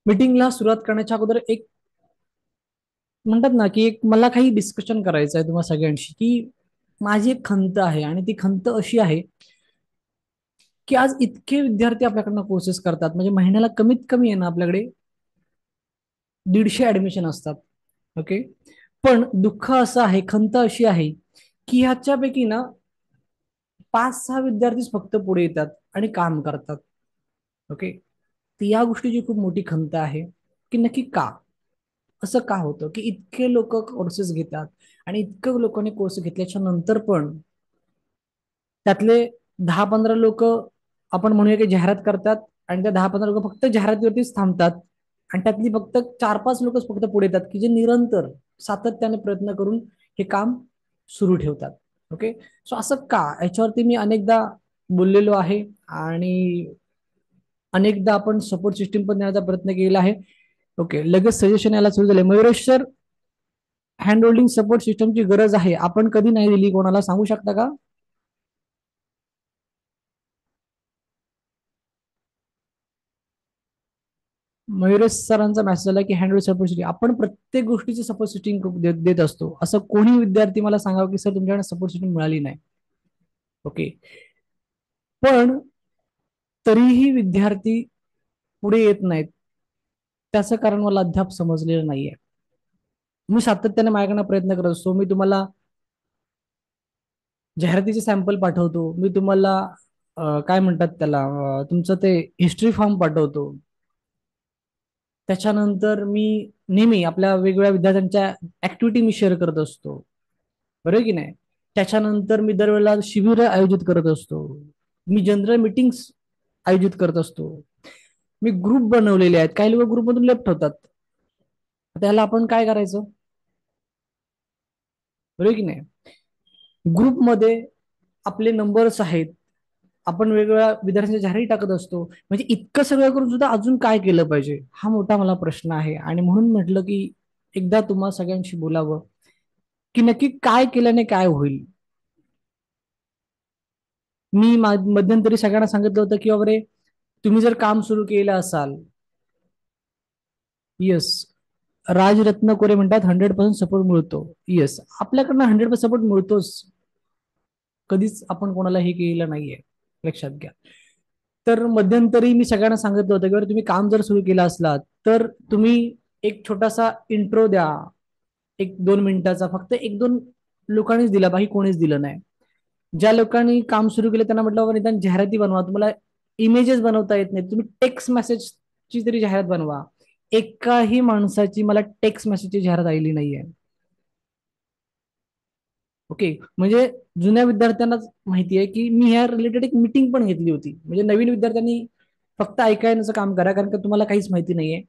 मीटिंगला सुरुवात करण्याच्या अगोदर एक म्हणतात ना, की एक मला काही डिस्कशन करायचं आहे तुम्हा सगळ्यांशी, की माझी एक खंत आहे आणि ती खंत अशी आहे, की आज इतके विद्यार्थी आपल्याकडनं कोर्सेस करतात, म्हणजे महिन्याला कमीत कमी आहे ना आपल्याकडे 150 ऍडमिशन असतात. ओके. पण दुःख असं आहे, खंत अशी आहे, की ह्याच्यापैकी ना 5-6 विद्यार्थीच फक्त पुढे येतात आणि काम करतात. ओके. तर या गोष्टीची खूप मोठी खंत आहे, की नक्की का असं का होतं, की इतके लोक कोर्सेस घेतात आणि इतकं लोकांनी कोर्स घेतल्याच्या नंतर पण त्यातले 10-15 लोक आपण म्हणूया की जाहिरात करतात आणि त्या 10-15 लोक फक्त जाहिरातीवरतीच थांबतात आणि त्यातली फक्त 4-5 लोकच फक्त पुढे येतात, की जे निरंतर सातत्याने प्रयत्न करून हे काम सुरू ठेवतात. ओके. सो असं का, याच्यावरती मी अनेकदा बोललेलो आहे आणि अनेकदा आपण सपोर्ट सिस्टीम पण देण्याचा प्रयत्न केला आहे. ओके. लगेच सजेशन यायला सुरू झाले, Mayuresh sir, hand holding support सिस्टमची गरज आहे, आपण कधी नाही दिली, कोणाला सांगू शकता का? मयुरेश सरांचा मेसेज आला की हँड सपोर्ट सिस्टीम, आपण प्रत्येक गोष्टीची सपोर्ट सिस्टीम देत असतो. असं कोणी विद्यार्थी मला सांगावं की सर तुमच्याकडे सपोर्ट सिस्टीम मिळाली नाही. ओके. पण तरीही विद्यार्थी पुढे येत नाहीत, त्याचं कारण मला अद्याप समजलेलं नाहीये. मी सातत्याने माझ्याकडनं प्रयत्न करत असतो. मी तुम्हाला जाहिरातीचे सॅम्पल पाठवतो, मी तुम्हाला काय म्हणतात त्याला, तुमचं ते हिस्ट्री फॉर्म पाठवतो. त्याच्यानंतर मी नेहमी आपल्या वेगवेगळ्या विद्यार्थ्यांच्या ऍक्टिव्हिटी मी शेअर करत असतो, बरोबर की नाही. त्याच्यानंतर मी दरवेळेला शिबिर आयोजित करत असतो, मी जनरल मीटिंग्स आयोजित करत असतो, मी ग्रुप बनवलेले आहेत. काही लोक ग्रुपमधून लेफ्ट होतात, त्याला आपण काय करायचं, बरोबर की नाही. ग्रुपमध्ये आपले नंबर्स आहेत, आपण वेगवेगळ्या विद्यार्थ्यांच्या जाहिराती टाकत असतो. म्हणजे इतकं सगळं करून सुद्धा अजून काय केलं पाहिजे, हा मोठा मला प्रश्न आहे. आणि म्हणून म्हटलं की एकदा तुम्हा सगळ्यांशी बोलावं, की नक्की काय केल्याने काय होईल. मी मध्यंतरी सगळ्यांना सांगितलं होतं की वगैरे, तुम्ही जर काम सुरू केलं असाल, येस, राजरत्न कोरे म्हणतात 100% सपोर्ट मिळतो. येस, आपल्याकडनं 100% सपोर्ट मिळतोच, कधीच आपण कोणाला हे केलेलं नाहीये, लक्षात घ्या. तर मध्यंतरी मी सगळ्यांना सांगितलं होतं की तुम्ही काम जर सुरू केलं असलात तर तुम्ही एक छोटासा इंट्रो द्या, 1-2 मिनिटाचा, फक्त 1-2 लोकांनीच दिला, बाकी कोणीच दिलं नाही. ज्या लोकांनी काम सुरू केलं त्यांना म्हटलं बाबा निदान जाहिराती बनवा, तुम्हाला इमेजेस बनवता येत नाही, तुम्ही टेक्स्ट मेसेजची तरी जाहिरात बनवा. एकाही माणसाची मला टेक्स्ट मेसेजची जाहिरात आलेली नाहीये. ओके. म्हणजे जुन्या विद्यार्थ्यांनाच माहिती आहे की मी ह्या रिलेटेड एक मीटिंग पण घेतली होती. म्हणजे नवीन विद्यार्थ्यांनी फक्त ऐकायचं काम करा, कारण का तुम्हाला काहीच माहिती नाहीये.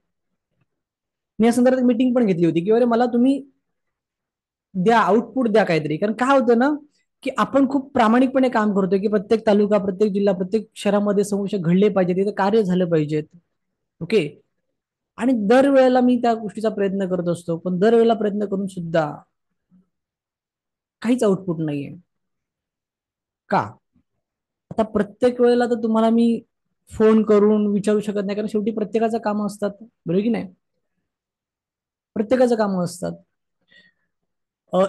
मी या संदर्भात मीटिंग पण घेतली होती की अरे मला तुम्ही द्या, आउटपुट द्या काहीतरी. कारण काय होतं ना, की आपण खूप प्रामाणिकपणे काम करतोय की प्रत्येक तालुका, प्रत्येक जिल्हा, प्रत्येक शहरामध्ये समस्या घडले पाहिजे, तिथे कार्य झालं पाहिजेत. ओके. आणि दरवेळेला मी त्या गोष्टीचा प्रयत्न करत असतो, पण दरवेळेला प्रयत्न करून सुद्धा काहीच आउटपुट नाहीये. का? आता प्रत्येक वेळेला तर तुम्हाला मी फोन करून विचारू शकत नाही, कारण शेवटी प्रत्येकाचं काम असतात, बरोबर की नाही. प्रत्येकाचं काम असतात.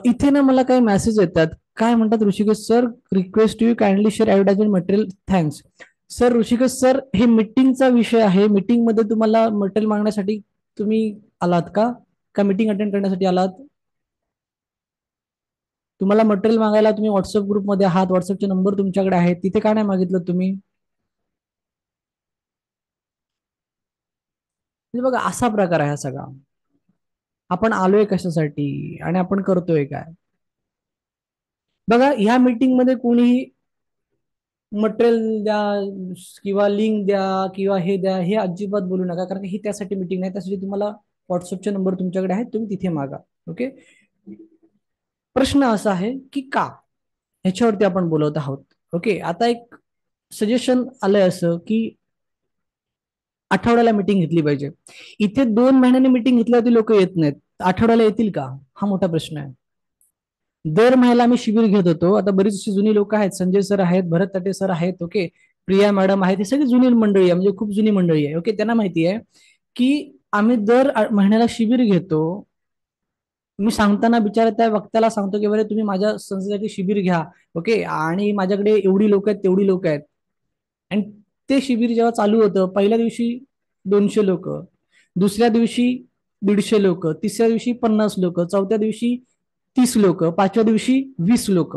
इथे ना मला काही मेसेज येतात, काय म्हणतात, Rishikesh sir, request you kindly share advertisement material, thanks. Sir Rishikesh sir, हे मीटिंगचा विषय आहे, मीटिंग मध्ये तुम्हाला मटेरियल मागण्यासाठी तुम्ही आलात का, का मीटिंग अटेंड करण्यासाठी आलात? तुम्हाला मटेरियल मागायला तुम्ही व्हॉट्सअप ग्रुपमध्ये आहात, व्हॉट्सअपचे नंबर तुमच्याकडे आहेत, तिथे का नाही मागितलं तुम्ही? म्हणजे बघा असा प्रकार आहे हा सगळा. आपण आलोय कशासाठी आणि आपण करतोय काय. बघा ह्या मीटिंग मध्ये कोणीही मटेरियल द्या किंवा लिंक द्या किंवा हे द्या, हे अजिबात बोलू नका, कारण ही त्यासाठी मीटिंग नाही. त्यासाठी तुम्हाला व्हॉट्सअपचे नंबर तुमच्याकडे आहेत, तुम्ही तिथे मागा. ओके. प्रश्न असा आहे की का, ह्याच्यावरती आपण बोलत आहोत. ओके. आता एक सजेशन आलंय असं की आठवड्याला मीटिंग घेतली पाहिजे. इथे 2 महिन्यांनी मीटिंग घेतल्यावरती लोक येत नाहीत, आठवड्याला येतील का, हा मोठा प्रश्न आहे. दर महिन्याला आम्ही शिबिर घेत होतो. आता बरीचशी जुनी लोक आहेत, संजय सर आहेत, भरत ताटे सर आहेत, ओके, प्रिया मॅडम आहेत, ही सगळी जुनी मंडळी आहे, म्हणजे खूप जुनी मंडळी आहे. ओके. त्यांना माहिती आहे की आम्ही दर महिन्याला शिबिर घेतो. मी सांगताना बिचारा त्या वक्त्याला सांगतो की बरे तुम्ही माझ्या संस्थेसाठी शिबिर घ्या. ओके, आणि माझ्याकडे एवढी लोक आहेत तेवढी लोक आहेत. आणि ते शिबिर जेव्हा चालू होतं, पहिल्या दिवशी 200 लोक, दुसऱ्या दिवशी 150 लोक, तिसऱ्या दिवशी 50 लोक, चौथ्या दिवशी 30 लोक, पाचव्या दिवशी 20 लोक.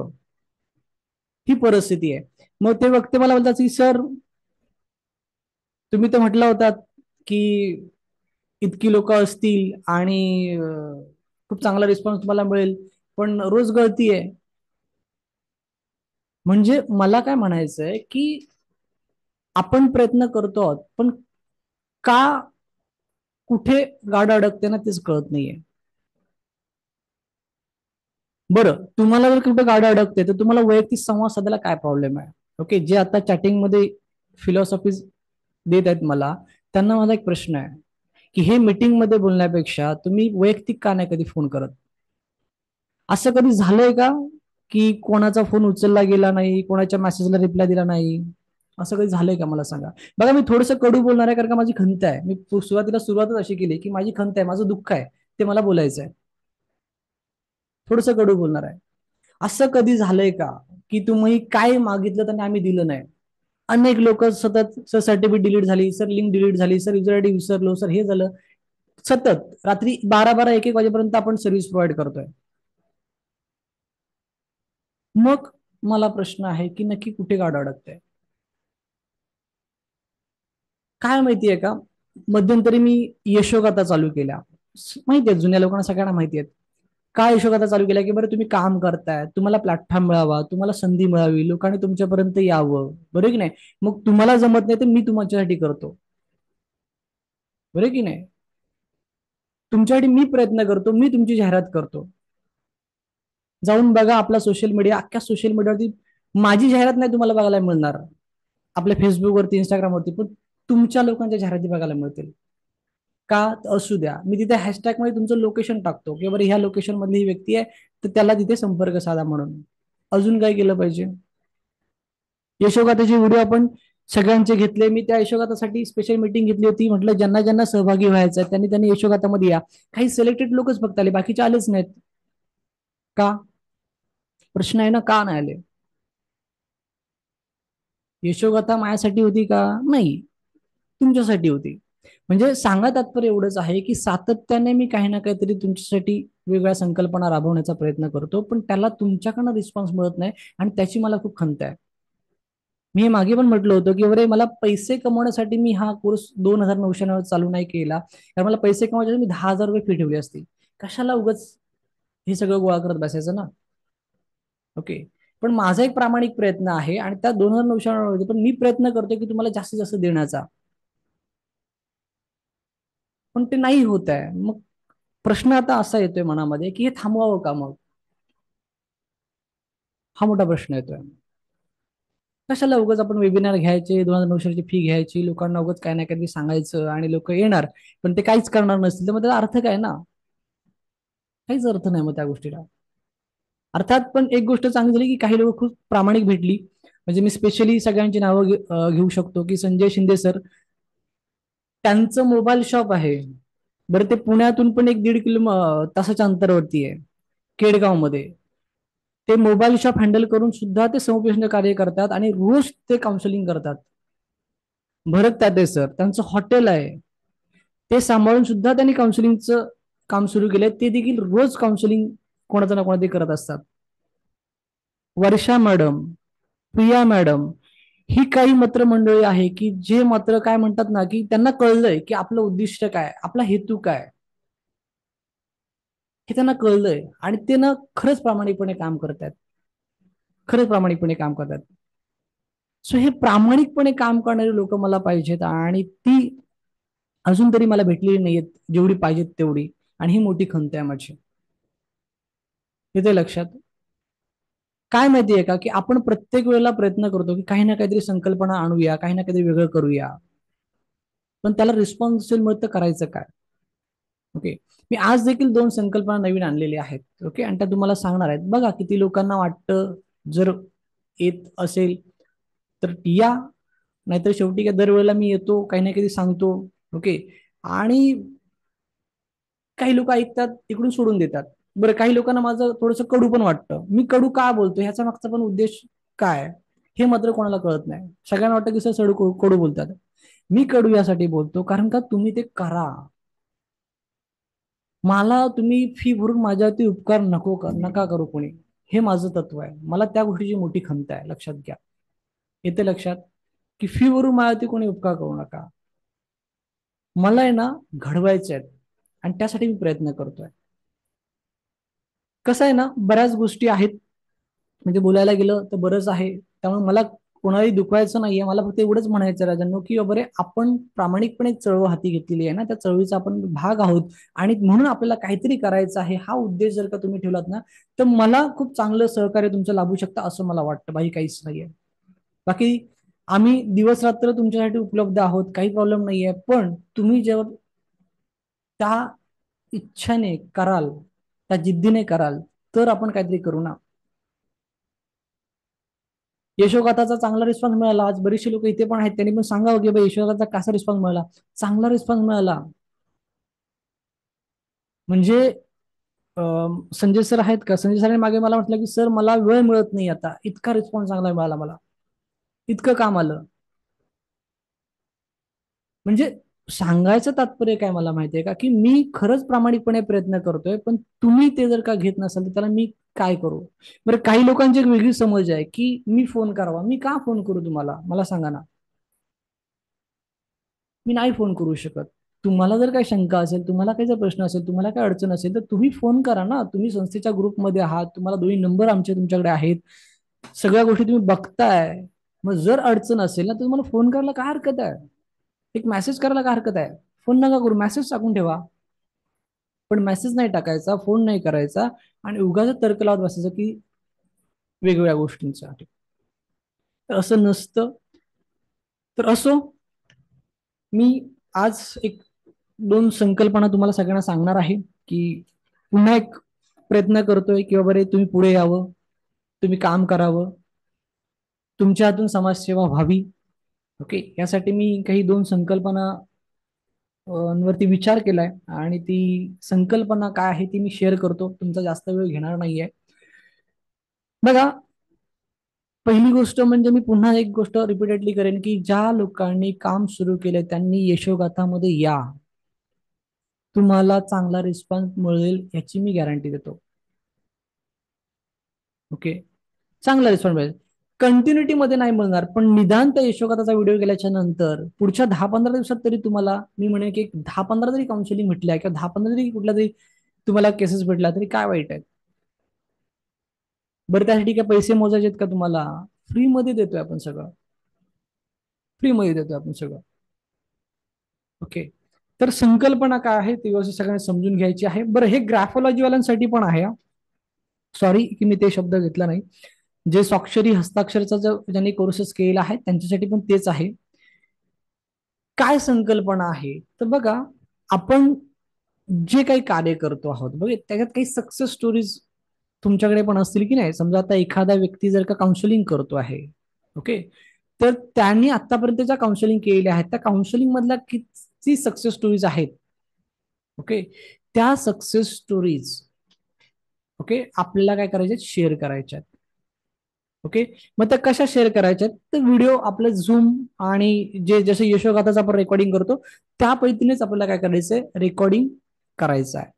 ही परिस्थिती आहे. मग ते वक्ते मला बोलतात की सर, तुम्ही तर म्हटलं होतात की इतकी लोक असतील आणि खूप चांगला रिस्पॉन्स तुम्हाला मिळेल, पण रोज गळती आहे. म्हणजे मला काय म्हणायचंय की आपण प्रयत्न करतो आहोत, पण का, कुठे गाडं अडकते ना तेच कळत नाहीये. बरं, तुम्हाला जर कुठे गाडं अडकते तर तुम्हाला वैयक्तिक संवाद साधायला काय प्रॉब्लेम आहे? ओके, जे आता चॅटिंगमध्ये फिलॉसॉफीज देत आहेत मला, त्यांना माझा एक प्रश्न आहे की हे मीटिंगमध्ये बोलण्यापेक्षा तुम्ही वैयक्तिक का नाही कधी फोन करत? असं कधी झालंय का की कोणाचा फोन उचलला गेला नाही, कोणाच्या मेसेजला रिप्लाय दिला नाही? असं कधी झालंय का मला सांगा. बघा, मी थोडंसं कडू बोलणार आहे कारण का माझी खंत आहे. मी सुरुवातच अशी केली की माझी खंत आहे, माझं दुःख आहे, ते मला बोलायचं आहे. थोडंसं कडू बोलणार आहे. असं कधी झालंय का की तुम्ही काय मागितलं आणि आम्ही दिलं नाही? अनेक लोक सतत सर सर्टिफिकेट डिलीट झाली, सर लिंक डिलीट झाली, सर युजर आयडी विसरलो, सर हे झालं. सतत रात्री 12-12, 1-1 वाजेपर्यंत आपण सर्व्हिस प्रोव्हाइड करतोय. मग मला प्रश्न आहे की नक्की कुठे गाड अडकतंय? काय माहितीये का, मध्यंतरी मी यशोगाथा चालू केल्या. माहितीये, जुन्या लोकांना सगळ्यांना माहिती आहेत. काय यशोगाथा चालू केल्या की बरं तुम्ही काम करताय, तुम्हाला प्लॅटफॉर्म मिळावा, तुम्हाला संधी मिळावी, लोकांनी तुमच्यापर्यंत यावं, बरोबर की नाही? मग तुम्हाला जमत नाही तर मी तुमच्यासाठी करतो, बरोबर की नाही? तुमच्यासाठी मी प्रयत्न करतो, मी तुमची जाहिरात करतो. जाऊन बघा आपला सोशल मीडिया, अख्ख्या सोशल मीडियावरती माझी जाहिरात नाही तुम्हाला बघायला मिळणार. आपल्या फेसबुकवरती, इंस्टाग्रामवरती पण तुमच्या लोकांच्या जाहिराती बघायला मिळतील. का असू द्या, मी तिथे हॅशटॅग मध्ये तुमचं लोकेशन टाकतो की बरं ह्या लोकेशन मधली ही व्यक्ती आहे, तर त्याला तिथे संपर्क साधा म्हणून. अजून काय केलं पाहिजे? यशोगाथाचे व्हिडिओ आपण सगळ्यांचे घेतले. मी त्या यशोगाथासाठी स्पेशल मीटिंग घेतली होती. म्हटलं ज्यांना ज्यांना सहभागी व्हायचं आहे त्यांनी त्यांनी यशोगाथामध्ये या. काही सिलेक्टेड लोकच फक्त आले, बाकीचे आलेच नाहीत. का? प्रश्न आहे ना, का नाही आले? यशोगाथा माझ्यासाठी होती का? नाही, तुमच्यासाठी होती. म्हणजे सांगा तात्पर्य एवढंच आहे की सातत्याने मी काही ना काहीतरी तुमच्यासाठी वेगळ्या संकल्पना राबवण्याचा प्रयत्न करतो, पण त्याला तुमच्याकडनं रिस्पॉन्स मिळत नाही आणि त्याची मला खूप खंत आहे. मी हे मागे पण म्हटलं होतं की अरे मला पैसे कमवण्यासाठी मी हा कोर्स 2,900 चालू नाही केला, कारण मला पैसे कमवायचे मी 10,000 रुपये फी ठेवली असती. कशाला उगाच हे सगळं गोळा करत बसायचं ना. ओके, पण माझा एक प्रामाणिक प्रयत्न आहे आणि त्या 2,900 पण मी प्रयत्न करतो की तुम्हाला जास्तीत जास्त देण्याचा, पण ते नाही होत आहे. मग प्रश्न आता असा येतोय मनामध्ये की हे थांबवावं का मग? हा मोठा प्रश्न येतोय. कशाला उगाच आपण वेबिनार घ्यायचे, 2,900ची फी घ्यायची, लोकांना उगाच काय ना काहीतरी सांगायचं आणि लोक येणार, पण ते काहीच करणार नसतील तर मग त्याचा अर्थ काय ना? काहीच अर्थ नाही मग त्या गोष्टीला. अर्थात पण एक गोष्ट चांगली झाली की काही लोक खूप प्रामाणिक भेटली. म्हणजे मी स्पेशली सगळ्यांची नावं घेऊ शकतो की संजय शिंदे सर, त्यांचं मोबाईल शॉप आहे. बरं, ते पुण्यातून पण 1-1.5 तासाच्या अंतरावरती आहे, केडगाव मध्ये. ते मोबाईल शॉप हँडल करून सुद्धा ते समुपदेशन कार्य करतात आणि रोज ते काउन्सिलिंग करतात. भरत ताते सर, त्यांचं हॉटेल आहे, ते सांभाळून सुद्धा त्यांनी काउन्सिलिंगचं काम सुरू केलंय. ते देखील रोज काउन्सिलिंग कोणाचं ना कोणातरी करत असतात. वर्षा मॅडम, प्रिया मॅडम, ही काही मात्र मंडळी आहे की जे मात्र काय म्हणतात ना की त्यांना कळलंय की आपलं उद्दिष्ट काय, आपला हेतू काय, हे त्यांना कळलंय आणि ते ना खरंच प्रामाणिकपणे काम करतात. खरंच प्रामाणिकपणे काम करतात. सो हे प्रामाणिकपणे काम करणारी लोक मला पाहिजेत आणि ती अजून तरी मला भेटलेली नाहीयेत जेवढी पाहिजेत तेवढी. आणि ही मोठी खंत आहे माझी. येते लक्षात? काय माहितीये का की आपण प्रत्येक वेळेला प्रयत्न करतो की काही ना काहीतरी संकल्पना आणूया, काही ना काहीतरी वेगळं करूया, पण त्याला रिस्पॉन्स मिळत तर करायचं काय? ओके, मी आज देखील 2 संकल्पना नवीन आणलेल्या आहेत. ओके, आणि त्या तुम्हाला सांगणार आहेत. बघा किती लोकांना वाटतं. जर येत असेल तर या, नाहीतर शेवटी काय दरवेळेला मी येतो काही ना काही सांगतो. ओके, आणि काही लोक ऐकतात इकडून सोडून देतात. बरं, काही लोकांना माझं थोडंसं कडू पण वाटतं. मी कडू का बोलतो ह्याचा मागचा पण उद्देश काय हे मात्र कोणाला कळत नाही. सगळ्यांना वाटतं की सर कडू कडू बोलतात. मी कडू यासाठी बोलतो कारण का तुम्ही ते करा. मला तुम्ही फी भरून माझ्यावरती उपकार नका करू कोणी. हे माझं तत्व आहे. मला त्या गोष्टीची मोठी खंत आहे, लक्षात घ्या. येते लक्षात की फी भरून माझ्यावरती कोणी उपकार करू नका. मला आहे ना घडवायचे आहेत आणि त्यासाठी मी प्रयत्न करतोय. कसं आहे ना, बऱ्याच गोष्टी आहेत. म्हणजे बोलायला गेलं तर बरंच आहे. त्यामुळे मला कोणालाही दुखवायचं नाहीये. मला फक्त एवढंच म्हणायचं राजांनो की बरे आपण प्रामाणिकपणे चळवळ हाती घेतलेली आहे ना, त्या चळवळीचा आपण भाग आहोत आणि म्हणून आपल्याला काहीतरी करायचं आहे. हा उद्देश जर का तुम्ही ठेवलात ना, तर मला खूप चांगलं सहकार्य तुमचं लाभू शकतं असं मला वाटतं. बाकी काहीच नाहीये. बाकी आम्ही दिवस रात्र तुमच्यासाठी उपलब्ध आहोत, काही प्रॉब्लेम नाहीये. पण तुम्ही जेव्हा त्या इच्छाने कराल, त्या जिद्दीने कराल, तर आपण काहीतरी करू ना. यशोगाथाचा चांगला रिस्पॉन्स मिळाला. आज बरेचसे लोक इथे पण आहेत, त्यांनी पण सांगावं की यशोगाथाचा कसा रिस्पॉन्स मिळाला. चांगला रिस्पॉन्स मिळाला. म्हणजे संजय सर आहेत का, संजय सरांनी मागे मला म्हटलं की सर मला वेळ मिळत नाही आता, इतका रिस्पॉन्स चांगला मिळाला मला, इतकं काम आलं. म्हणजे सांगायचं तात्पर्य काय मला माहितीये का, की मी खरंच प्रामाणिकपणे प्रयत्न करतोय, पण तुम्ही ते जर का घेत नसाल तर त्याला मी काय करू. बरं, काही लोकांची एक वेगळी समज आहे की मी फोन करावा. मी का फोन करू तुम्हाला, मला सांगा ना. मी नाही फोन करू शकत. तुम्हाला जर काही शंका असेल, तुम्हाला काही जर प्रश्न असेल, तुम्हाला काही अडचण असेल, तर तुम्ही फोन करा ना. तुम्ही संस्थेच्या ग्रुपमध्ये आहात, तुम्हाला दोन्ही नंबर आमचे तुमच्याकडे आहेत, सगळ्या गोष्टी तुम्ही बघताय. मग जर अडचण असेल ना, तर तुम्हाला फोन करायला काय हरकत आहे. एक मेसेज करायला काय हरकत आहे. फोन नका करू, मेसेज टाकून ठेवा. पण मेसेज नाही टाकायचा, फोन नाही करायचा आणि उगाच तर्क लावत बसायचं की वेगवेगळ्या गोष्टींसाठी. तर असं नसतं. तर असो, मी आज एक दोन संकल्पना तुम्हाला सगळ्यांना सांगणार आहे की पुन्हा एक प्रयत्न करतोय की बरे तुम्ही पुढे यावं, तुम्ही काम करावं, तुमच्या हातून समाजसेवा व्हावी. ओके, यासाठी मी काही दोन संकल्पना वरती विचार केलाय आणि ती संकल्पना काय आहे ती मी शेअर करतो. तुमचा जास्त वेळ घेणार नाहीये. बघा, पहिली गोष्ट म्हणजे मी पुन्हा एक गोष्ट रिपीटेडली करेन की ज्या लोकांनी काम सुरू केले त्यांनी यशोगाथामध्ये या. तुम्हाला चांगला रिस्पॉन्स मिळेल याची मी गॅरंटी देतो. ओके, चांगला रिस्पॉन्स मिळेल. कंटिन्युटी मध्ये नाही मिळणार, पण निदान त्या यशोगाथाचा व्हिडिओ गेल्याच्या नंतर पुढच्या 10-15 दिवसात तरी तुम्हाला मी म्हणेन की 10-15 तरी काउन्सिलिंग भेटल्या किंवा 10-15 तरी कुठल्या तरी तुम्हाला केसेस भेटल्या तरी काय वाईट आहे. बरं, त्यासाठी काय पैसे मोजायचे का तुम्हाला. फ्री मध्ये देतोय आपण सगळं. फ्री मध्ये देतोय आपण सगळं. ओके, तर संकल्पना काय आहे ती व्यवस्थित सगळ्यांना समजून घ्यायची आहे. बरं, हे ग्राफोलॉजीवाल्यांसाठी पण आहे. सॉरी की मी ते शब्द घेतला नाही. जे स्वाक्षरी हस्ताक्षरचा जो ज्यांनी कोर्सेस केलेला आहे त्यांच्यासाठी पण तेच आहे. काय संकल्पना आहे तर बघा, आपण जे काही कार्य करतो आहोत बघा, त्याच्यात काही सक्सेस स्टोरीज तुमच्याकडे पण असतील की नाही. समजा आता एखादा व्यक्ती जर का काउन्सिलिंग करतो आहे, ओके, तर त्यांनी आतापर्यंत काउन्सिलिंग केलेल्या आहेत त्या काउन्सिलिंग मधल्या किती सक्सेस स्टोरीज आहेत. ओके, त्या सक्सेस स्टोरीज ओके आपल्याला काय करायचे, शेअर करायच्या. ओके, मग त्या कशा शेअर करायच्या तर व्हिडिओ आपलं झूम आणि जे जसे यशोगाथाचं आपण रेकॉर्डिंग करतो त्या पद्धतीनेच आपल्याला काय करायचंय, रेकॉर्डिंग करायचं आहे.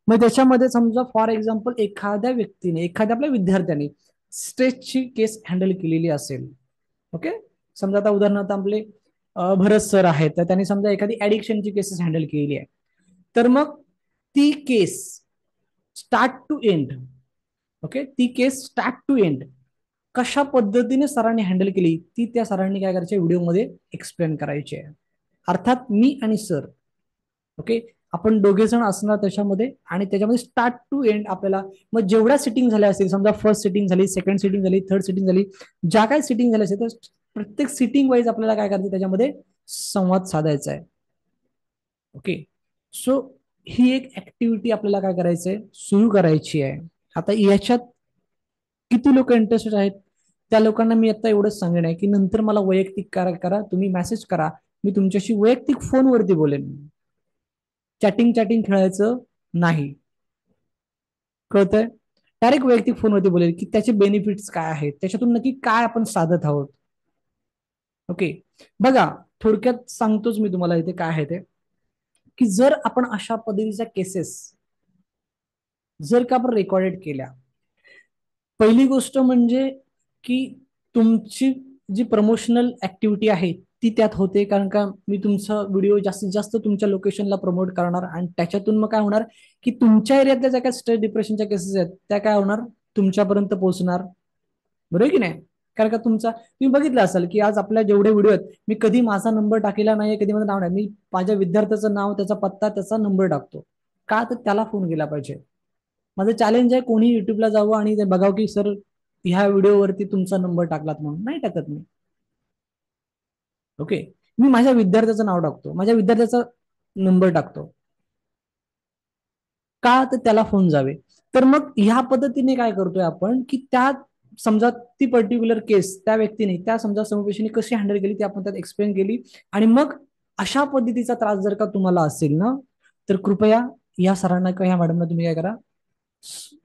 मग त्याच्यामध्ये समजा फॉर एक्झाम्पल एखाद्या व्यक्तीने, एखाद्या आपल्या विद्यार्थ्याने स्ट्रेसची केस हँडल केलेली असेल. ओके, समजा आता उदाहरणार्थ आपले भरत सर आहेत, तर त्यांनी समजा एखादी ऍडिक्शनची केसेस हँडल केलेली आहे. तर मग ती केस स्टार्ट टू एंड, ओके, ती केस स्टार्ट टू एंड कशा पद्धतीने सरांनी हँडल केली ती त्या सरांनी काय करायचे व्हिडिओमध्ये एक्सप्लेन करायची आहे. अर्थात मी आणि सर, ओके, आपण दोघे जण असणार त्याच्यामध्ये आणि त्याच्यामध्ये स्टार्ट टू एंड आपल्याला मग जेवढ्या सिटिंग झाल्या असतील, समजा फर्स्ट सिटिंग झाली, सेकंड सिटिंग झाली, थर्ड सिटिंग झाली, ज्या काही सिटिंग झाल्या असेल तर प्रत्येक सिटिंग वाईज आपल्याला काय करायचं त्याच्यामध्ये संवाद साधायचा आहे. ओके, सो ही एक ऍक्टिव्हिटी आपल्याला काय करायचंय, सुरू करायची आहे. आता याच्यात किती लोक इंटरेस्टेड आहेत त्या लोकांना मी आता एवढंच सांगणार आहे की नंतर मला वैयक्तिक करा, तुम्ही मेसेज करा, मी तुमच्याशी वैयक्तिक फोनवरती बोलेन. चॅटिंग चॅटिंग खेळायचं नाही. कळतंय? डायरेक्ट वैयक्तिक फोनवरती बोलेल की त्याचे बेनिफिट्स काय आहेत, त्याच्यातून नक्की काय आपण साधत आहोत. ओके. बघा, थोडक्यात सांगतोच मी तुम्हाला इथे काय आहे ते, की जर आपण अशा पद्धतीच्या केसेस जर का आपण रेकॉर्डेड केल्या, पहिली गोष्ट म्हणजे की तुमची जी प्रमोशनल ऍक्टिव्हिटी आहे ती त्यात होते, कारण का मी तुमचा व्हिडिओ जास्तीत जास्त तुमच्या लोकेशनला प्रमोट करणार आणि त्याच्यातून मग काय होणार की तुमच्या एरियातल्या ज्या काही स्ट्रेस डिप्रेशनच्या केसेस आहेत त्या काय होणार, तुमच्यापर्यंत पोहोचणार. बरोबर की नाही? कारण का तुमचा तुम्ही बघितलं असाल की आज आपल्या जेवढे व्हिडिओ आहेत, मी कधी माझा नंबर टाकलेला नाही, कधी माझं नाव नाही, मी माझ्या विद्यार्थ्याचं नाव, त्याचा पत्ता, त्याचा नंबर टाकतो. का? तर त्याला फोन गेला पाहिजे. माझं चॅलेंज आहे, कोणी युट्यूबला जावं आणि ते बघावं की सर ह्या व्हिडिओवरती तुमचा नंबर टाकलात म्हणून. नाही टाकत मी. ओके. मी माझ्या विद्यार्थ्याचं नाव टाकतो, माझ्या विद्यार्थ्याचा नंबर टाकतो. का? तर त्याला फोन जावे. तर मग ह्या पद्धतीने काय करतोय आपण की त्या समजा ती पर्टिक्युलर केस त्या व्यक्तीने त्या समजा समुपदेशाने कशी हँडल केली ती आपण त्यात एक्सप्लेन केली. आणि मग अशा पद्धतीचा त्रास जर का तुम्हाला असेल ना, तर कृपया या सरांना किंवा ह्या मॅडमला तुम्ही काय करा,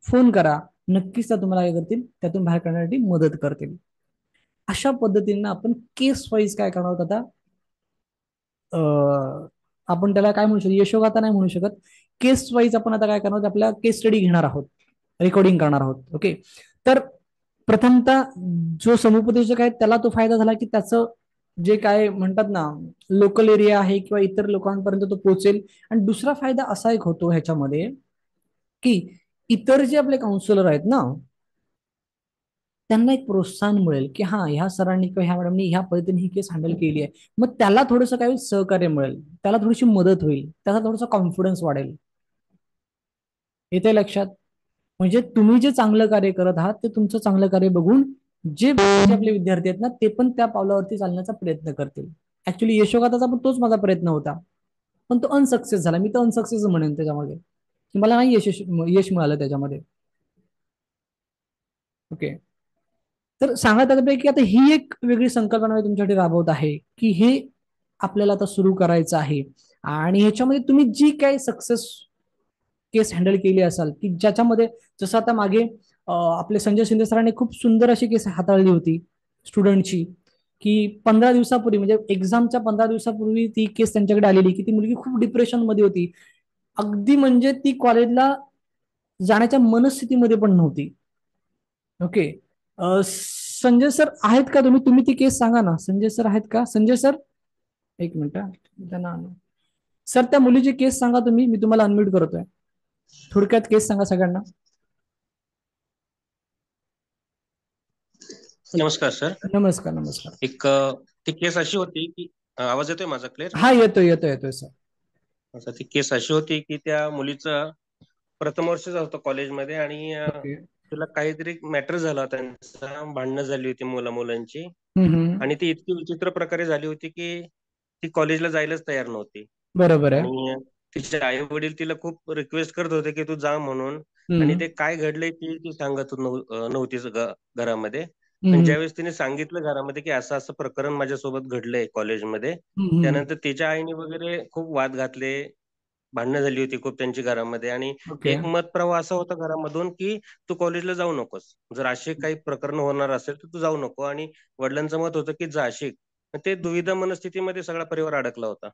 फोन करा. नक्कीच त्या तुम्हाला काय करतील, त्यातून बाहेर काढण्यासाठी मदत करतील. अशा पद्धतीने आपण केस वाईज काय करणार आहोत आता, आपण त्याला काय म्हणू शकतो, यशोगाथा नाही म्हणू शकत, केस वाईज आपण आता काय करणार आहोत, आपल्या केस स्टडी घेणार आहोत, रेकॉर्डिंग करणार आहोत. ओके. तर प्रथमतः जो समुपदेशक आहे त्याला तो फायदा झाला की त्याचं जे काय म्हणतात ना लोकल एरिया आहे किंवा इतर लोकांपर्यंत तो पोहोचेल. आणि दुसरा फायदा असा एक होतो ह्याच्यामध्ये की इतर जे आपले काउन्सिलर आहेत ना, त्यांना एक प्रोत्साहन मिळेल की हा ह्या सरांनी किंवा ह्या मॅडमनी ह्या पद्धतीने ही केस हँडल केली आहे. मग त्याला थोडंसं काही सहकार्य मिळेल, त्याला थोडीशी मदत होईल, त्याचा थोडासा कॉन्फिडन्स वाढेल. येते लक्षात? म्हणजे तुम्ही जे चांगलं कार्य करत आहात ते तुमचं चांगलं कार्य बघून जे आपले विद्यार्थी आहेत ना ते पण त्या पावलावरती चालण्याचा प्रयत्न करतील. ऍक्च्युली यशोगाथाचा पण तोच माझा प्रयत्न होता, पण तो अनसक्सेस झाला. मी तर अनसक्सेस म्हणेन त्याच्यामध्ये, मला नाही यश मिळालं त्याच्यामध्ये. ओके. तर सांगत त्यापैकी आता ही एक वेगळी संकल्पना मी तुमच्यासाठी राबवत आहे की हे आपल्याला आता सुरू करायचं आहे. आणि ह्याच्यामध्ये तुम्ही जी काही सक्सेस केस हँडल केली असाल की ज्याच्यामध्ये, जसं आता मागे आपले संजय शिंदे सरांनी खूप सुंदर अशी केस हाताळली होती स्टुडंटची, की 15 दिवसापूर्वी म्हणजे एक्झामच्या 15 दिवसापूर्वी ती केस त्यांच्याकडे आलेली की ती मुलगी खूप डिप्रेशन मध्ये होती. अगदी म्हणजे ती कॉलेजला जाण्याच्या मनस्थितीमध्ये पण नव्हती. ओके. संजय सर आहेत का तुम्ही, तुम्ही ती केस सांगा ना. संजय सर आहेत का? संजय सर, एक मिनिट त्यांना आणू. सर त्या मुलीची केस सांगा तुम्ही, मी तुम्हाला अनम्यूट करतोय. थोडक्यात केस सांगा सगळ्यांना. नमस्कार सर. नमस्कार नमस्कार. एक ती केस अशी होती की आवाज येतोय माझा क्लिअर? हा येतोय येतोय येतोय सर. असं ती केस अशी होती की त्या मुलीचं प्रथम वर्षच होतं कॉलेजमध्ये आणि ओके. तिला काहीतरी मॅटर झाला, त्यांचा भांडणं झाली होती मुला मुलांची. हम्म. आणि ती इतकी विचित्र प्रकारे झाली होती की ती कॉलेजला जायलाच तयार नव्हती. बरोबर आहे. आणि तिचे आई वडील तिला खूप रिक्वेस्ट करत होते की तू जा म्हणून. आणि हम्म. ते काय घडलंय ती ती सांगत नव्हतीच घरामध्ये. पण हम्म. ज्यावेळेस तिने सांगितलं घरामध्ये की असं असं प्रकरण माझ्यासोबत घडलंय कॉलेजमध्ये, हम्म. त्यानंतर तिच्या आईने वगैरे खूप वाद घातले, भांडणं झाली होती खूप त्यांची घरामध्ये. आणि ओके. एक मत प्रवाह असा होता घरामधून की तू कॉलेजला जाऊ नकोस, जर असे काही प्रकरण होणार असेल तर तू जाऊ नको. आणि वडिलांचं मत होतं की जा शिक. ते दुविधा मनस्थितीमध्ये सगळा परिवार अडकला होता.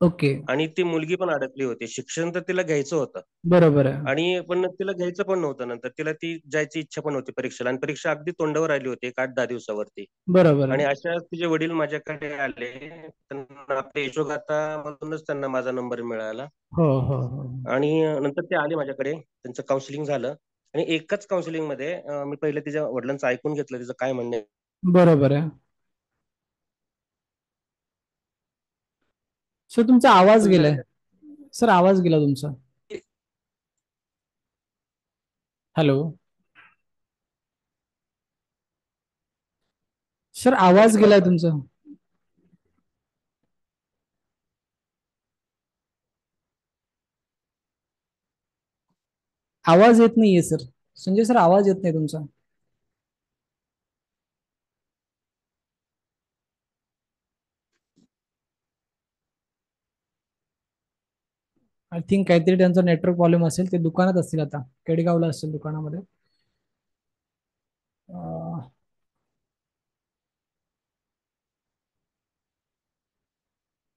ओके. आणि ती मुलगी पण अडकली होती. शिक्षण तर तिला घ्यायचं होतं बरोबर आहे. आणि पण तिला घ्यायचं पण नव्हतं. नंतर तिला ती जायची इच्छा पण होती परीक्षेला, आणि परीक्षा अगदी तोंडावर आली होती एक 8-10 दिवसावरती. बरोबर आहे. आणि अशा तिचे वडील माझ्याकडे आले. त्यांना आपल्या यशोगाथा मधूनच त्यांना माझा नंबर मिळाला. हो हो हो. आणि नंतर ते आले माझ्याकडे, त्यांचं काउन्सिलिंग झालं. आणि एकाच काउन्सिलिंग मध्ये मी पहिले तिच्या वडिलांचं ऐकून घेतलं, तिचं काय म्हणणं आहे. बरोबर आहे. सर तुमचा आवाज गेलाय. सर आवाज गेला तुमचा. हॅलो सर, आवाज गेलाय तुमचा. आवाज येत नाहीये सर. संजय सर आवाज येत नाही तुमचा. आय थिंक काहीतरी त्यांचा नेटवर्क प्रॉब्लेम असेल, ते दुकानात असतील आता, केडगावला असतील दुकानामध्ये.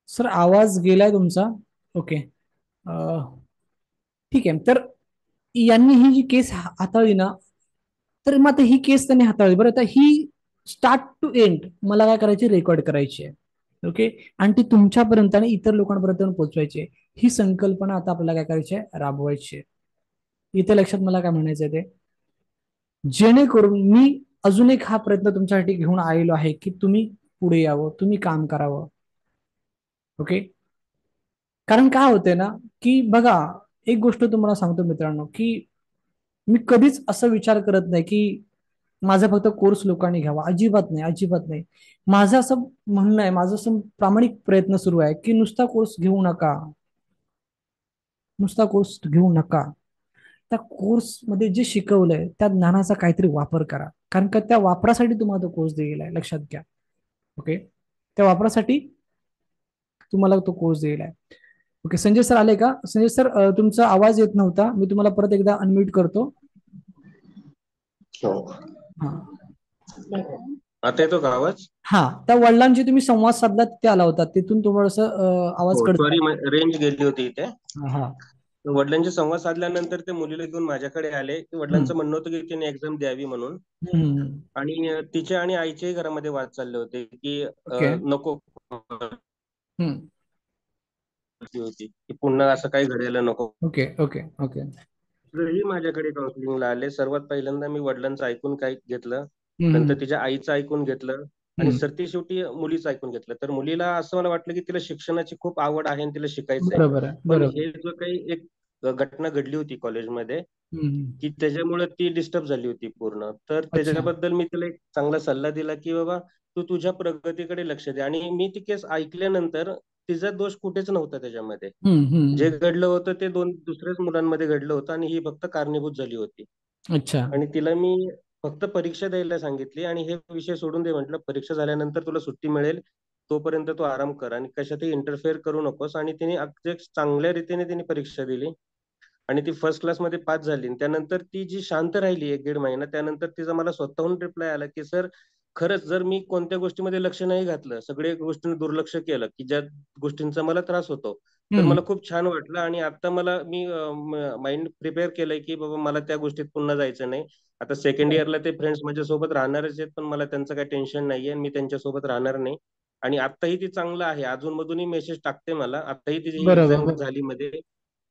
सर आवाज गेलाय तुमचा. ओके. ठीक आहे. तर यांनी ही जी केस हाताळली ना, तर मग आता ही केस त्यांनी हाताळली. बरं, आता ही स्टार्ट टू एंड मला काय करायची, रेकॉर्ड करायची आहे. ओके. आणि ती तुमच्यापर्यंत आणि इतर लोकांपर्यंत पोहोचवायची आहे. ही संकल्पना आता आपल्याला काय करायची आहे, राबवायची आहे. इथे लक्षात मला काय म्हणायचं आहे ते, जेणेकरून मी अजून एक हा प्रयत्न तुमच्यासाठी घेऊन आलेलो आहे की तुम्ही पुढे यावं, तुम्ही काम करावं. ओके. कारण काय होतंय ना, की बघा, एक गोष्ट तुम्हाला सांगतो मित्रांनो, की मी कधीच असं विचार करत नाही की माझा फक्त कोर्स लोकांनी घ्यावा. अजिबात नाही, अजिबात नाही. माझं असं म्हणणं आहे, माझं असं प्रामाणिक प्रयत्न सुरू आहे की नुसता कोर्स घेऊ नका, नुसता कोर्स घेऊ नका. त्या कोर्समध्ये जे शिकवलंय त्या ज्ञानाचा काहीतरी वापर करा. कारण का त्या वापरासाठी तुम्हाला तो कोर्स दिलेला आहे, लक्षात घ्या. ओके. त्या वापरासाठी तुम्हाला तो कोर्स दिलेला आहे. ओके. संजय सर आले का? संजय सर, तुमचा आवाज येत नव्हता, मी तुम्हाला परत एकदा अनम्यूट करतो. हा. आता येतो का आवाज? हा, त्या वडिलांशी तुम्ही संवाद साधला, तिथे आला होता, तिथून थोडस आवाज हो, कट सॉरी, झाला. रेंज गेली होती इथे. हा. वडिलांशी संवाद साधल्यानंतर ते मुलीला घेऊन माझ्याकडे आले, की हम्म. वडिलांचं म्हणणं होतं की तिने एक्झाम द्यावी म्हणून. हम्म. आणि तिच्या आणि आईच्याही घरामध्ये वाद चालले होते की ओके. नको हम्म. होती की पुन्हा असं काही घडायला नको. ओके. ओके. ओके. तरीही माझ्याकडे काउन्सिलिंगला आले. सर्वात पहिल्यांदा मी वडिलांचं ऐकून काय घेतलं, हम्म. नंतर तिच्या आईचं ऐकून घेतलं, आणि हम्म. सरती शेवटी मुलीचं ऐकून घेतलं. तर मुलीला असं मला वाटलं की तिला शिक्षणाची खूप आवड आहे आणि तिला शिकायचंय. बरोबर आहे, पण बरोबर. हे जो काही एक घटना घडली होती कॉलेजमध्ये, हम्म. की त्याच्यामुळे ती डिस्टर्ब झाली होती पूर्ण. तर अच्छा. त्याच्याबद्दल मी तिला एक चांगला सल्ला दिला की बाबा, तू तुझ्या प्रगतीकडे लक्ष दे. आणि मी ती केस ऐकल्यानंतर तिचा दोष कुठेच नव्हता त्याच्यामध्ये. हम्म. जे हम्म. घडलं होतं ते दुसऱ्याच मुलांमध्ये घडलं होतं, आणि ही फक्त कारणीभूत झाली होती. अच्छा. आणि तिला मी फक्त परीक्षा द्यायला सांगितली आणि हे विषय सोडून दे म्हटलं. परीक्षा झाल्यानंतर तुला सुट्टी मिळेल, तोपर्यंत तू आराम कर आणि कशातही इंटरफेअर करू नकोस. आणि तिने अगदी चांगल्या रीतीने तिने परीक्षा दिली आणि ती फर्स्ट क्लासमध्ये पास झाली. आणि त्यानंतर ती जी शांत राहिली 1-1.5 महिना, त्यानंतर तिचा मला स्वतःहून रिप्लाय आला की सर, खरंच जर मी कोणत्या गोष्टीमध्ये लक्ष नाही घातलं, सगळ्या गोष्टींनी दुर्लक्ष केलं की ज्या गोष्टींचा मला त्रास होतो, तर हम्म. मला खूप छान वाटलं. आणि आता मला मी माइंड प्रिपेअर केलंय की बाबा मला त्या गोष्टीत पुन्हा जायचं नाही. आता सेकंड इयरला ते फ्रेंड्स माझ्यासोबत राहणारच आहेत, पण मला त्यांचं काही टेन्शन नाहीये आणि मी त्यांच्यासोबत राहणार नाही. आणि आत्ताही ती चांगलं आहे, अजून मधूनही मेसेज टाकते मला. आताही तिची ही बरोबर, एक्झाम बरोबर. झाली मध्ये,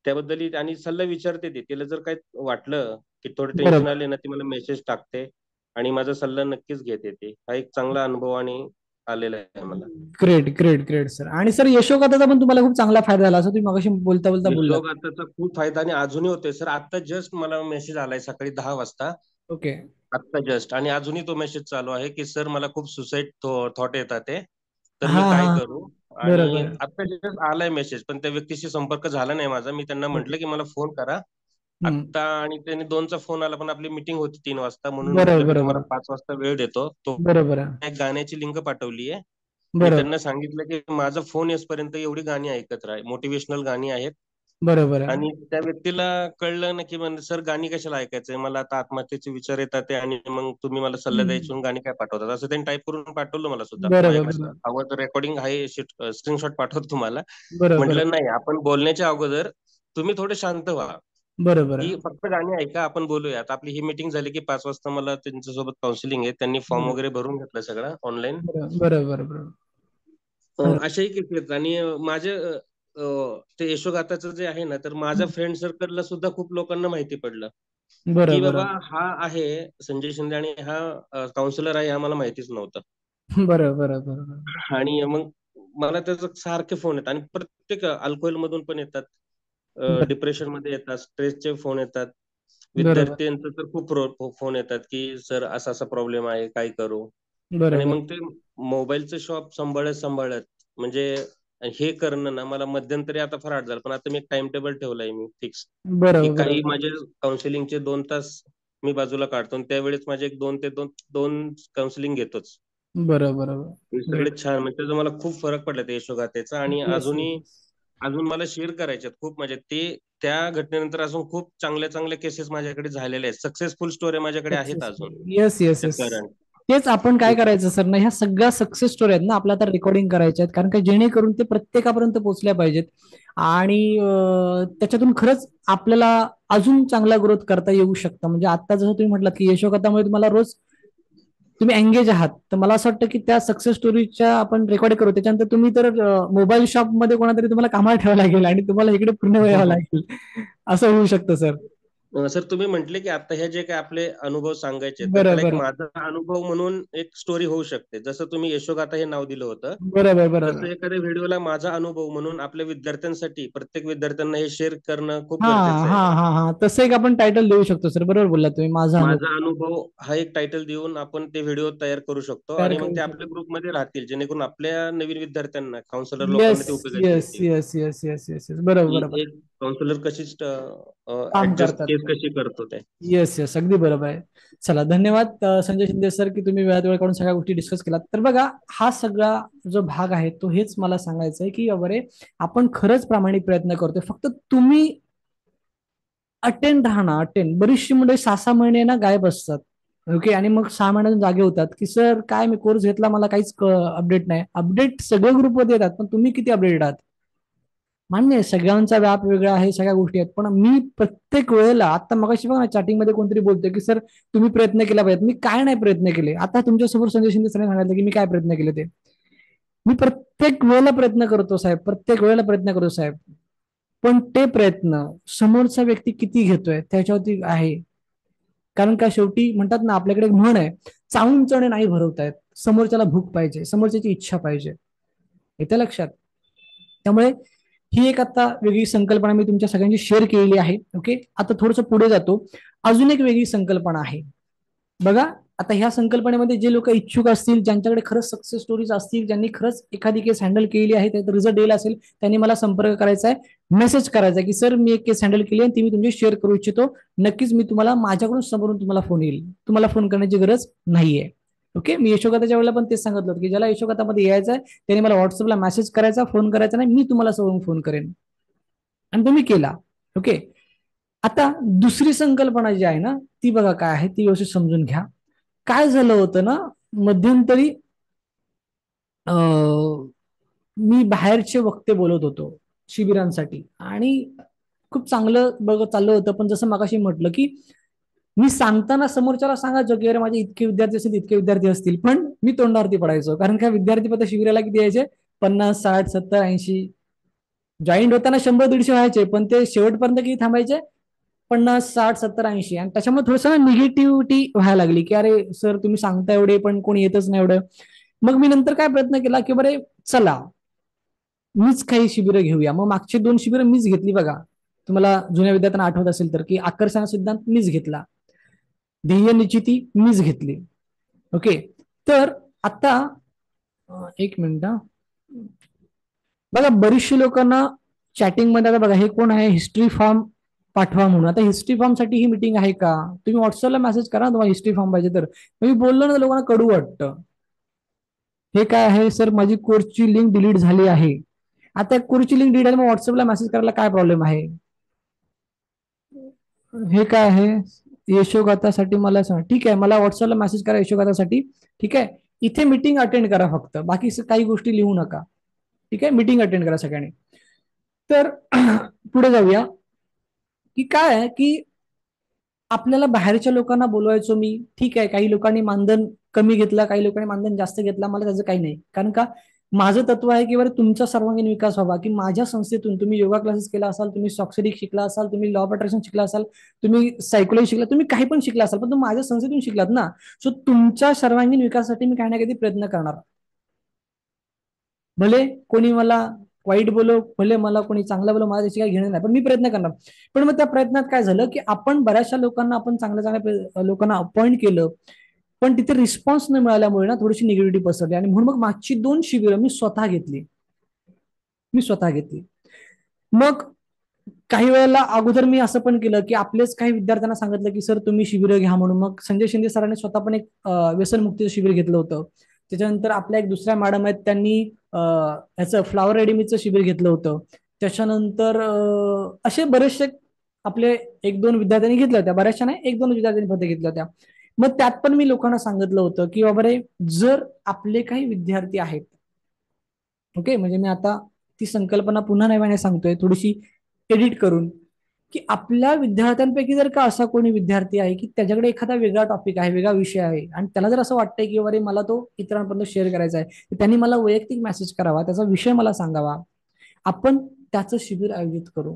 त्याबद्दल आणि सल्ला विचारते ती. तिला जर काही वाटलं की थोडं टेन्शन बरोबर. आले ना, ती मला मेसेज टाकते आणि माझा सल्ला नक्कीच घेते ती. हा एक चांगला अनुभव आणि आलेला आहे मला. Great, great, great sir. आणि सर यशोगाथाचा पण तुम्हाला खूप चांगला फायदा झाला, असं तुम्ही मगाशी बोलता बोलता बोललात. यशोगाथाचा खूप फायदा आणि अजूनही होतोय सर. आता जस्ट मला मेसेज आलाय सकाळी 10 वाजता, ओके. आत्ता जस्ट. आणि अजूनही तो मेसेज चालू आहे की सर मला खूप सुसाईड थॉट येतात ते, तर हा, मी काय हा. करू. आणि बरोबर. आता जस्ट आलाय मेसेज, पण त्या व्यक्तीशी संपर्क झाला नाही माझा. मी त्यांना ओके. म्हटलं की मला फोन करा हम्म. आत्ता. आणि त्याने 2चा फोन आला, पण आपली मीटिंग होती 3 वाजता, म्हणून बरोबर, म्हटलं मी बरोबर. तुम्हाला 5 वाजता वेळ देतो. तो बरोबर आहे. एक गाण्याची लिंक पाठवली आहे. मी बरोबर. त्यांना सांगितलं की माझा फोन येईपर्यंत एवढी गाणी ऐकत राहा, मोटिवेशनल गाणी आहेत. बरोबर आहे. आणि त्या व्यक्तीला कळलं ना की म्हणजे सर गाणी कशाला ऐकायचंय, मला आता आत्महत्येचे विचार येतात ते, आणि मग तुम्ही मला सल्ला द्यायची हम्म. म्हणून गाणी काय पाठवतात, असं त्यांनी टाईप करून पाठवलं मला सुद्धा. बरोबर, माझ्याकडे बरोबर. आवाज रेकॉर्डिंग आहे, स्क्रीनशॉट पाठवतो तुम्हाला. बरोबर. म्हटलं नाही, आपण बोलण्याच्या अगोदर तुम्ही थोडे शांत व्हा, बरोबर की आहे. फक्त गाणी ऐका, आपण बोलूया. आता आपली ही मीटिंग झाली की 5 वाजता मला त्यांच्यासोबत काउन्सिलिंग आहे. त्यांनी फॉर्म बरोबर, वगैरे भरून घेतलं सगळं ऑनलाईन. बरोबर, बरोबर. बरोबर. अशाही केस आहेत. आणि माझे ते यशोगाथाचं जे आहे ना, तर माझ्या फ्रेंड सर्कलला सुद्धा खूप लोकांना माहिती पडलं की बरोबर. बाबा हा आहे संजय शिंदे आणि हा काउन्सिलर आहे, हे आम्हाला माहितीच नव्हतं. बरोबर, बरोबर. आणि मग मला त्याचे सारखे फोन येतात, आणि प्रत्येक अल्कोहोल मधून पण येतात, बरोबर. डिप्रेशन मध्ये येतात, स्ट्रेसचे फोन येतात. बरोबर. विद्यार्थ्यांचं तर खूप फोन येतात की सर असा असा प्रॉब्लेम आहे, काय करू. आणि बरोबर. मग ते मोबाईलचं शॉप सांभाळत सांभाळत, म्हणजे हे करणं ना, मला मध्यंतरी आता फार अडचण झालं. पण आता मी एक टाइम टेबल ठेवलाय मी फिक्स, की बरोबर. काही बरोबर. माझे काउन्सिलिंगचे 2 तास मी बाजूला काढतो, आणि त्यावेळेस माझे एक 2 काउन्सिलिंग घेतोच. बरोबर. हे सगळे ग्रेट. छान, म्हणजे त्याचा मला खूप फरक पडला त्या यशोगाथेचा. आणि येस, अजूनही येस. अजून मला शेअर करायच्यात खूप, म्हणजे ते त्या घटनेनंतर अजून खूप चांगल्या चांगल्या केसेस माझ्याकडे झालेल्या आहेत, सक्सेसफुल स्टोरी माझ्याकडे आहेत अजून. Successful, yes yes yes. Current. तेच आपण काय करायचं सर ना, ह्या सगळ्या सक्सेस स्टोरी आहेत ना आपल्या आता रेकॉर्डिंग करायच्या आहेत, कारण का जेणेकरून ते प्रत्येकापर्यंत पोहोचल्या पाहिजेत. आणि त्याच्यातून खरंच आपल्याला अजून चांगला ग्रोथ करता येऊ शकतं. म्हणजे आता जसं तुम्ही म्हटलात की यशोकथामुळे तुम्हाला रोज तुम्ही एंगेज आहात, तर मला असं वाटतं की त्या सक्सेस स्टोरीच्या आपण रेकॉर्ड करू. त्याच्यानंतर तुम्ही तर मोबाईल शॉपमध्ये कोणातरी तुम्हाला कामाला ठेवावं लागेल आणि तुम्हाला इकडे पूर्ण वेळ यावं लागेल. असं होऊ शकतं सर. सर तुम्ही म्हटले की आता हे जे काही आपले अनुभव सांगायचे तर त्याला एक बरोबर माझा अनुभव म्हणून एक स्टोरी होऊ शकते. जसं तुम्ही यशोगाथा हे नाव दिलं होतं, बरोबर तसं बरोबर. एखाद्या व्हिडिओला माझा अनुभव म्हणून आपल्या विद्यार्थ्यांसाठी, प्रत्येक विद्यार्थ्यांना हे शेअर करणं खूप हा गरजेचं हा आहे. हा हा, तसं एक आपण टायटल देऊ शकतो सर. बरोबर बोलला तुम्ही, माझा माझा अनुभव अनुभव हा एक टायटल देऊन आपण ते व्हिडिओ तयार करू शकतो तयार आणि मग करू ते आपल्या शकतो. ग्रुपमध्ये राहतील, जेणेकरून आपल्या नवीन विद्यार्थ्यांना, काउन्सिलर लोकांना येस ते उपयोगाचे येस येतील. Yes yes yes yes yes, बरोबर की बरोबर. एक काउन्सिलर कशी काम ऍडजस्ट करतात. केस कशी करतो ते. येस येस, अगदी बरोबर आहे. चला धन्यवाद संजय शिंदे सर, की तुम्ही वेळात वेळ काढून सगळ्या गोष्टी डिस्कस केलात. तर बघा, हा सगळा जो भाग आहे तो हेच मला सांगायचं आहे की बरे, आपण खरंच प्रामाणिक प्रयत्न करतोय, फक्त तुम्ही अटेंड राहा ना. अटेंड, बरीचशी मुले 6 6 महिने ना गायब असतात. ओके, आणि मग 6 महिन्यातून जागे होतात की सर काय मी कोर्स घेतला, मला काहीच अपडेट नाही. अपडेट सगळे ग्रुपमध्ये येतात, पण तुम्ही किती अपडेटेड आहात? मान्य आहे, सगळ्यांचा व्याप वेगळा आहे, सगळ्या गोष्टी आहेत, पण मी प्रत्येक वेळेला, आता मगाशी बघा ना चॅटिंग मध्ये कोणतरी बोलतोय की सर तुम्ही प्रयत्न केला पाहिजेत. मी काय नाही प्रयत्न केले. आता तुमच्यासमोर संजय शिंदे सरांनी सांगितलं की मी काय प्रयत्न केले ते. मी प्रत्येक वेळेला प्रयत्न करतो साहेब, प्रत्येक वेळेला प्रयत्न करतो साहेब. पण ते प्रयत्न समोरचा व्यक्ती किती घेतोय त्याच्यावरती आहे. कारण का शेवटी म्हणतात ना, आपल्याकडे एक म्हण आहे, चावून चणे नाही भरवतायत. समोरच्याला भूक पाहिजे, समोरच्याची इच्छा पाहिजे. येतं लक्षात? त्यामुळे ही एक आता वेगळी संकल्पना मी तुमच्या सगळ्यांची शेअर केलेली आहे. ओके, आता थोडंसं पुढे जातो. अजून एक वेगळी संकल्पना आहे बघा. आता ह्या संकल्पनेमध्ये जे लोक इच्छुक असतील, ज्यांच्याकडे खरंच सक्सेस स्टोरीज असतील, ज्यांनी खरंच एखादी केस हँडल केली आहे, त्याचा रिझल्ट येईल असेल, त्यांनी मला संपर्क करायचा आहे, मेसेज करायचा आहे की सर मी एक केस हँडल केली आणि ती मी तुमची शेअर करू इच्छितो. नक्कीच मी तुम्हाला माझ्याकडून समोरून तुम्हाला फोन येईल. तुम्हाला फोन करण्याची गरज नाहीये. ओके, मी यशोगाथाच्या वेळेला पण तेच सांगितलं होतं की ज्याला यशोगाथामध्ये यायचं आहे त्याने मला व्हॉट्सअपला मेसेज करायचा, फोन करायचा नाही, मी तुम्हाला समोरून फोन करेन. आणि तुम्ही केला. ओके, आता दुसरी संकल्पना जी आहे ना, ती बघा काय आहे, ती व्यवस्थित समजून घ्या. काय झालं होतं ना, मध्यंतरी मी बाहेरचे वक्ते बोलत होतो शिबिरांसाठी, आणि खूप चांगलं बघत चाललं होतं. पण जसं मगाशी म्हटलं की मी सांगताना समोरच्याला सांगायचो की अरे माझे इतके विद्यार्थी असतील, इतके विद्यार्थी असतील, पण मी तोंडावरती पडायचो. कारण का विद्यार्थी पद शिबिराला किती यायचे? 50 60 70 80. जॉईंट होताना 100 150 व्हायचे, पण ते शेवटपर्यंत किती थांबायचे? 50 60 70 80. आणि त्याच्यामुळे थोडंसं निगेटिव्हिटी व्हायला लागली की अरे सर तुम्ही सांगता एवढे पण कोणी येतच नाही एवढं. मग मी नंतर काय प्रयत्न केला की बरे चला मीच काही शिबिरं घेऊया. मग मागचे 2 शिबिरं मीच घेतली बघा. तुम्हाला जुन्या विद्यार्थ्यांना आठवत असेल तर, की आकर्षण सिद्धांत मीच घेतला, ध्येय निश्चिती मीच घेतली. ओके, तर आता एक मिनिट बघा, बरीचशी लोकांना चॅटिंग मध्ये, आता बघा हे कोण आहे, हिस्ट्री फॉर्म पाठवा म्हणून. आता हिस्ट्री फॉर्म साठी ही मीटिंग आहे का? तुम्ही व्हॉट्सअपला मेसेज करा तुम्हाला हिस्ट्री फॉर्म पाहिजे तर. मी बोललो ना, लोकांना कडू वाटतं. हे काय आहे सर, माझी कोर्सची लिंक डिलीट झाली आहे. आता कोर्सची लिंक डिलीट झाली, मग व्हॉट्सअपला मेसेज करायला काय प्रॉब्लेम आहे? हे काय आहे, यशोगाथासाठी मला सांग. ठीक आहे, मला व्हॉट्सअपला मेसेज करा यशोगाथासाठी. ठीक आहे, इथे मीटिंग अटेंड करा फक्त, बाकी काही गोष्टी लिहू नका. ठीक आहे, मीटिंग अटेंड करा सगळ्यांनी. तर पुढे जाऊया की काय आहे की आपल्याला बाहेरच्या लोकांना बोलवायचो मी. ठीक आहे, काही लोकांनी मानधन कमी घेतला, काही लोकांनी मानधन जास्त घेतला, मला त्याचं काही नाही. कारण का माझं तत्व आहे की बरं तुमचा सर्वांगीण विकास व्हावा. की माझ्या संस्थेतून तुम्ही योगा क्लासेस केला असाल, तुम्ही सॉक्सरिक शिकला असाल, तुम्ही लॉ ऑफ अट्रॅक्शन शिकला असाल, तुम्ही सायकोलॉजी शिकला, तुम्ही काही पण शिकला असाल, पण तुम्ही माझ्या संस्थेतून शिकलात ना. सो तुमच्या सर्वांगीण विकासासाठी मी काही ना काही प्रयत्न करणार. भले कोणी मला वाईट बोलो, भले मला कोणी चांगलं बोलो, मला त्याची काही घेणं नाही, पण मी प्रयत्न करणार. पण मग त्या प्रयत्नात काय झालं की आपण बऱ्याचशा लोकांना, आपण चांगल्या चांगल्या लोकांना अपॉइंट केलं, पण तिथे रिस्पॉन्स न मिळाल्यामुळे ना थोडीशी निगेटिव्हिटी पसरली. आणि म्हणून मग मागची 2 शिबिरं मी स्वतः घेतली. मग काही वेळेला अगोदर मी असं पण केलं की आपलेच काही विद्यार्थ्यांना सांगितलं की सर तुम्ही शिबिरं घ्या म्हणून. मग संजय शिंदे सरांनी स्वतः पण एक व्यसनमुक्तीचं शिबिर घेतलं होतं. त्याच्यानंतर आपल्या एक दुसऱ्या मॅडम आहेत, त्यांनी ह्याचं फ्लॉवर अकॅडमीचं शिबिर घेतलं होतं. त्याच्यानंतर असे बरेचसे आपले एक दोन विद्यार्थ्यांनी घेतल्या होत्या, बऱ्याचशा नाही, एक दोन विद्यार्थ्यांनी फक्त घेतल्या होत्या. मग त्यात पण मी लोकांना सांगितलं होतं की बाबा रे, जर आपले काही विद्यार्थी आहेत, ओके, म्हणजे मी आता ती संकल्पना पुन्हा नव्याने सांगतोय थोडीशी एडिट करून, की आपल्या विद्यार्थ्यांपैकी जर का असा कोणी विद्यार्थी आहे की त्याच्याकडे एखादा वेगळा टॉपिक आहे, वेगळा विषय आहे, आणि त्याला जर असं वाटतंय की अरे मला तो इतरांपर्यंत शेअर करायचा आहे, तर त्यांनी मला वैयक्तिक मेसेज करावा, त्याचा विषय मला सांगावा, आपण त्याचं शिबिर आयोजित करू.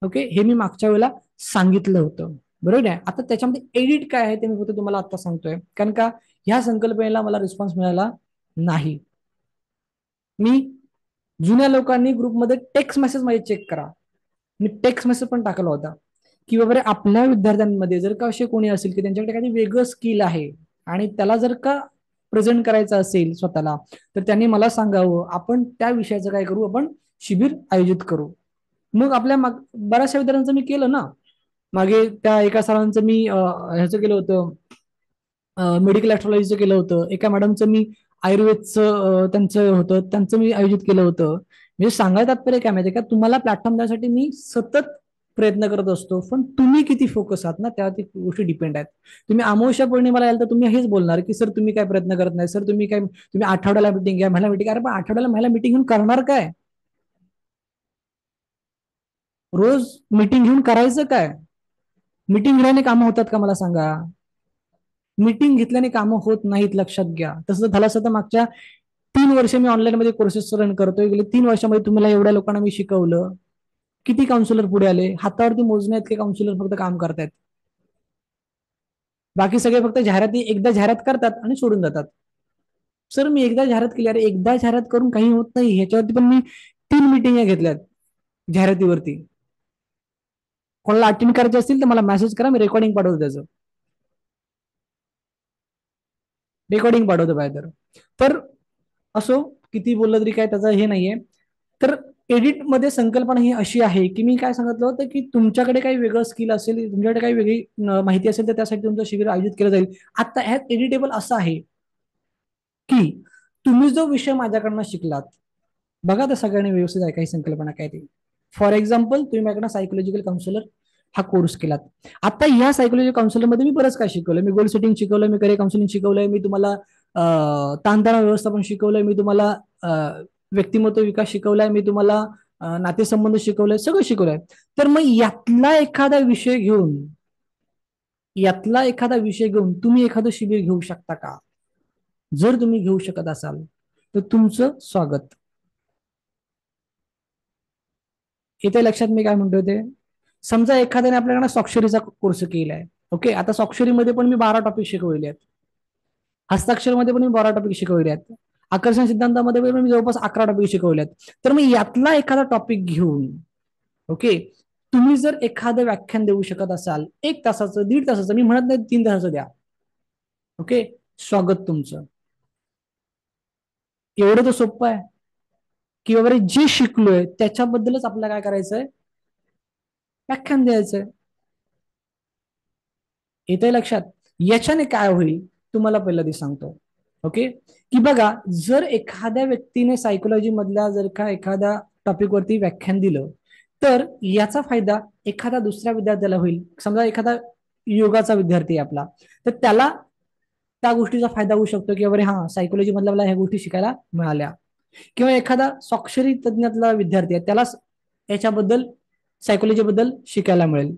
ओके, हे मी मागच्या वेळेला सांगितलं होतं, बरोबर आहे. आता त्याच्यामध्ये एडिट काय आहे ते मी फक्त तुम्हाला आता सांगतोय, कारण का ह्या संकल्पनेला मला रिस्पॉन्स मिळाला नाही. मी जुन्या लोकांनी ग्रुपमध्ये टेक्स्ट मेसेज मध्ये चेक करा, मी टेक्स्ट मेसेज पण टाकला होता की बाबा आपल्या विद्यार्थ्यांमध्ये जर का असे कोणी असेल की त्यांच्याकडे काही वेगळं स्किल आहे आणि त्याला जर का प्रेझेंट करायचं असेल स्वतःला, तर त्यांनी मला सांगावं, आपण त्या विषयाचं काय करू, आपण शिबिर आयोजित करू. मग आपल्या बऱ्याचशा विद्यार्थ्यांचं मी केलं ना. मागे त्या एका सरांचं मी ह्याचं केलं होतं, मेडिकल ऍस्ट्रॉलॉजीचं केलं होतं. एका मॅडमचं मी आयुर्वेदचं त्यांचं होतं, त्यांचं मी आयोजित केलं होतं. म्हणजे सांगायचं तात्पर्य काय माहिती का, तुम्हाला प्लॅटफॉर्म द्यासाठी मी सतत प्रयत्न करत असतो, पण तुम्ही किती फोकस आहात ना, त्यावरती गोष्टी डिपेंड आहेत. तुम्ही अमावस्या पौर्णिमेला याल तर तुम्ही हेच बोलणार की सर तुम्ही काय प्रयत्न करत नाही, सर तुम्ही काय, तुम्ही आठवड्याला मिटिंग घ्या, महिला मिटिंग. अरे पण आठवड्याला महिला मिटिंग घेऊन करणार काय, रोज मिटिंग घेऊन करायचं काय? मिटिंग घेण्याने कामं होतात का मला सांगा? मीटिंग घेतल्याने कामं होत नाहीत, लक्षात घ्या. तसं झालं असतं तर मागच्या 3 वर्ष मी ऑनलाईन मध्ये कोर्सेस रन करतोय, गेले 3 वर्षामध्ये तुम्हाला एवढ्या लोकांना मी शिकवलं. किती काउन्सिलर पुढे आले? हातावरती मोजणे इतके काउन्सिलर फक्त काम करतायत. बाकी सगळे फक्त जाहिराती, एकदा जाहिरात करतात आणि सोडून जातात. सर मी एकदा जाहिरात केली, अरे एकदा जाहिरात करून काही होत नाही, ह्याच्यावरती पण मी 3 मिटिंग घेतल्यात जाहिरातीवरती. कोणाला अटेंड करायचे असतील तर मला मेसेज करा, मी रेकॉर्डिंग पाठवतो, त्याचं रेकॉर्डिंग पाठवतो बाहेर. तर असो, किती बोललं तरी काय त्याचं हे नाहीये. तर एडिट मध्ये संकल्पना ही अशी आहे की मी काय सांगितलं होतं की तुमच्याकडे काही वेगळं स्किल असेल, तुमच्याकडे काही वेगळी माहिती असेल, तर त्यासाठी तुमचं शिबिर आयोजित केलं जाईल. आता ह्यात एडिटेबल असं आहे की तुम्ही जो विषय माझ्याकडनं शिकलात, बघा तर सगळ्यांनी व्यवस्थित आहे काही संकल्पना काय ती. फॉर एक्झाम्पल, तुम्ही माझ्याकडनं सायकोलॉजिकल काउन्सिलर हा कोर्स केलात. आता या सायकोलॉजी काउन्सिलरमध्ये मी बरंच काय शिकवलं. मी गोल सेटिंग शिकवलं, मी करिअर काउन्सिलिंग शिकवलंय, मी तुम्हाला ताणतणाव व्यवस्थापन शिकवलंय, मी तुम्हाला व्यक्तिमत्व विकास शिकवलाय, मी तुम्हाला नातेसंबंध शिकवलंय, सगळं शिकवलंय. तर मग यातला एखादा विषय घेऊन तुम्ही एखादं शिबिर घेऊ शकता का? जर तुम्ही घेऊ शकत असाल तर तुमचं स्वागत. येते लक्षात मी काय म्हणतोय ते? समजा एखाद्याने आपल्याकडे स्वाक्षरीचा कोर्स केलाय, ओके, आता स्वाक्षरीमध्ये पण मी 12 टॉपिक शिकवले आहेत, हस्ताक्षरमध्ये पण मी 12 टॉपिक शिकवले आहेत, आकर्षण सिद्धांतामध्ये पण मी जवळपास 11 टॉपिक शिकवले आहेत. तर मग यातला एखादा टॉपिक घेऊन, ओके, तुम्ही जर एखादं व्याख्यान देऊ शकत असाल 1 तासाचं, 1.5 तासाचं, मी म्हणत नाही 3 तासाचं द्या, ओके, स्वागत तुमचं. एवढं तर सोपं आहे की वगैरे जे शिकलोय त्याच्याबद्दलच आपल्याला काय करायचंय, व्याख्यान द्यायचंय. येतंय लक्षात? याच्याने काय होईल तुम्हाला पहिलं ते सांगतो, ओके, की बघा, जर एखाद्या व्यक्तीने सायकोलॉजी मधल्या जर का एखाद्या टॉपिक वरती व्याख्यान दिलं, तर याचा फायदा एखादा दुसऱ्या विद्यार्थ्याला होईल. समजा एखादा योगाचा विद्यार्थी आहे आपला, तर त्याला त्या गोष्टीचा फायदा होऊ शकतो की अरे हा, सायकोलॉजी मधल्या मला ह्या गोष्टी शिकायला मिळाल्या. किंवा एखादा स्वाक्षरी तज्ञातला विद्यार्थी आहे, त्याला याच्याबद्दल, सायकोलॉजी बद्दल शिकायला मिळेल.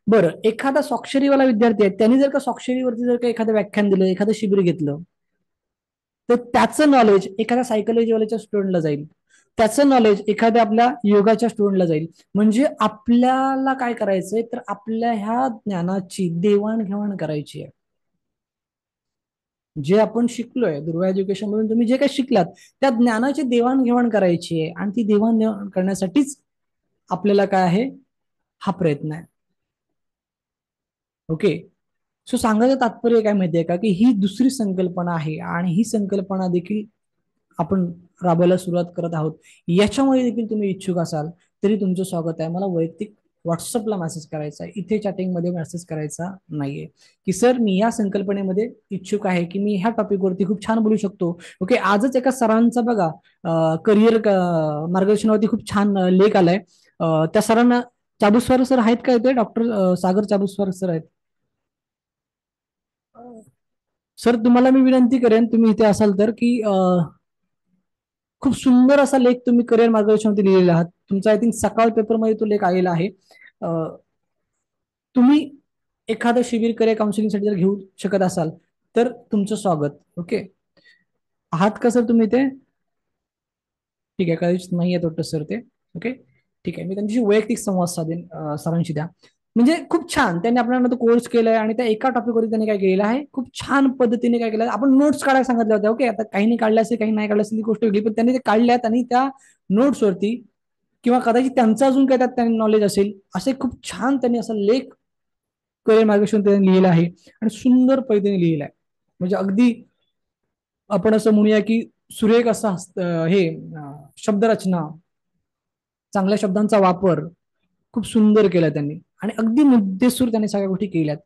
बरं, एखादा स्वाक्षरीवाला विद्यार्थी आहे, त्यांनी जर का स्वाक्षरीवरती जर का एखादं व्याख्यान दिलं, एखादं शिबिर घेतलं, तर त्याचं नॉलेज एखाद्या सायकोलॉजीवाल्याच्या स्टुडंटला जाईल, त्याचं नॉलेज एखाद्या आपल्या योगाच्या स्टुडंटला जाईल. म्हणजे आपल्याला काय करायचंय, तर आपल्या ह्या ज्ञानाची देवाणघेवाण करायची आहे. जे आपण शिकलोय दुर्वा एज्युकेशन मधून, तुम्ही जे काही शिकलात त्या ज्ञानाची देवाणघेवाण करायची आहे, आणि ती देवाणघेवाण करण्यासाठीच आपल्याला काय आहे, हा प्रयत्न आहे. ओके, सो सांगायचं तात्पर्य काय माहितीये का, की ही दुसरी संकल्पना आहे, आणि ही संकल्पना देखील आपण राबवायला सुरुवात करत आहोत. याच्यामध्ये देखील तुम्ही इच्छुक असाल तरी तुमचं स्वागत आहे. मला वैयक्तिक व्हॉट्सअपला मेसेज करायचा आहे, इथे चॅटिंगमध्ये मेसेज करायचा नाहीये, की सर मी या संकल्पनेमध्ये इच्छुक आहे, की मी ह्या टॉपिकवरती खूप छान बोलू शकतो. ओके, आजच एका सरांचा बघा करिअर मार्गदर्शनावरती खूप छान लेख आलाय. त्या सरांना चाबुस्वार सर आहेत का इथे? डॉक्टर सागर चाबुस्वार सर आहेत. सर तुम्हाला मी विनंती करेन, तुम्ही इथे असाल तर, की खूप सुंदर असा लेख तुम्ही करिअर मार्गदर्शनावरती लिहिलेला आहात. तुमचा आय थिंक सकाळ पेपरमध्ये तो लेख आलेला आहे. तुम्ही एखादं शिबिर करिअर काउन्सिलिंगसाठी जर घेऊ शकत असाल तर तुमचं स्वागत. ओके, आहात का सर तुम्ही इथे? ठीक आहे, कदाचित नाही आहे वाटतं सर ते. ओके, ठीक आहे, मी त्यांच्याशी वैयक्तिक संवाद साधेन सरांशी द्या. म्हणजे खूप छान त्यांनी आपल्याला तो कोर्स केलाय आणि त्या एका टॉपिकवरती त्यांनी काय केलेलं आहे, खूप छान पद्धतीने काय केलं. आपण नोट्स काढायला सांगितल्या होत्या. ओके, आता काही काढल्या असेल, काही नाही काढल्या असेल, ती गोष्ट वेगळी, पण त्यांनी ते काढल्यात आणि त्या नोट्सवरती किंवा कदाचित त्यांचं अजून काय त्यात त्यांनी नॉलेज असेल असे खूप छान त्यांनी असा लेख करिअर मार्गदर्शन त्यांनी लिहिलं आहे आणि सुंदर पद्धतीने लिहिलं आहे. म्हणजे अगदी आपण असं म्हणूया की सुरेख असा हे शब्दरचना, चांगल्या शब्दांचा वापर खूप सुंदर केला त्यांनी आणि अगदी मुद्देसूर त्यांनी सगळ्या गोष्टी केल्यात.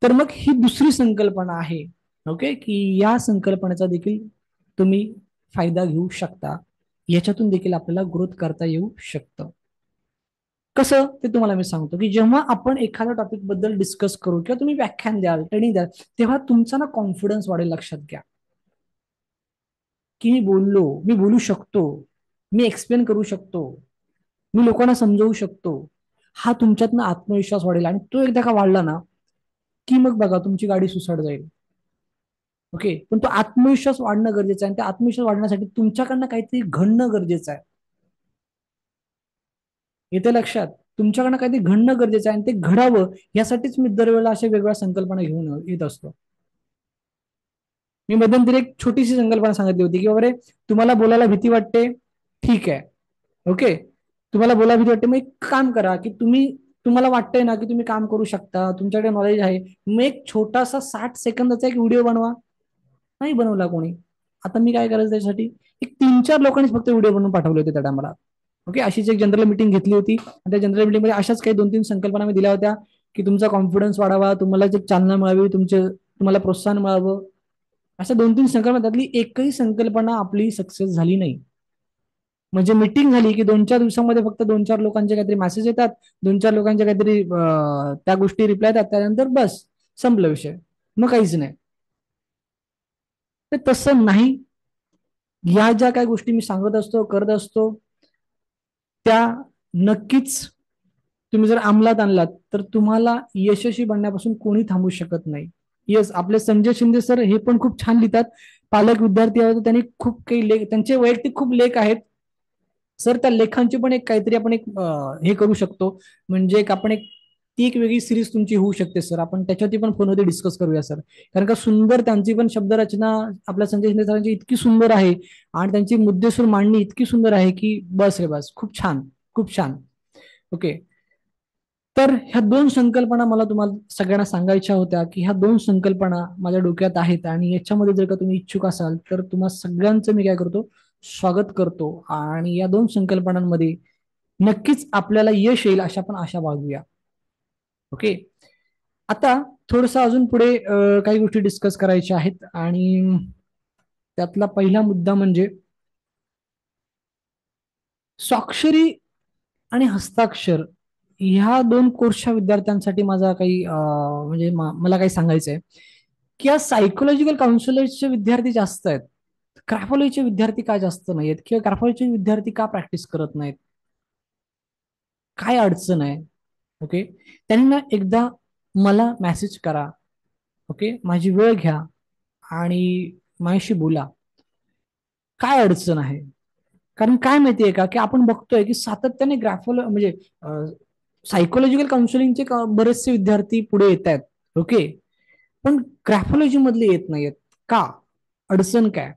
तर मग ही दुसरी संकल्पना आहे. ओके, की या संकल्पनेचा देखील तुम्ही फायदा घेऊ शकता. याच्यातून देखील आपल्याला ग्रोथ करता येऊ शकतं. कसं ते तुम्हाला मी सांगतो, की जेव्हा आपण एखाद्या टॉपिक बद्दल डिस्कस करू किंवा तुम्ही व्याख्यान द्याल, ट्रेनिंग द्याल, तेव्हा तुमचा ना कॉन्फिडन्स वाढेल. लक्षात घ्या की मी बोलू शकतो, मी एक्सप्लेन करू शकतो, मी लोकांना समजवू शकतो. हा तुमच्यात ना आत्मविश्वास वाढेल आणि तो एकदा का वाढला ना की मग बघा तुमची गाडी सुसाट जाईल. ओके, पण तो आत्मविश्वास वाढणं गरजेचं आहे आणि त्या आत्मविश्वास वाढण्यासाठी तुमच्याकडनं काहीतरी घडणं गरजेचं आहे. येते लक्षात? तुमच्याकडनं काहीतरी घडणं गरजेचं आहे आणि ते घडावं यासाठीच मी दरवेळेला अशा वेगवेगळ्या संकल्पना घेऊन येत असतो. मी मध्यंतरी एक छोटीशी संकल्पना सांगितली होती, की बाबा तुम्हाला बोलायला भीती वाटते, ठीक आहे. ओके, तुम्हाला बोलायला भीती वाटते, मग एक काम करा की तुम्हाला वाटतंय ना की तुम्ही काम करू शकता, तुमच्याकडे नॉलेज आहे, मग एक छोटासा 60 सेकंदाचा एक व्हिडिओ बनवा. नाही बनवला कोणी. आता मी काय करायचं त्यासाठी, एक 3-4 लोकांनीच फक्त व्हिडिओ बनवून पाठवले होते त्या मला. ओके, अशीच एक जनरल मीटिंग घेतली होती आणि त्या जनरल मीटिंगमध्ये अशाच काही 2-3 संकल्पना मी दिल्या होत्या, की तुमचा कॉन्फिडन्स वाढावा, तुम्हाला एक चालना मिळावी, तुम्हाला प्रोत्साहन मिळावं. अशा 2-3 संकल्पना, त्यातली एकही संकल्पना आपली सक्सेस झाली नाही. म्हणजे मीटिंग झाली की 2-4 दिवसांमध्ये फक्त 2-4 लोकांचे काहीतरी मेसेज येतात, 2-4 लोकांचे काहीतरी त्या गोष्टी रिप्लाय येतात, त्यानंतर बस संपला विषय, मग काहीच नाही. तर तसं नाही. या ज्या काही गोष्टी मी सांगत असतो, करत असतो, त्या नक्कीच तुम्ही जर अंमलात आणलात तर तुम्हाला यशस्वी बनण्यापासून कोणी थांबू शकत नाही. येस, आपले संजय शिंदे सर हे पण खूप छान लिहितात. पालक विद्यार्थी आहेत, त्यांनी खूप काही लेख, त्यांचे वैयक्तिक खूप लेख आहेत सर. त्या लेखांची पण एक काहीतरी आपण एक हे करू शकतो. म्हणजे एक आपण एक ती एक वेगळी सिरीज तुमची होऊ शकते सर. आपण त्याच्यावरती पण फोनवरती डिस्कस करूया सर. कारण का सुंदर त्यांची पण शब्दरचना आपल्या संजय शिंदे सरांची इतकी सुंदर आहे आणि त्यांची मुद्देसूद मांडणी इतकी सुंदर आहे की बस रे बस, खूप छान, खूप छान. ओके, तर ह्या 2 संकल्पना मला तुम्हाला सगळ्यांना सांगायच्या होत्या, की ह्या 2 संकल्पना माझ्या डोक्यात आहेत आणि याच्यामध्ये जर का तुम्ही इच्छुक असाल तर तुम्हा सगळ्यांचं मी काय करतो, स्वागत करतो आणि या 2 संकल्पनांमध्ये नक्कीच आपल्याला यश येईल अशा पण आशा बाळगूया. ओके, आता थोडस अजून पुढे काही गोष्टी डिस्कस करायच्या आहेत आणि त्यातला पहिला मुद्दा म्हणजे स्वाक्षरी आणि हस्ताक्षर. ह्या 2 कोर्सच्या विद्यार्थ्यांसाठी माझा काही म्हणजे मला काही सांगायचं आहे, की या सायकोलॉजिकल काउन्सिलरचे विद्यार्थी जास्त आहेत, ग्राफॉलॉजीचे विद्यार्थी का जास्त नाहीत किंवा ग्राफॉलॉजीचे विद्यार्थी का प्रॅक्टिस करत नाहीत, काय अडचण आहे? ओके, त्यांनी ना एकदा मला मेसेज करा. ओके, माझी वेळ घ्या आणि माझ्याशी बोला, काय अडचण आहे. कारण काय माहितीये का, की आपण बघतोय की सातत्याने म्हणजे सायकोलॉजिकल काउन्सिलिंगचे बरेचसे विद्यार्थी पुढे येत आहेत. ओके, पण ग्राफोलॉजी मधले येत नाहीयेत का? अडचण काय?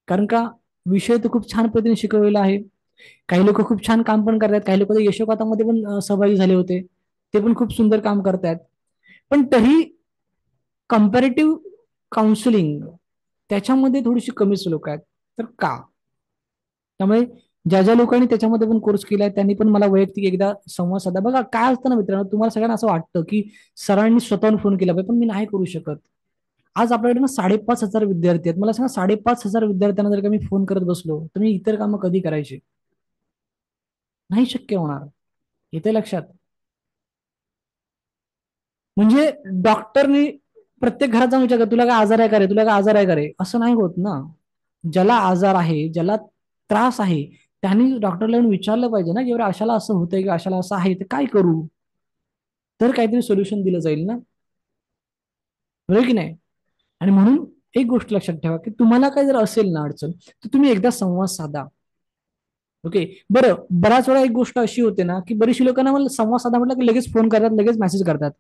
कारण का विषय तर खूप छान पद्धतीने शिकवलेला आहे. काही लोक खूप छान काम पण करतात, काही लोक यशोगाथामध्ये पण सहभागी झाले होते, ते पण खूप सुंदर काम करतायत. पण तरी कम्पॅरेटिव्ह काउन्सिलिंग त्याच्यामध्ये थोडीशी कमीच लोक आहेत. तर का? त्यामुळे ज्या ज्या लोकांनी त्याच्यामध्ये पण कोर्स केलाय त्यांनी पण मला वैयक्तिक एकदा संवाद साधा. बघा काय असतं ना मित्रांनो, तुम्हाला सगळ्यांना असं वाटतं की सरांनी स्वतःहून फोन केला पाहिजे, पण मी नाही करू शकत. आज आपल्याकडे ना 5,500 विद्यार्थी आहेत. मला सांगा 5,500 विद्यार्थ्यांना जर का मी फोन करत बसलो तर मी इतर कामं कधी करायची? नाही शक्य होणार. येते लक्षात? म्हणजे डॉक्टरनी प्रत्येक घरात जाऊन विचार, तुला काय आजार आहे का रे, तुला काय आजार आहे का रे, असं नाही होत ना. ज्याला आजार आहे, ज्याला त्रास आहे, त्यांनी डॉक्टरला येऊन विचारलं पाहिजे ना की बरं अशाला असं होतंय की अशाला असं आहे, तर काय करू, तर काहीतरी सोल्युशन दिलं जाईल ना, बरोबर की नाही? आणि म्हणून एक गोष्ट लक्षात ठेवा की तुम्हाला काय जर असेल ना अडचण, तर तुम्ही एकदा संवाद साधा. ओके. बरं, बऱ्याच वेळा एक गोष्ट अशी होते ना की बरीचशी लोकांना मला संवाद साधा म्हटलं की लगेच फोन करतात, लगेच मेसेज करतात,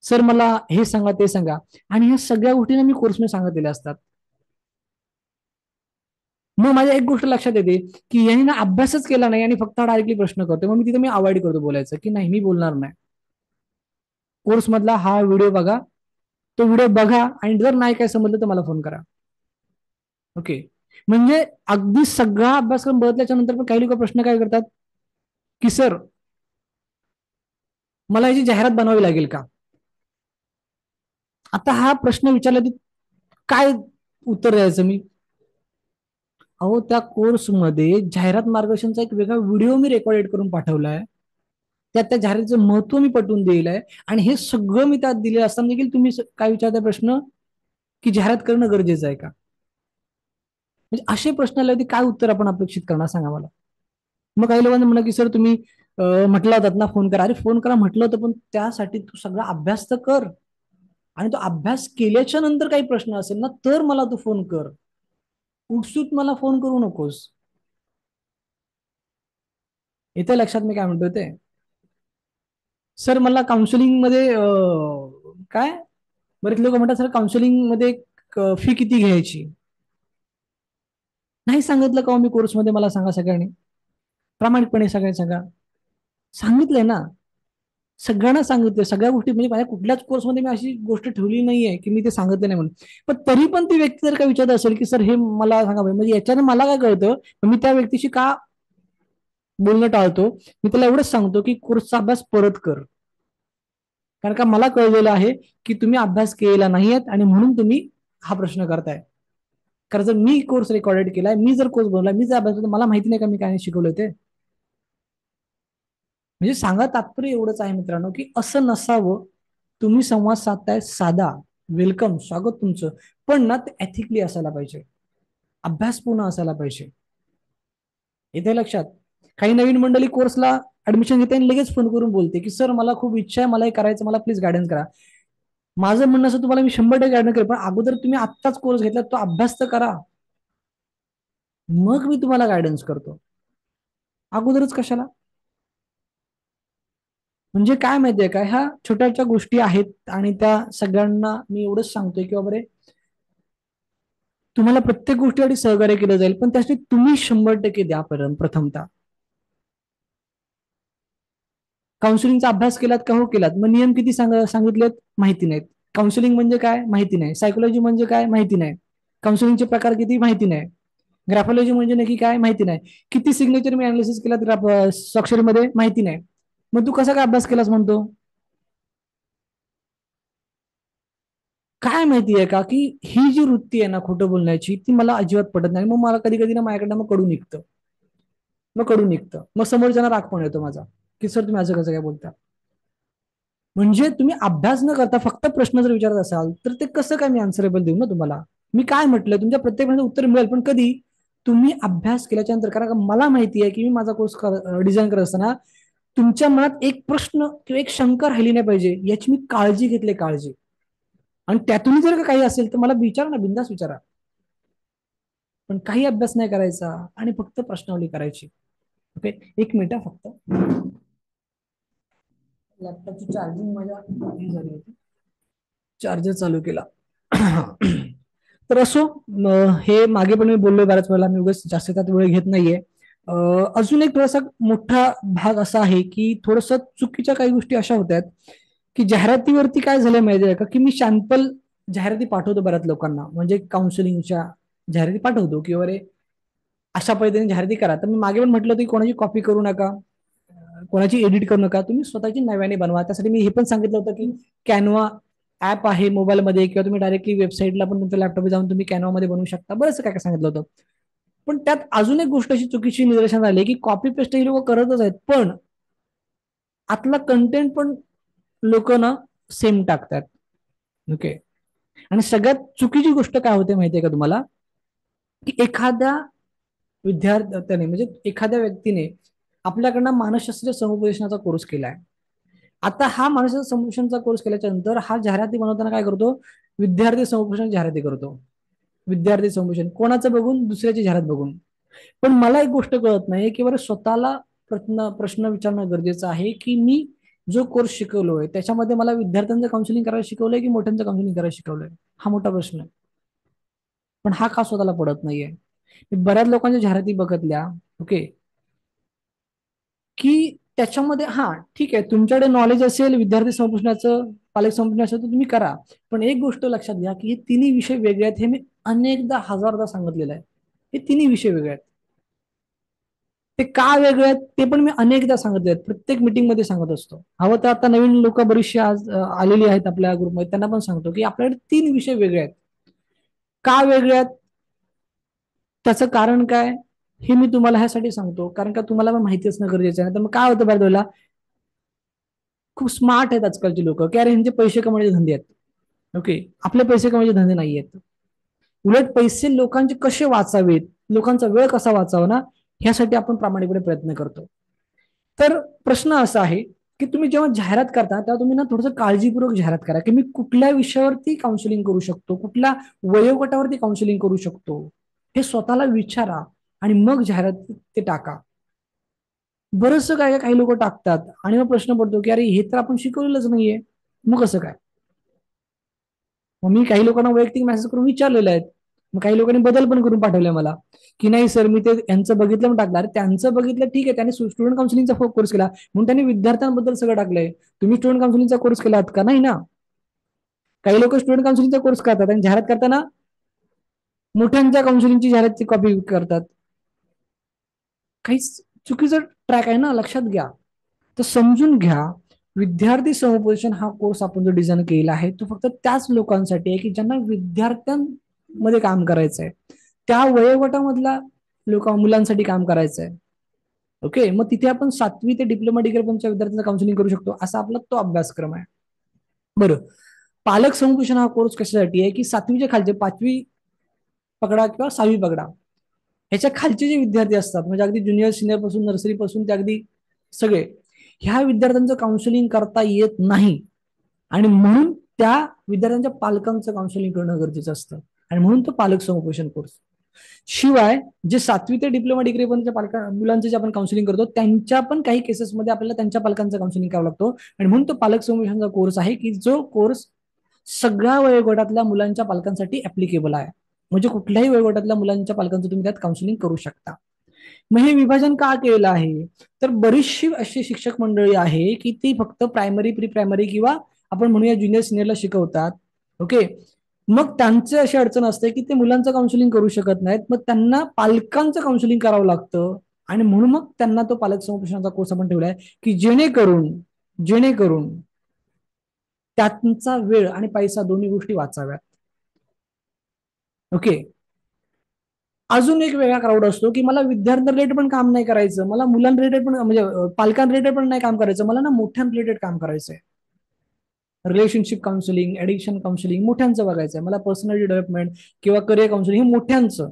सर मला हे सांगा ते सांगा. आणि ह्या सगळ्या गोष्टींना मी कोर्समध्ये सांगितलेल्या असतात. मग माझ्या एक गोष्ट लक्षात येते की यांनी ना अभ्यासच केला नाही आणि फक्त डायरेक्टली प्रश्न करतो, मग मी तिथे अवॉइड करतो बोलायचं, की नाही मी बोलणार नाही. कोर्स मधला हा व्हिडिओ बघा, तो व्हिडिओ बघा आणि जर नाही काय समजलं तर मला फोन करा. ओके. म्हणजे अगदी सगळा अभ्यासक्रम बदलल्याच्या नंतर पण काही लोक प्रश्न काय करतात की सर मला याची जाहिरात बनवावी लागेल का? आता हा प्रश्न विचारला की काय उत्तर द्यायचं मी? अहो त्या कोर्समध्ये जाहिरात मार्गदर्शनचा एक वेगळा व्हिडिओ मी रेकॉर्डेड करून पाठवलाय, त्यात त्या जाहिरातीचं महत्व मी पटवून दिलंय आणि हे सगळं मी त्यात दिलेलं असताना देखील तुम्ही काय विचारता प्रश्न की जाहिरात करणं गरजेचं आहे का? म्हणजे असे प्रश्न आले काय उत्तर आपण अपेक्षित करणार सांगा मला. मग काही लोकांना म्हणा की सर तुम्ही म्हटलं होतात ना फोन करा, अरे फोन करा म्हटलं होतं पण त्यासाठी तू सगळा अभ्यास तर कर, आणि तो अभ्यास केल्याच्या नंतर काही प्रश्न असेल ना तर मला तू फोन कर, उठसूट मला फोन करू नकोस. इथे लक्षात मी काय म्हणतोय ते, सर मला काउन्सिलिंग मध्ये काय, बरेच लोक म्हणतात सर काउन्सिलिंग मध्ये फी किती घ्यायची? नाही सांगितलं का मी कोर्समध्ये? मला सांगा सगळ्यांनी प्रामाणिकपणे, सगळ्यांनी सांगा. सांगितलंय ना, सगळ्यांना सांगितलं सगळ्या गोष्टी, म्हणजे माझ्या कुठल्याच कोर्समध्ये मी अशी गोष्ट ठेवली नाहीये की मी ते सांगितलं नाही म्हणून. पण तरी पण ती व्यक्ती जर का विचारत असेल की सर हे मला सांगा, म्हणजे याच्यानं मला काय कळतं, मी त्या व्यक्तीशी का बोलणं टाळतो? मी त्याला एवढंच सांगतो की कोर्सचा अभ्यास परत कर, कारण का मला कळलेलं आहे की तुम्ही अभ्यास केलेला नाहीयेत आणि म्हणून तुम्ही हा प्रश्न करताय. कारण जर मी कोर्स रेकॉर्डेड केलाय, मी जर कोर्स बनवलाय, मी जर अभ्यास केला, मला माहिती नाही का मी काय शिकवलंय ते? म्हणजे सांगा तात्पर्य एवढंच आहे मित्रांनो की असं नसावं. तुम्ही संवाद साधताय साधा, वेलकम, स्वागत तुमचं, पण ना ते एथिकली असायला पाहिजे, अभ्यासपूर्ण असायला पाहिजे. इथे लक्षात, काही नवीन मंडळी कोर्सला ऍडमिशन घेते आणि लगेच फोन करून बोलते की सर मला खूप इच्छा आहे, मला हे करायचं, मला प्लीज गायडन्स करा. माझं म्हणणं असं, तुम्हाला मी 100% गायडन्स करेन, पण अगोदर तुम्ही आत्ताच कोर्स घेतला तो अभ्यास तर करा, मग मी तुम्हाला गायडन्स करतो. अगोदरच कशाला? म्हणजे काय माहितीये का, ह्या छोट्याच्या गोष्टी आहेत आणि त्या सगळ्यांना मी एवढंच सांगतोय की बाबा रे, तुम्हाला प्रत्येक गोष्टीसाठी सहकार्य केलं जाईल, पण त्यासाठी तुम्ही 100% द्या प्रथमतः. काउन्सिलिंगचा अभ्यास केलात का? हो केलात. मग नियम किती सांगितलेत? माहिती नाहीत. काउन्सिलिंग म्हणजे काय? माहिती नाही. सायकोलॉजी म्हणजे काय? माहिती नाही. काउन्सिलिंगचे प्रकार किती? माहिती नाही. ग्राफोलॉजी म्हणजे नक्की काय? माहिती नाही. किती सिग्नेचर मी अनालिसिस केला स्वाक्षरीमध्ये? माहिती नाही. मग तू कसा काय अभ्यास केलास म्हणतो? काय माहितीये का की ही जी वृत्ती आहे ना खोटं बोलण्याची, ती मला अजिबात पटत नाही. मग मला कधी कधी ना माझ्याकडनं मग कडू निघतं, मग समोरच्याला राग पण येतो माझा की सर तुम्ही असं कसं काय बोलता. म्हणजे तुम्ही अभ्यास न करता फक्त प्रश्न जर विचारत असाल तर ते कसं काय मी आन्सरेबल देऊ ना तुम्हाला? मी काय म्हटलं, तुमच्या प्रत्येक प्रश्नाचं उत्तर मिळेल, पण कधी? तुम्ही अभ्यास केल्याच्या नंतर. कारण का मला माहिती आहे की मी माझा कोर्स डिझाईन करत असताना तुमच्या मनात एक प्रश्न किंवा एक शंका राहिली नाही पाहिजे याची मी काळजी घेतली, काळजी. आणि त्यातून जर का काही असेल तर मला विचारा ना, बिंदास विचारा. पण काही अभ्यास नाही करायचा आणि फक्त प्रश्नावली करायची. ओके, एक मिनिट फक्त, लॅपटॉपची चार्जिंग माझ्या हे झाली होती, चार्जर चालू केला. तर असो, हे मागे पण मी बोललोय बऱ्याच वेळेला, मी उगाच जास्त त्यात वेळ घेत नाहीये. अजून एक थोडासा मोठा भाग असा आहे की थोडस चुकीच्या काही गोष्टी अशा होत्यात की जाहिरातीवरती काय झालं माहितीये का की मी सॅम्पल जाहिराती पाठवतो बऱ्याच लोकांना, म्हणजे काउन्सिलिंगच्या जाहिराती पाठवतो की अरे अशा पद्धतीने जाहिराती करा. तर मी मागे पण म्हटलं होतं की कोणाची कॉपी करू नका, कोणाची एडिट करू नका, तुम्ही स्वतःची नव्याने बनवा. त्यासाठी मी हे पण सांगितलं होतं की कॅनवा ऍप आहे मोबाईलमध्ये, किंवा तुम्ही डायरेक्टली वेबसाईटला पण तुमच्या लॅपटॉपवर जाऊन तुम्ही कॅनवामध्ये बनवू शकता. बरंच काय काय सांगितलं होतं. पण त्यात अजून एक गोष्ट अशी चुकीची निदर्शन आली की कॉपी पेस्ट ही लोक करतच आहेत, पण आतला कंटेंट पण लोक ना सेम टाकतात. ओके. आणि सगळ्यात चुकीची गोष्ट काय होते माहितीये का तुम्हाला, की एखाद्या विद्यार्थ्याने म्हणजे एखाद्या व्यक्तीने आपल्याकडनं मानसशास्त्रीय समुपदेशनाचा कोर्स केलाय. आता हा मानसशास्त्र समुपदेशनाचा कोर्स केल्याच्या नंतर हा जाहिराती बनवताना काय करतो, विद्यार्थी समुपदेशन जाहिराती करतो. विद्यार्थी समुपदेशन कोणाचं बघून, दुसऱ्याची जाहिरात बघून. पण मला एक गोष्ट कळत नाही की बरं स्वतःला प्रश्न विचारणं गरजेचं आहे की मी जो कोर्स शिकवलोय त्याच्यामध्ये मला विद्यार्थ्यांचं काउन्सिलिंग करायला शिकवलंय की मोठ्यांचं काउन्सिलिंग करायला शिकवलंय. हा मोठा प्रश्न आहे. पण हा का स्वतःला पडत नाहीये. मी बऱ्याच लोकांच्या जाहिराती बघितल्या, ओके, की त्याच्यामध्ये हा ठीक आहे तुमच्याकडे नॉलेज असेल विद्यार्थी संभाषणाचं, पालक संभाषणाचं, तर तुम्ही करा. पण एक गोष्ट लक्षात घ्या की हे तिन्ही विषय वेगळे आहेत. हे मी अनेकदा हजारदा सांगितलेलं आहे. हे तिन्ही विषय वेगळे आहेत. ते का वेगळे आहेत ते पण मी अनेकदा सांगितले आहेत, प्रत्येक मीटिंगमध्ये सांगत असतो. हवं तर आता नवीन लोक बरीचशी आज आलेली आहेत आपल्या ग्रुपमध्ये, त्यांना पण सांगतो की आपल्याकडे 3 विषय वेगळे आहेत. का वेगळे आहेत त्याचं कारण काय हे मी तुम्हाला ह्यासाठी सांगतो, कारण का तुम्हाला पण माहिती असणं गरजेचं आहे. तर मग काय होतं बऱ्याच वेळेला, खूप स्मार्ट आहेत आजकालची लोक की अरे ह्यांचे पैसे कमवायचे धंदे आहेत. ओके, आपले पैसे कमवायचे धंदे नाही आहेत. उलट पैसे लोकांचे कसे वाचावेत, लोकांचा वेळ कसा वाचावा ना, ह्यासाठी आपण प्रामाणिकपणे प्रयत्न करतो. तर प्रश्न असा आहे की तुम्ही जेव्हा जाहिरात करता तेव्हा तुम्ही ना थोडंसं काळजीपूर्वक जाहिरात करा की मी कुठल्या विषयावरती काउन्सिलिंग करू शकतो, कुठल्या वयोगटावरती काउन्सिलिंग करू शकतो, हे स्वतःला विचारा आणि मग जाहिरात ते टाका. बरंचसं काय काही लोक टाकतात आणि मग प्रश्न पडतो की अरे हे तर आपण शिकवलेलंच नाहीये, मग कसं काय. मग मी काही लोकांना वैयक्तिक मेसेज करून विचारलेलं आहे. मग काही लोकांनी बदल पण करून पाठवले मला की नाही सर मी ते यांचं बघितलं पण टाकलं. अरे त्यांचं बघितलं ठीक आहे, त्यांनी स्टुडंट काउन्सिलिंगचा कोर्स केला म्हणून त्यांनी विद्यार्थ्यांबद्दल सगळं टाकलंय. तुम्ही स्टुडंट काउन्सिलिंगचा कोर्स केलात का, नाही ना. काही लोक स्टुडंट काउन्सिलिंगचा कोर्स करतात आणि जाहिरात करताना मोठ्यांच्या काउन्सिलिंगची जाहिरातची कॉपी करतात. काहीच चुकीचं ट्रॅक आहे ना, लक्षात घ्या. तर समजून घ्या, विद्यार्थी समुपदेशन हा कोर्स आपण जो डिझाईन केला आहे तो फक्त त्याच लोकांसाठी आहे की ज्यांना विद्यार्थ्यांमध्ये काम करायचं आहे, त्या वयोगटामधल्या मुलांसाठी काम करायचं आहे. ओके, मग तिथे आपण 7वी ते डिप्लोमा डिग्री पर्यंतच्या विद्यार्थ्यांचं काउन्सिलिंग करू शकतो, असा आपला तो अभ्यासक्रम आहे. बरं, पालक समुपदेशन हा कोर्स कशासाठी आहे की 7वीच्या खालचे 5वी पकडा किंवा 6वी पकडा, ह्याच्या खालचे जे विद्यार्थी असतात म्हणजे अगदी ज्युनियर सिनियर पासून, नर्सरी पासून ते अगदी सगळे, ह्या विद्यार्थ्यांचं काउन्सिलिंग करता येत नाही. आणि म्हणून त्या विद्यार्थ्यांच्या पालकांचं काउन्सिलिंग करणं गरजेचं असतं. आणि म्हणून तो पालक समुपदेशन कोर्स. शिवाय जे 7वी ते डिप्लोमा डिग्री पर्यंतच्या मुलांचे जे आपण काउन्सिलिंग करतो त्यांच्या पण काही केसेसमध्ये आपल्याला त्यांच्या पालकांचं काउन्सिलिंग करावं लागतो. आणि म्हणून तो पालक समुपदेशनचा कोर्स आहे की जो कोर्स सगळ्या वयोगटातल्या मुलांच्या पालकांसाठी ऍप्लिकेबल आहे. म्हणजे कुठल्याही वयोगटातल्या मुलांच्या पालकांचं तुम्ही त्यात काउन्सिलिंग करू शकता. मग हे विभाजन का केलं आहे, तर बरीचशी अशी शिक्षक मंडळी आहे की ती फक्त प्रायमरी, प्री प्रायमरी किंवा आपण म्हणूया ज्युनियर सिनियरला शिकवतात. ओके, मग त्यांचे अशी अडचण असते की ते मुलांचं काउन्सिलिंग करू शकत नाहीत, मग त्यांना पालकांचं काउन्सिलिंग करावं लागतं. आणि म्हणून मग त्यांना तो पालक समुपदेशनाचा कोर्स आपण ठेवलाय की जेणेकरून त्यांचा वेळ आणि पैसा दोन्ही गोष्टी वाचाव्यात. ओके, अजून एक वेगळा क्राऊड असतो की मला विद्यार्थ्यां रिलेटेड पण काम नाही करायचं, मला मुलां रिलेटेड पण म्हणजे पालकां रिलेटेड पण नाही काम करायचं, मला ना मोठ्यां रिलेटेड काम करायचंय. रिलेशनशिप काउन्सिलिंग, ऍडिक्शन काउन्सिलिंग मोठ्यांचं बघायचंय, मला पर्सनॅलिटी डेव्हलपमेंट किंवा करिअर काउन्सिलिंग हे मोठ्यांचं,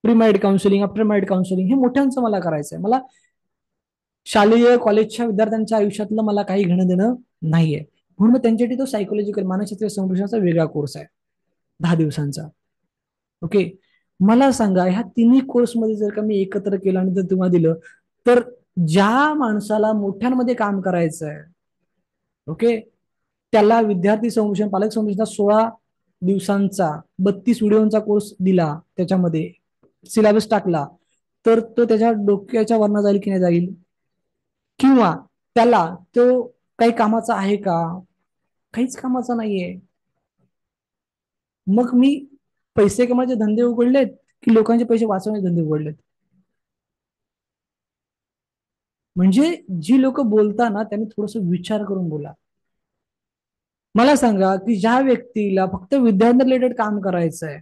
pre married counselling, after married counselling हे मोठ्यांचं मला करायचंय. मला शालेय कॉलेजच्या विद्यार्थ्यांच्या आयुष्यातलं मला काही घेणं देणं नाहीये. म्हणून मग त्यांच्यासाठी तो सायकोलॉजिकल मानसशास्त्रीय समुपदेशनाचा वेगळा कोर्स आहे 10 दिवसांचा. ओके, मला सांगा ह्या तिन्ही कोर्समध्ये जर का मी एकत्र केलं आणि जर तुम्हाला दिलं, तर ज्या माणसाला मोठ्यांमध्ये काम करायचं आहे, ओके, त्याला विद्यार्थी समुपदेशन, पालक समुपदेशनाचा 16 दिवसांचा 32 व्हिडिओचा कोर्स दिला, त्याच्यामध्ये सिलेबस टाकला, तर तो त्याच्या डोक्याच्या वरनं जाईल की नाही जाईल, किंवा त्याला तो काही कामाचा आहे का, काहीच कामाचा नाहीये. मग मी पैसे कमायचे धंदे उघडलेत की लोकांचे पैसे वाचवण्याचे धंदे उघडलेत. म्हणजे जी लोक बोलताना त्यांनी थोडस विचार करून बोला. मला सांगा की ज्या व्यक्तीला फक्त विद्यार्थी रिलेटेड काम करायचं आहे,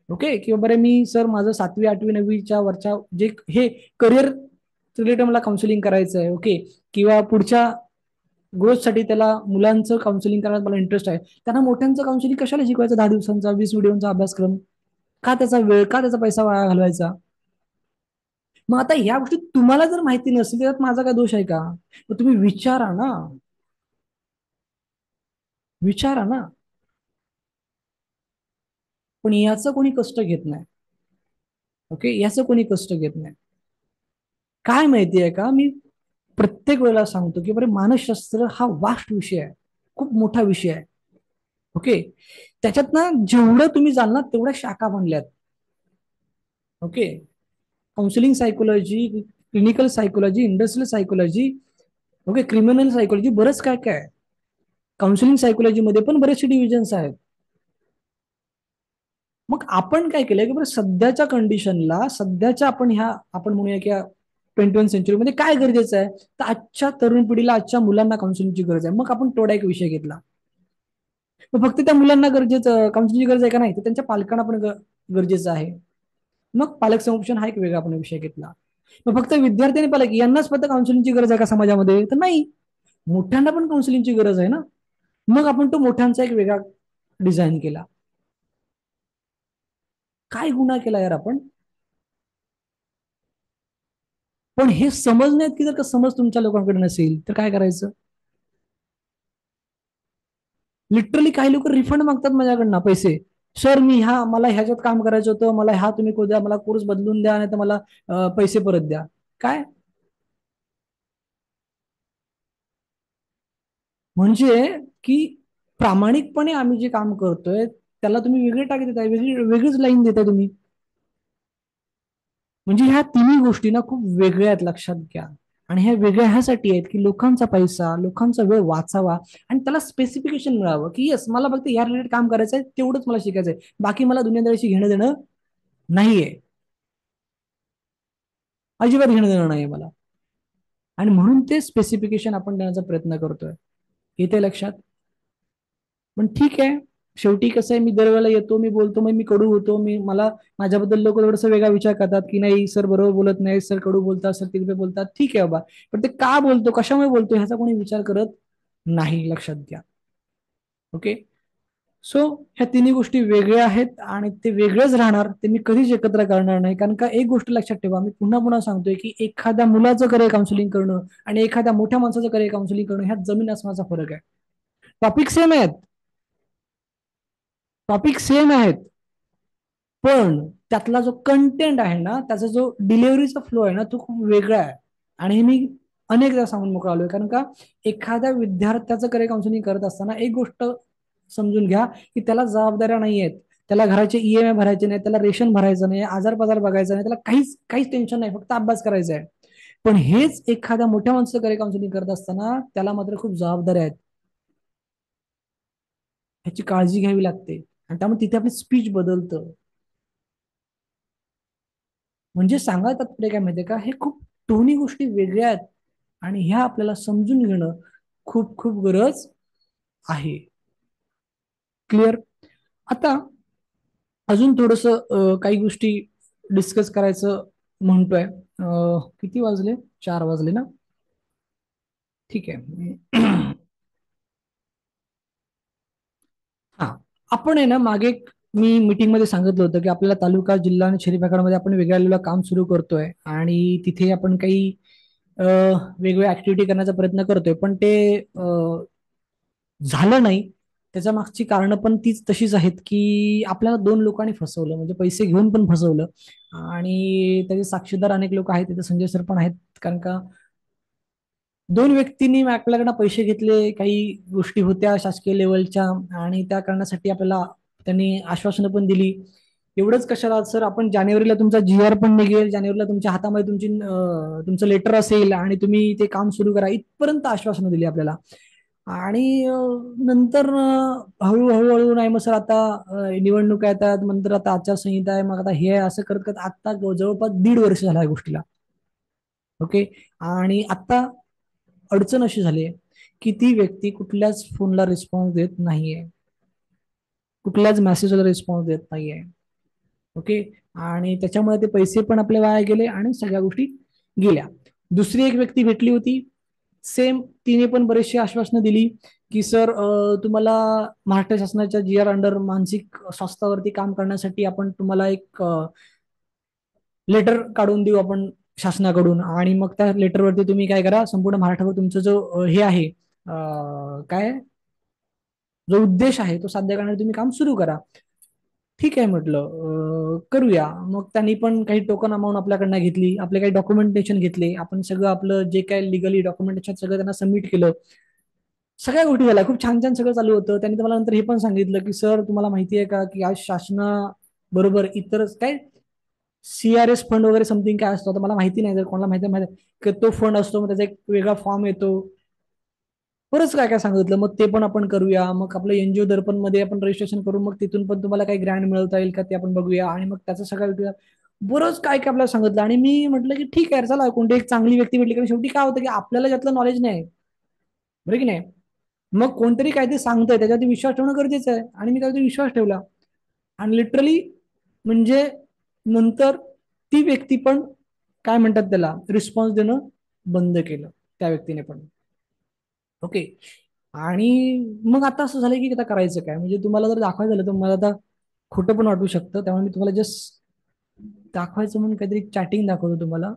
ओके, किंवा बरं मी सर माझं 7वी 8वी 9वीच्या वरच्या जे हे करिअर रिलेटेड मला काउन्सिलिंग करायचं आहे, ओके, किंवा पुढच्या ग्रोथसाठी त्याला मुलांचं काउन्सिलिंग करण्यात मला इंटरेस्ट आहे, त्यांना मोठ्यांचं काउन्सिलिंग कशाला शिकवायचं, 10 दिवसांचा 20 व्हिडिओचा अभ्यासक्रम, का त्याचा वेळ, का त्याचा पैसा वाया घालवायचा. मग आता ह्या गोष्टी तुम्हाला जर माहिती नसेल त्यात माझा काय दोष आहे का. मग तुम्ही विचारा ना, विचारा ना. पण याचं कोणी कष्ट घेत नाही. ओके, याचं कोणी कष्ट घेत नाही. काय माहितीये का, मी प्रत्येक वेळेला सांगतो की बरे मानसशास्त्र हा वास्ट विषय आहे, खूप मोठा विषय आहे. ओके, त्याच्यात ना जेवढं तुम्ही जाल ना तेवढ्या शाखा बनल्यात. Okay, counselling psychology, clinical psychology, industrial psychology, okay, criminal psychology, बरंच काय काय. काउन्सिलिंग सायकोलॉजी मध्ये पण बरेचसे डिव्हिजन्स आहेत. मग आपण काय केलंय की बरं सध्याच्या कंडिशनला, सध्याच्या आपण म्हणूया की 21st सेंचुरीमध्ये काय गरजेचं आहे, तर आजच्या तरुण पिढीला, आजच्या मुलांना काउन्सिलिंगची गरज आहे. मग आपण थोडा एक विषय घेतला. मग फक्त त्या मुलांना गरजेचं काउन्सिलिंगची गरज आहे का, नाही तर त्यांच्या पालकांना पण गरजेचं आहे. मग पालक संरक्षण हा एक वेगळा आपण विषय घेतला. मग फक्त विद्यार्थी आणि पालक यांनाच फक्त काउन्सिलिंगची गरज आहे का समाजामध्ये, तर नाही, मोठ्यांना पण काउन्सिलिंगची गरज आहे ना. मग आपण तो मोठ्यांचा एक वेगळा डिझाईन केला. काय गुन्हा केला यार आपण. पण हे समजण्यात की जर का समज तुमच्या लोकांकडे नसेल तर काय करायचं. लिटरली काही लोक रिफंड मागतात माझ्याकडनं पैसे. सर मी मला ह्याच्यात काम करायचं होतं, मला ह्या तुम्ही द्या, मला कोर्स बदलून द्या, नाही तर मला पैसे परत द्या. काय म्हणजे की प्रामाणिकपणे आम्ही जे काम करतोय त्याला तुम्ही वेगळे टाक देताय, वेगळीच लाईन देताय तुम्ही. म्हणजे ह्या तिन्ही गोष्टी ना खूप वेगळ्या आहेत, लक्षात घ्या. आणि ह्या वेगळ्या ह्यासाठी आहेत की लोकांचा पैसा, लोकांचा वेळ वाचावा आणि त्याला स्पेसिफिकेशन मिळावं की येस मला फक्त या रिलेटेड काम करायचंय, तेवढंच मला शिकायचंय, बाकी मला दुनियादारीशी घेणं देणं नाहीये, अजिबात घेणं देणं नाहीये मला. आणि म्हणून ते स्पेसिफिकेशन आपण देण्याचा प्रयत्न करतोय. येते लक्षात. पण ठीक आहे, शेवटी कसं आहे, मी दरवेळेला येतो, मी बोलतो, मग मी कडू होतो, मला माझ्याबद्दल लोक थोडंसं वेगळा विचार करतात की नाही सर बरोबर बोलत नाही, सर कडू बोलतात, सर तिकडे बोलतात. ठीक आहे बाबा, पण ते का बोलतो, कशामुळे बोलतो ह्याचा कोणी विचार करत नाही, लक्षात घ्या. ओके, सो ह्या तिन्ही गोष्टी वेगळ्या आहेत आणि ते वेगळेच राहणार, ते मी कधीच एकत्र करणार नाही. कारण का एक गोष्ट लक्षात ठेवा, मी पुन्हा पुन्हा सांगतोय की एखाद्या मुलाचं करिअर काउन्सिलिंग करणं आणि एखाद्या मोठ्या माणसाचं करिअर काउन्सिलिंग करणं ह्यात जमीन आसमानाचा फरक आहे. टॉपिक सेम आहेत, टॉपिक सेम आहेत, पण त्यातला जो कंटेंट आहे ना, त्याचा जो डिलिव्हरीचा फ्लो आहे ना, तो खूप वेगळा आहे. आणि हे मी अनेकदा सांगून मोकळा आलोय. कारण का एखाद्या विद्यार्थ्याचं करिअर काउन्सिलिंग करत असताना एक गोष्ट समजून घ्या की त्याला जबाबदाऱ्या नाही आहेत, त्याला घराचे EMI भरायचे नाही, त्याला रेशन भरायचं नाही, आजार पाजार बघायचं नाही, त्याला काहीच काहीच टेन्शन नाही, फक्त अभ्यास करायचा आहे. पण हेच एखाद्या मोठ्या माणसाचं करिअर काउन्सिलिंग करत असताना त्याला मात्र खूप जबाबदाऱ्या आहेत, ह्याची काळजी घ्यावी लागते. आणि त्यामुळे तिथे आपली स्पीच बदलतं. म्हणजे सांगायचं तात्पर्य काय माहितीये का, हे खूप दोन्ही गोष्टी वेगळ्या आहेत आणि ह्या आपल्याला समजून घेणं खूप खूप गरज आहे. क्लिअर. आता अजून थोडस काही गोष्टी डिस्कस करायचं म्हणतोय. किती वाजले, 4 वाजले ना. ठीक आहे. हा, आपण आहे ना मागे मी मीटिंग मध्ये सांगितलं होतं की आपल्याला तालुका, जिल्हा आणि शहरी भागामध्ये आपण वेगळ्या लेवलला काम सुरू करतोय आणि तिथे आपण काही वेगवेगळ्या ऍक्टिव्हिटी करण्याचा प्रयत्न करतोय, पण ते झालं नाही. त्याच्या मागची कारणं पण तीच तशीच आहेत की आपल्याला 2 लोकांनी फसवलं, म्हणजे पैसे घेऊन पण फसवलं. आणि त्याचे साक्षीदार अनेक लोक आहेत, तिथे संजय सर पण आहेत. कारण का 2 व्यक्तींनी आपल्याकडनं पैसे घेतले, काही गोष्टी होत्या शासकीय लेवलच्या आणि त्या करण्यासाठी आपल्याला त्यांनी आश्वासनं पण दिली. एवढंच कशाला सर, आपण जानेवारीला तुमचा GR पण निघेल, जानेवारीला तुमच्या हातामध्ये तुमचं लेटर असेल आणि तुम्ही ते काम सुरू करा, इथपर्यंत आश्वासनं दिली आपल्याला. आणि नंतर हळूहळू हळू नाही मग सर आता निवडणुका येतात, नंतर आता आचारसंहिता आहे, मग आता हे आहे, असं करत करत आता जवळपास 1.5 वर्ष झाला या गोष्टीला. ओके. आणि आता अडचण अशी झाली आहे की ती व्यक्ती कुठल्याच फोनला रिस्पॉन्स देत नाहीये, कुठल्याच मेसेजला रिस्पॉन्स देत नाहीये. ओके. आणि त्याच्यामुळे ते पैसे पण आपले वाया गेले आणि सगळ्या गोष्टी गेल्या. दुसरी एक व्यक्ती भेटली होती, सेम, तिने पण बरेचशी आश्वासनं दिली की सर तुम्हाला महाराष्ट्र शासनाच्या GR अंडर मानसिक स्वास्थ्यावरती काम करण्यासाठी आपण तुम्हाला एक लेटर काढून देऊ आपण शासनाकडून, आणि मग त्या लेटरवरती तुम्ही काय करा, संपूर्ण महाराष्ट्रावर तुमचं जो हे आहे काय जो उद्देश आहे तो साध्य करण्यासाठी तुम्ही काम सुरू करा. ठीक आहे म्हटलं, करूया. मग त्यांनी पण काही टोकन अमाऊंट आपल्याकडनं घेतली, आपले काही डॉक्युमेंटेशन घेतले, आपण सगळं आपलं जे काही लिगली डॉक्युमेंटेशन सगळं त्यांना सबमिट केलं, सगळ्या गोष्टी झाल्या, खूप छान छान सगळं चालू होतं. त्यांनी मला नंतर हे पण सांगितलं की सर तुम्हाला माहिती आहे का की आज शासनाबरोबर इतर काय CRS फंड वगैरे समथिंग काय असतो, आता मला माहिती नाही, जर कोणाला माहिती माहिती की तो फंड असतो, मग त्याचा एक वेगळा फॉर्म येतो, बरंच काय काय सांगितलं. मग ते पण आपण करूया, मग आपलं NGO दर्पण मध्ये आपण रजिस्ट्रेशन करू, मग तिथून पण तुम्हाला काही ग्रँड मिळवता येईल का ते आपण बघूया, आणि मग त्याचं सगळं बरंच काय काय आपल्याला सांगितलं. आणि मी म्हटलं की ठीक आहे चला, कोणती एक चांगली व्यक्ती भेटली, कारण शेवटी काय होतं की आपल्याला ज्यातलं नॉलेज नाही, बरं की नाही, मग कोणतरी काहीतरी सांगतंय त्याच्यावरती विश्वास ठेवणं गरजेचं आहे, आणि मी त्यावरती विश्वास ठेवला. आणि लिटरली म्हणजे नंतर ती व्यक्ती पण काय म्हणतात त्याला रिस्पॉन्स देणं बंद केलं, त्या व्यक्तीने पण. ओके. आणि मग आता असं झालं की आता करायचं काय, म्हणजे तुम्हाला जर दाखवायचं झालं तर मला आता खोटं पण वाटू शकतं, त्यामुळे मी तुम्हाला जस्ट दाखवायचं म्हणून काहीतरी चॅटिंग दाखवतो तुम्हाला.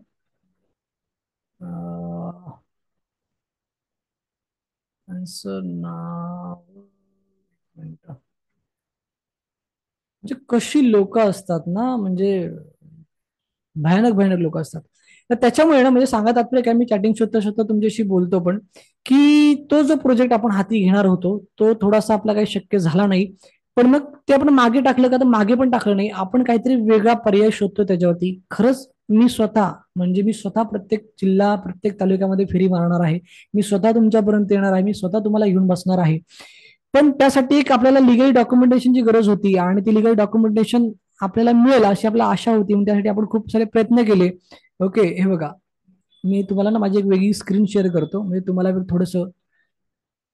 आन्सर नाव, म्हणजे कशी लोक असतात ना, म्हणजे भयानक भयानक लोक असतात. तर त्याच्यामुळे ना, म्हणजे सांगा तात्पर्य काय, मी चॅटिंग शोधता शोधता तुमच्याशी बोलतो पण, की तो जो प्रोजेक्ट आपण हाती घेणार होतो तो थोडासा आपला काही शक्य झाला नाही. पण मग ते आपण मागे टाकलं का, तर मागे पण टाकलं नाही, आपण काहीतरी वेगळा पर्याय शोधतो त्याच्यावरती. खरंच मी स्वतः, म्हणजे मी स्वतः प्रत्येक जिल्हा प्रत्येक तालुक्यामध्ये फेरी मारणार आहे, मी स्वतः तुमच्यापर्यंत येणार आहे, मी स्वतः तुम्हाला घेऊन बसणार आहे. पण त्यासाठी एक आपल्याला लिगल डॉक्युमेंटेशनची गरज होती, आणि ती लिगल डॉक्युमेंटेशन आपल्याला मिळेल अशी आपल्याला आशा होती, मग त्यासाठी आपण खूप सारे प्रयत्न केले. ओके. हे बघा, मी तुम्हाला ना माझी एक वेगळी स्क्रीन शेअर करतो, म्हणजे तुम्हाला थोडस,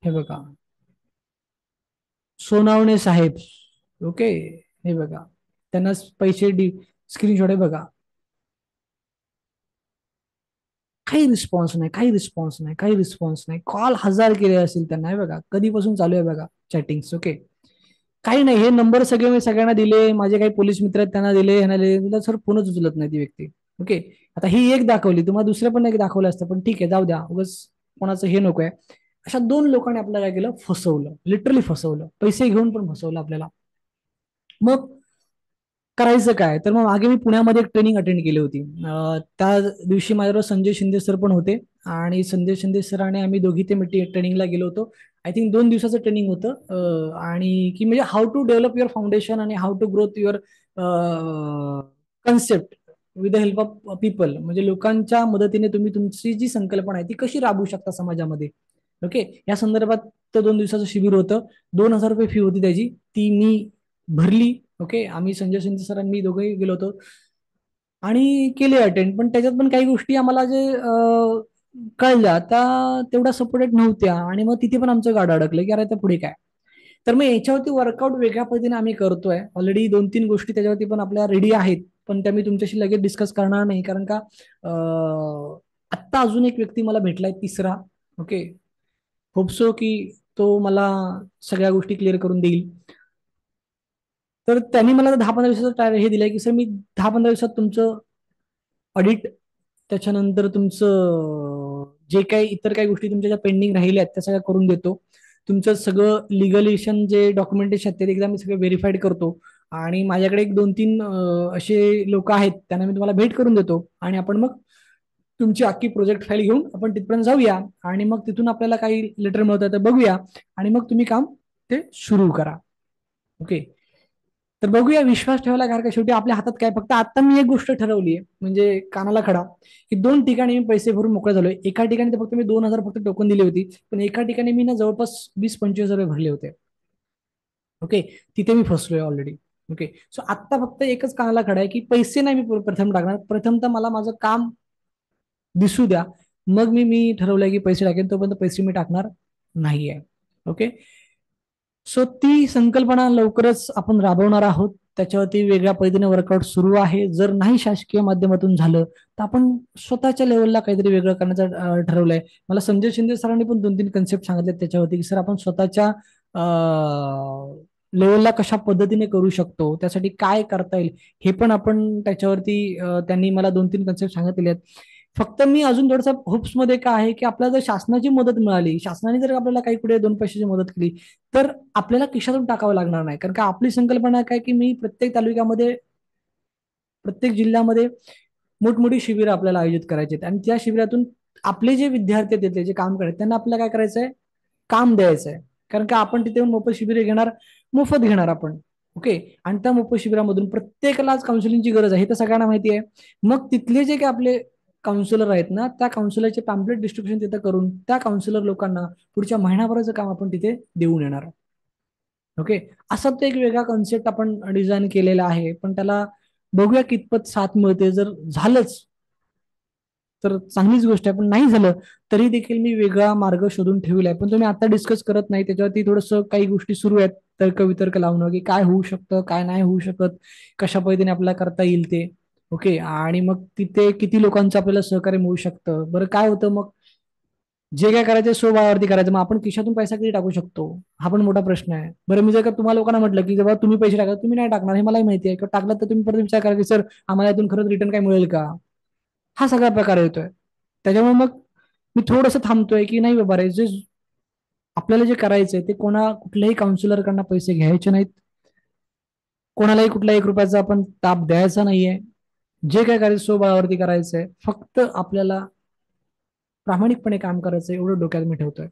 हे बघा, सोनावणे साहेब. ओके. हे बघा, त्यांना पैसे स्क्रीनशॉट आहे बघा, काही रिस्पॉन्स नाही, काही रिस्पॉन्स नाही, काही रिस्पॉन्स नाही, कॉल 1000 केले असतील त्यांना. हे बघा कधीपासून चालू आहे बघा चॅटिंग. ओके. काही नाही, हे नंबर सगळे मी सगळ्यांना दिले, माझे काही पोलीस मित्र आहेत त्यांना दिले, ह्यांना दिले, तुला सर फोनच उचलत नाही ती व्यक्ती. ओके. आता ही एक दाखवली, तुम्हाला दुसरं पण एक दाखवलं असतं, पण ठीक आहे जाऊ द्या, उगाच कोणाचं हे नको आहे. अशा 2 लोकांनी आपल्याला काय केलं, फसवलं, लिटरली फसवलं, पैसे घेऊन पण फसवलं आपल्याला. मग करायचं काय, तर मग मागे मी पुण्यामध्ये एक ट्रेनिंग अटेंड केली होती. त्या दिवशी माझ्याबरोबर संजय शिंदे सर पण होते, आणि संजय शिंदे सर आणि आम्ही दोघी ते ट्रेनिंगला गेलो होतो. आय थिंक 2 दिवसाचं ट्रेनिंग होतं. आणि की म्हणजे how to develop your foundation आणि how to growth your concept with the help of people, म्हणजे लोकांच्या मदतीने तुम्ही तुमची जी संकल्पना आहे ती कशी राबवू शकता समाजामध्ये. ओके. या संदर्भात 2 दिवसाचं शिबिर होतं. 2,000 रुपये फी होती त्याची, ती मी भरली. ओके. आम्ही संजय शिंदे सर आणि मी दोघेही गेलो होतो आणि केले अटेंड, पण त्याच्यात पण काही गोष्टी आम्हाला जे कळल्या त्या तेवढ्या सपोर्टेड नव्हत्या, आणि मग तिथे पण आमचं गाडं अडकलं की अरे त्या पुढे काय. तर मग याच्यावरती वर्कआउट वेगळ्या पद्धतीने आम्ही करतोय ऑलरेडी, 2-3 गोष्टी त्याच्यावरती पण आपल्या रेडी आहेत, पण त्या मी तुमच्याशी लगेच डिस्कस करणार नाही, कारण का आत्ता अजून एक व्यक्ती मला भेटलाय, तिसरा. ओके. होपसो की तो मला सगळ्या गोष्टी क्लिअर करून देईल. तर त्यांनी मला 10-15 दिवसाचं हे दिलंय की सर मी 10-15 दिवसात तुमचं ऑडिट, त्याच्यानंतर तुमचं जे काही इतर काही गोष्टी तुमच्या ज्या पेंडिंग राहिल्या आहेत त्या सगळ्या करून देतो. तुमचं सगळं लिगलेशन जे डॉक्युमेंटेशन आहेत ते एकदा मी सगळं व्हेरीफाईड करतो, आणि माझ्याकडे एक 2-3 असे लोक आहेत त्यांना मी तुम्हाला भेट करून देतो, आणि आपण मग तुमची अख्खी प्रोजेक्ट फाईल घेऊन आपण तिथपर्यंत जाऊया, आणि मग तिथून आपल्याला काही लेटर मिळतं तर बघूया, आणि मग तुम्ही काम ते सुरू करा. ओके. तर बघूया, विश्वास ठेवायला कारण का शेवटी आपल्या हातात काय, फक्त आता मी एक गोष्ट ठरवली आहे म्हणजे कानाला खडा, की 2 ठिकाणी मी पैसे भरून मोकळा झालोय. एका ठिकाणी तर फक्त मी 2,000 फक्त टोकन दिली होती, पण एका ठिकाणी मी ना जवळपास 20-25 हजार भरले होते. ओके, तिथे मी फसलोय ऑलरेडी. ओके, सो आत्ता फक्त एकच कानाला खडा आहे, की पैसे नाही मी प्रथम टाकणार, प्रथम तर मला माझं काम दिसू द्या, मग मी ठरवलंय की पैसे टाकेन, तोपर्यंत पैसे मी टाकणार नाहीये. ओके, सो ती संकल्पना लवकरच आपण राबवणार आहोत. त्याच्यावरती वेगळ्या पद्धतीने वर्कआउट सुरू आहे. जर नाही शासकीय माध्यमातून झालं तर आपण स्वतःच्या लेवलला काहीतरी वेगळं करण्याचं ठरवलंय. मला संजय शिंदे सरांनी पण 2-3 कन्सेप्ट सांगितले त्याच्यावरती, की सर आपण स्वतःच्या लेवलला कशा पद्धतीने करू शकतो, त्यासाठी काय करता येईल, हे पण आपण त्याच्यावरती त्यांनी मला 2-3 कन्सेप्ट सांगितलेले आहेत. फक्त मी अजून थोडंसं होप्स मध्ये काय आहे, की आपल्याला जर शासनाची मदत मिळाली, शासनाने जर आपल्याला काही पुढे 2 पैशाची मदत केली, तर आपल्याला खिशातून टाकावं लागणार नाही. कारण का आपली संकल्पना काय, की मी प्रत्येक तालुक्यामध्ये, प्रत्येक जिल्ह्यामध्ये मोठमोठी शिबिरं आपल्याला आयोजित करायची आहेत, आणि त्या शिबिरातून आपले जे विद्यार्थी आहेत, जे काम करतात, त्यांना आपल्याला काय करायचंय, काम द्यायचंय. कारण का आपण तिथे मोफत शिबिरे घेणार, मोफत घेणार आपण. ओके, आणि त्या मोफत शिबिरामधून प्रत्येकालाच काउन्सिलिंगची गरज आहे, हे तर सगळ्यांना माहिती आहे. मग तिथले जे काही आपले काउन्सिलर आहेत ना, त्या काउन्सिलरचे पॅम्पलेट डिस्ट्रीब्युशन तिथं करून त्या काउन्सिलर लोकांना पुढच्या महिनाभराचं काम आपण तिथे देऊन येणार. ओके, असा तो एक वेगळा कॉन्सेप्ट आपण डिझाईन केलेला आहे, पण त्याला बघूया कितपत साथ मिळते. जर झालंच तर चांगलीच गोष्ट आहे, पण नाही झालं तरी देखील मी वेगळा मार्ग शोधून ठेवलाय, पण तुम्ही आता डिस्कस करत नाही. त्याच्यावरती थोडंसं काही गोष्टी सुरू आहेत, तर्क वितर्क लावणं, की काय होऊ शकतं, काय नाही होऊ शकत, कशा पद्धतीने आपल्याला करता येईल ते. ओके, आणि मग तिथे किती लोकांचं आपल्याला सहकार्य मिळू शकतं. बरं काय होतं मग, जे काय करायचं स्वबळावरती करायचं, मग आपण खिशातून पैसा किती टाकू शकतो, हा पण मोठा प्रश्न आहे. बरं, मी जर का तुम्हाला लोकांना म्हटलं की जेव्हा तुम्ही पैसे टाका, तुम्ही नाही टाकणार हे मलाही माहिती आहे, किंवा टाकलं तर तुम्ही परत विचार करा की सर आम्हाला यातून खरंच रिटर्न काय मिळेल का, हा सगळा प्रकार येतोय. त्याच्यामुळे मग मी थोडंसं थांबतोय, की नाही बाबा रे, जे आपल्याला जे करायचंय ते कुठल्याही काउन्सिलरकडनं पैसे घ्यायचे नाहीत, कोणालाही कुठला 1 रुपयाचा आपण ताप द्यायचा नाहीये. जे काय करायचं स्वबळावरती करायचंय, फक्त आपल्याला प्रामाणिकपणे काम करायचं, एवढं डोक्यात मी ठेवतोय.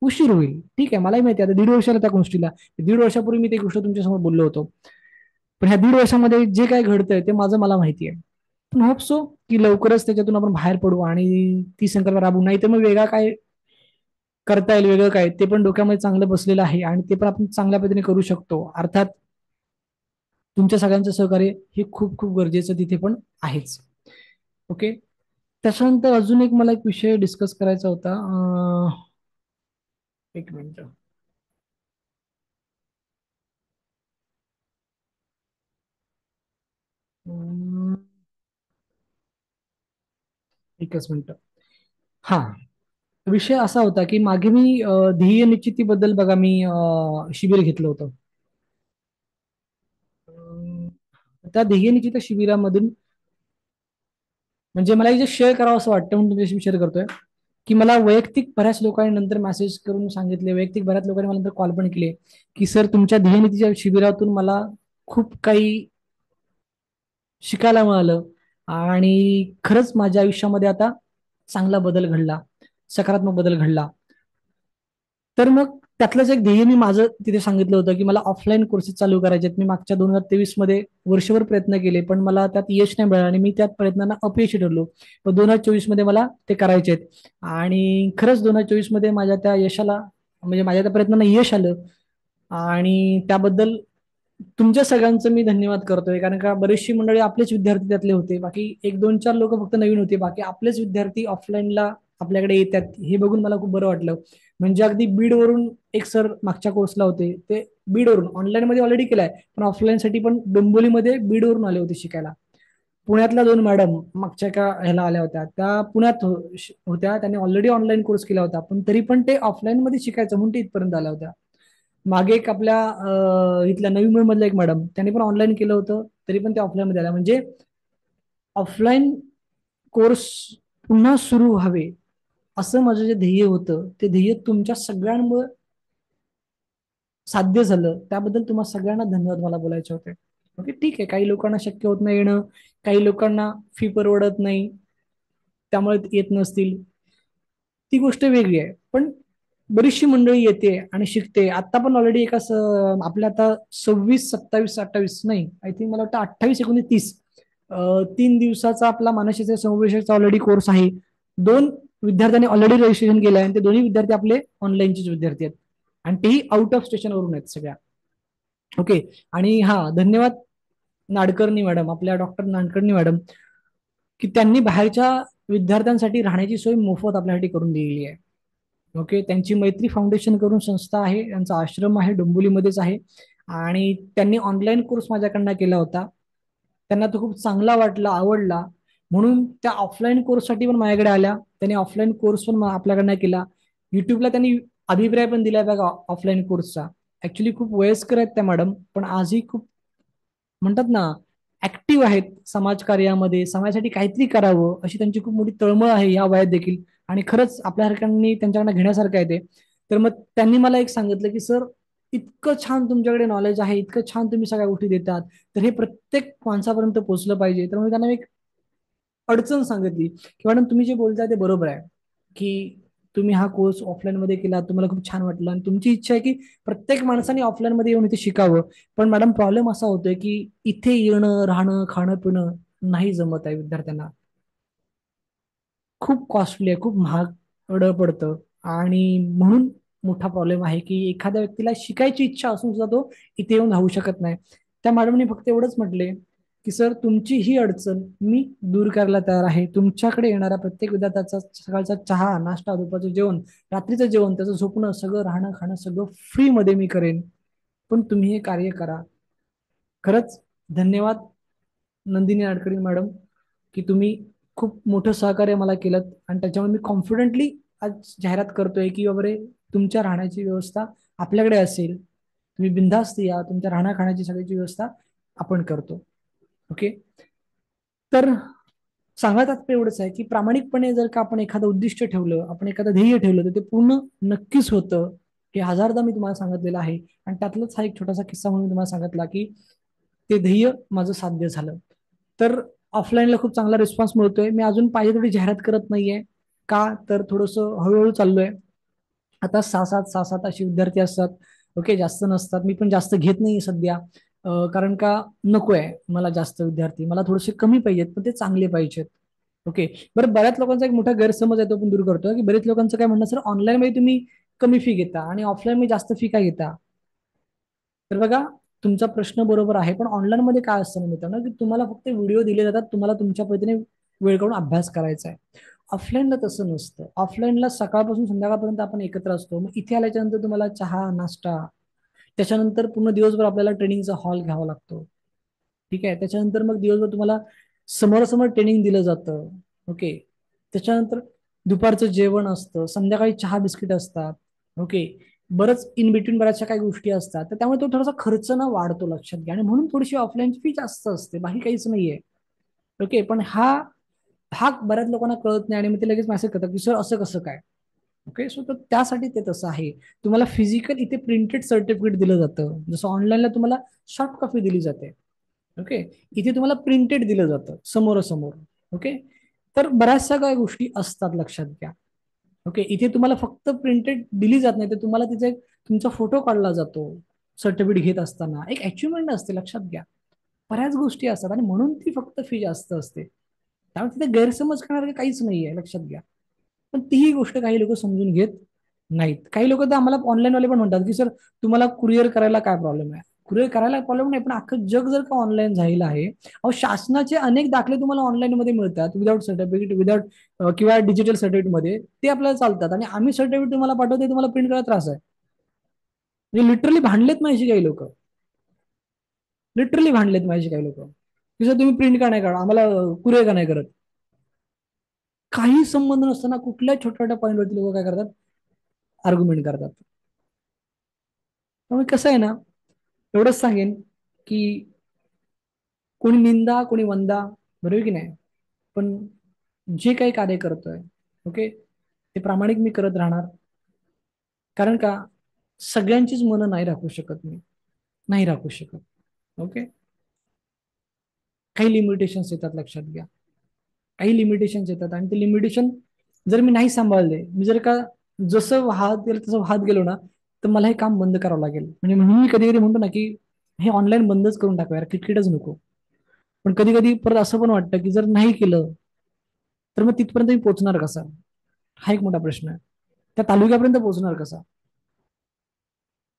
उशीर होईल, ठीक आहे, मलाही माहिती आहे, आता 1.5 वर्षाला त्या गोष्टीला, 1.5 वर्षापूर्वी मी ती गोष्ट तुमच्यासमोर बोललो होतो, पण ह्या 1.5 वर्षामध्ये जे काय घडतंय ते माझं मला माहिती आहे. पण होप सो की लवकरच त्याच्यातून आपण बाहेर पडू आणि ती संकल्पना राबवू. नाही तर मग वेगळा काय करता येईल, वेगळं काय, ते पण डोक्यामध्ये चांगलं बसलेलं आहे, आणि ते पण आपण चांगल्या पद्धतीने करू शकतो. अर्थात तुमच्या सगळ्यांचं सहकार्य हे खूप खूप गरजेचं तिथे पण आहेच. ओके, त्याच्यानंतर अजून एक मला एक विषय डिस्कस करायचा होता. 1 मिनिट. अं, एकच मिनिट. हा, विषय असा होता की मागे मी ध्येय निश्चितीबद्दल बघा मी शिबिर घेतलं होतं. त्या ध्येय निश्चित शिबिरामधून म्हणजे मला जे शेअर करावं असं वाटतं म्हणून तुमच्याशी शेअर करतोय, की मला वैयक्तिक बऱ्याच लोकांनी नंतर मेसेज करून सांगितले, वैयक्तिक बऱ्याच लोकांनी मला नंतर कॉल पण केले, की सर तुमच्या ध्येयनिधीच्या शिबिरातून मला खूप काही शिकायला मिळालं, आणि खरंच माझ्या आयुष्यामध्ये आता चांगला बदल घडला, सकारात्मक बदल घडला. तर मग त्यातलंच एक ध्येय मी माझं तिथे सांगितलं होतं, की मला ऑफलाईन कोर्सेस चालू करायचे आहेत. मी मागच्या 2023 मध्ये वर्षभर प्रयत्न केले, पण मला त्यात यश नाही मिळालं, आणि मी त्या प्रयत्नांना अपयशी ठरलो. पण 2024 मध्ये मला ते करायचे आहेत, आणि खरंच 2024 मध्ये माझ्या त्या यशाला, म्हणजे माझ्या त्या प्रयत्नांना यश आलं. आणि त्याबद्दल तुमच्या सगळ्यांचं मी धन्यवाद करतोय, कारण का बरेचशी मंडळी आपलेच विद्यार्थी त्यातले होते, बाकी 1-2-4 लोक फक्त नवीन होते, बाकी आपलेच विद्यार्थी ऑफलाईनला आपल्याकडे येतात, हे बघून मला खूप बरं वाटलं. म्हणजे अगदी बीडवरून एक सर मागच्या कोर्सला होते, ते बीडवरून ऑनलाईन मध्ये ऑलरेडी केलाय, पण ऑफलाईन साठी पण डोंबिवलीमध्ये बीडवरून आले होते शिकायला. पुण्यातल्या 2 मॅडम मागच्या का ह्याला आल्या होत्या, त्या पुण्यात होत्या, त्यांनी ऑलरेडी ऑनलाईन कोर्स केला होता, पण तरी पण ते ऑफलाईन मध्ये शिकायचं म्हणून ते इथपर्यंत आल्या होत्या. मागे एक आपल्या इथल्या नवी मुंबईमधल्या एक मॅडम, त्यांनी पण ऑनलाईन केलं होतं, तरी पण ते ऑफलाईन मध्ये आल्या. म्हणजे ऑफलाईन कोर्स पुन्हा सुरू व्हावे असं माझं जे ध्येय होतं, ते ध्येय तुमच्या सगळ्यांमुळे साध्य झालं. त्याबद्दल तुम्हाला सगळ्यांना धन्यवाद मला बोलायचे होते. ओके, ठीक आहे, काही लोकांना शक्य होत नाही येणं, काही लोकांना फी परवडत नाही त्यामुळे येत नसतील, ती गोष्ट वेगळी आहे. पण बरीचशी मंडळी येते आणि शिकते. आता पण ऑलरेडी आपल्या आता 26, 27, 28 नाही, आय थिंक मला वाटतं 28, 29, 30 3 दिवसाचा आपला मानसशास्त्र समावेशाचा ऑलरेडी कोर्स आहे. 2 विद्यार्थ्यांनी ऑलरेडी रजिस्ट्रेशन केलं आहे आणि ते दोन्ही विद्यार्थी आपले ऑनलाईनचेच विद्यार्थी आहेत आणि तेही आउट ऑफ स्टेशनवरून आहेत सगळ्या. ओके. आणि हा, धन्यवाद नाडकर्णी मॅडम, आपल्या डॉक्टर नाडकर्णी मॅडम, की त्यांनी बाहेरच्या विद्यार्थ्यांसाठी राहण्याची सोय मोफत आपल्यासाठी करून दिलेली आहे. ओके. त्यांची मैत्री फाउंडेशन करून संस्था आहे, त्यांचा आश्रम आहे, डोंबिवलीमध्येच आहे आणि त्यांनी ऑनलाईन कोर्स माझ्याकडनं केला होता. त्यांना तो खूप चांगला वाटला, आवडला, म्हणून त्या ऑफलाईन कोर्ससाठी पण माझ्याकडे आल्या. त्यांनी ऑफलाईन कोर्स पण आपल्याकडनं केला. युट्यूबला त्यांनी अभिप्राय पण दिलाय बघा ऑफलाईन कोर्सचा. ऍक्च्युली खूप वयस्कर आहेत त्या मॅडम, पण आजही खूप म्हणतात ना ऍक्टिव्ह आहेत समाजकार्यामध्ये, समाजासाठी काहीतरी करावं अशी त्यांची खूप मोठी तळमळ आहे या वयात देखील. आणि खरंच आपल्यासारख्यांनी त्यांच्याकडनं घेण्यासारखं आहे ते. तर मग त्यांनी मला एक सांगितलं की सर, इतकं छान तुमच्याकडे नॉलेज आहे, इतकं छान तुम्ही सगळ्या गोष्टी देतात, तर हे प्रत्येक माणसापर्यंत पोहोचलं पाहिजे. तर मग त्यांना एक अडचण सांगितली की मॅडम तुम्ही जे बोलताय ते बरोबर आहे, की तुम्ही हा कोर्स ऑफलाईन मध्ये केला, तुम्हाला खूप छान वाटलं आणि तुमची इच्छा आहे की प्रत्येक माणसाने ऑफलाईन मध्ये येऊन इथे शिकावं. पण मॅडम प्रॉब्लेम असा होतोय की इथे येणं, राहणं, खाणं पिणं नाही जमत आहे विद्यार्थ्यांना. खूप कॉस्टली आहे, खूप महाग पडतं. आणि म्हणून मोठा प्रॉब्लेम आहे की एखाद्या व्यक्तीला शिकायची इच्छा असून सुद्धा तो इथे येऊन राहू शकत नाही. त्या मॅडमने फक्त एवढंच म्हटले की सर, तुमची ही अडचण मी दूर करायला तयार आहे. तुमच्याकडे येणाऱ्या प्रत्येक विद्यार्थ्याचा सकाळचा चहा, नाश्ता, दुपारचं जेवण, रात्रीचं जेवण, त्याचं झोपणं, सगळं राहणं खाणं सगळं फ्री मध्ये मी करेन. पण तुम्ही हे कार्य करा. खरंच धन्यवाद नंदिनी नाडकर्णी मॅडम, की तुम्ही खूप मोठं सहकार्य मला केलं आणि त्याच्यामुळे मी कॉन्फिडेंटली आज जाहिरात करतोय की बाबा रे, तुमच्या राहण्याची व्यवस्था आपल्याकडे असेल, तुम्ही बिनधास्त या, तुमच्या राहण्या खाण्याची सगळ्याची व्यवस्था आपण करतो. ओके. तर सांगत तात्पर्य एवढंच आहे की प्रामाणिकपणे जर का आपण एखादं उद्दिष्ट ठेवलं, आपण एखादं ध्येय ठेवलं, तर ते पूर्ण नक्कीच होतं. हे हजारदा मी तुम्हाला सांगितलेलं आहे. आणि त्यातलाच हा एक छोटासा किस्सा म्हणून तुम्हाला सांगितला की ते ध्येय माझं साध्य झालं. तर ऑफलाईनला खूप चांगला रिस्पॉन्स मिळतोय. मी अजून पाहिजे थोडी जाहिरात करत नाहीये, का तर थोडंसं हळूहळू चाललोय. आता 6-7 असे विद्यार्थी असतात. ओके, जास्त नसतात. मी पण जास्त घेत नाही सध्या, कारण का नको आहे मला जास्त विद्यार्थी, मला थोडेसे कमी पाहिजेत पण ते चांगले पाहिजेत. ओके. बरं, बऱ्याच लोकांचा एक मोठा गैरसमज आहे, तो पण दूर करतो की बरेच लोकांचं काय म्हणणं, सर ऑनलाईन मध्ये तुम्ही कमी फी घेता आणि ऑफलाईन मध्ये जास्त फी काय घेता. तर बघा, तुमचा प्रश्न बरोबर आहे, पण ऑनलाईन मध्ये काय असतं ना मित्रांनो, की तुम्हाला फक्त व्हिडिओ दिले जातात, तुम्हाला तुमच्या पद्धतीने वेळ काढून अभ्यास करायचा आहे. ऑफलाईनला तसं नसतं. ऑफलाईनला सकाळपासून संध्याकाळपर्यंत आपण एकत्र असतो. मग इथे आल्याच्यानंतर तुम्हाला चहा, नाश्ता, त्याच्यानंतर पूर्ण दिवसभर आपल्याला ट्रेनिंगचा हॉल घ्यावा लागतो. ठीक आहे. त्याच्यानंतर मग दिवसभर तुम्हाला समोरासमोर ट्रेनिंग दिलं जातं. ओके. त्याच्यानंतर दुपारचं जेवण असतं, संध्याकाळी चहा बिस्किट असतात. ओके. बरंच इन बिटवीन बऱ्याचशा काही गोष्टी असतात, तर त्यामुळे तो थोडासा खर्च ना वाढतो, लक्षात घ्या. आणि म्हणून थोडीशी ऑफलाईनची फी जास्त असते, बाकी काहीच नाहीये. ओके. पण हा भाग बऱ्याच लोकांना कळत नाही आणि मग ते लगेच मेसेज करतात की सर असं कसं काय. ओके. सो तर त्यासाठी ते तसं आहे. तुम्हाला फिजिकल इथे प्रिंटेड सर्टिफिकेट दिलं जातं, जसं ऑनलाईनला तुम्हाला सॉफ्ट कॉपी दिली जाते. ओके. इथे तुम्हाला प्रिंटेड दिलं जातं समोरासमोर. ओके. तर बऱ्याचशा काही गोष्टी असतात, लक्षात घ्या. ओके. इथे तुम्हाला फक्त प्रिंटेड दिली जात नाही, तर तुम्हाला तिथे तुमचा फोटो काढला जातो सर्टिफिकेट घेत असताना, एक अचिव्हमेंट असते, लक्षात घ्या. बऱ्याच गोष्टी असतात आणि म्हणून ती फक्त फी जास्त असते. त्यामुळे तिथे गैरसमज करणारे काहीच नाहीये, लक्षात घ्या. पण तीही गोष्ट काही लोक समजून घेत नाहीत. काही लोक तर आम्हाला ऑनलाईन वाले पण म्हणतात की सर, तुम्हाला कुरिअर करायला काय प्रॉब्लेम आहे. कुरिअर करायला प्रॉब्लेम नाही, पण अख्खं जग जर का ऑनलाईन झालेलं आहे, अहो शासनाचे अनेक दाखले तुम्हाला ऑनलाईन मध्ये मिळतात, विदाउट सर्टिफिकेट, विदाउट किंवा डिजिटल सर्टिफिकेट मध्ये ते आपल्याला चालतात. आणि आम्ही सर्टिफिकेट तुम्हाला पाठवते, तुम्हाला प्रिंट करायला त्रास आहे. म्हणजे लिटरली भांडलेत माझी काही लोक, लिटरली भांडलेत माझी काही लोक की सर तुम्ही प्रिंट का नाही काढा, आम्हाला कुरिअर का नाही करत. काही संबंध नसताना कुठल्या छोट्या छोट्या पॉईंटवरती लोक काय करतात, आर्ग्युमेंट करतात. त्यामुळे कसं आहे ना, एवढंच सांगेन की कोणी निंदा कोणी वंदा, बरोबर की नाही, पण जे काही कार्य करतोय, ओके, ते प्रामाणिक मी करत राहणार. कारण का सगळ्यांचीच मनं नाही राखू शकत मी, नाही राखू शकत. ओके. काही लिमिटेशन्स येतात, लक्षात घ्या. काही लिमिटेशन्स येतात आणि ते लिमिटेशन जर मी नाही सांभाळले, मी जर का जसं वाहत गेलं तसं वाहत गेलो ना, तर मला हे काम बंद करावं लागेल. म्हणजे म्हणून मी कधी कधी म्हणतो ना की हे ऑनलाईन बंदच करून टाकूया यार, क्रिकेटच नको. पण कधी कधी परत असं पण वाटतं की जर नाही केलं तर मग तिथपर्यंत मी पोहोचणार कसा, हा एक मोठा प्रश्न आहे. त्या तालुक्यापर्यंत पोहोचणार कसा,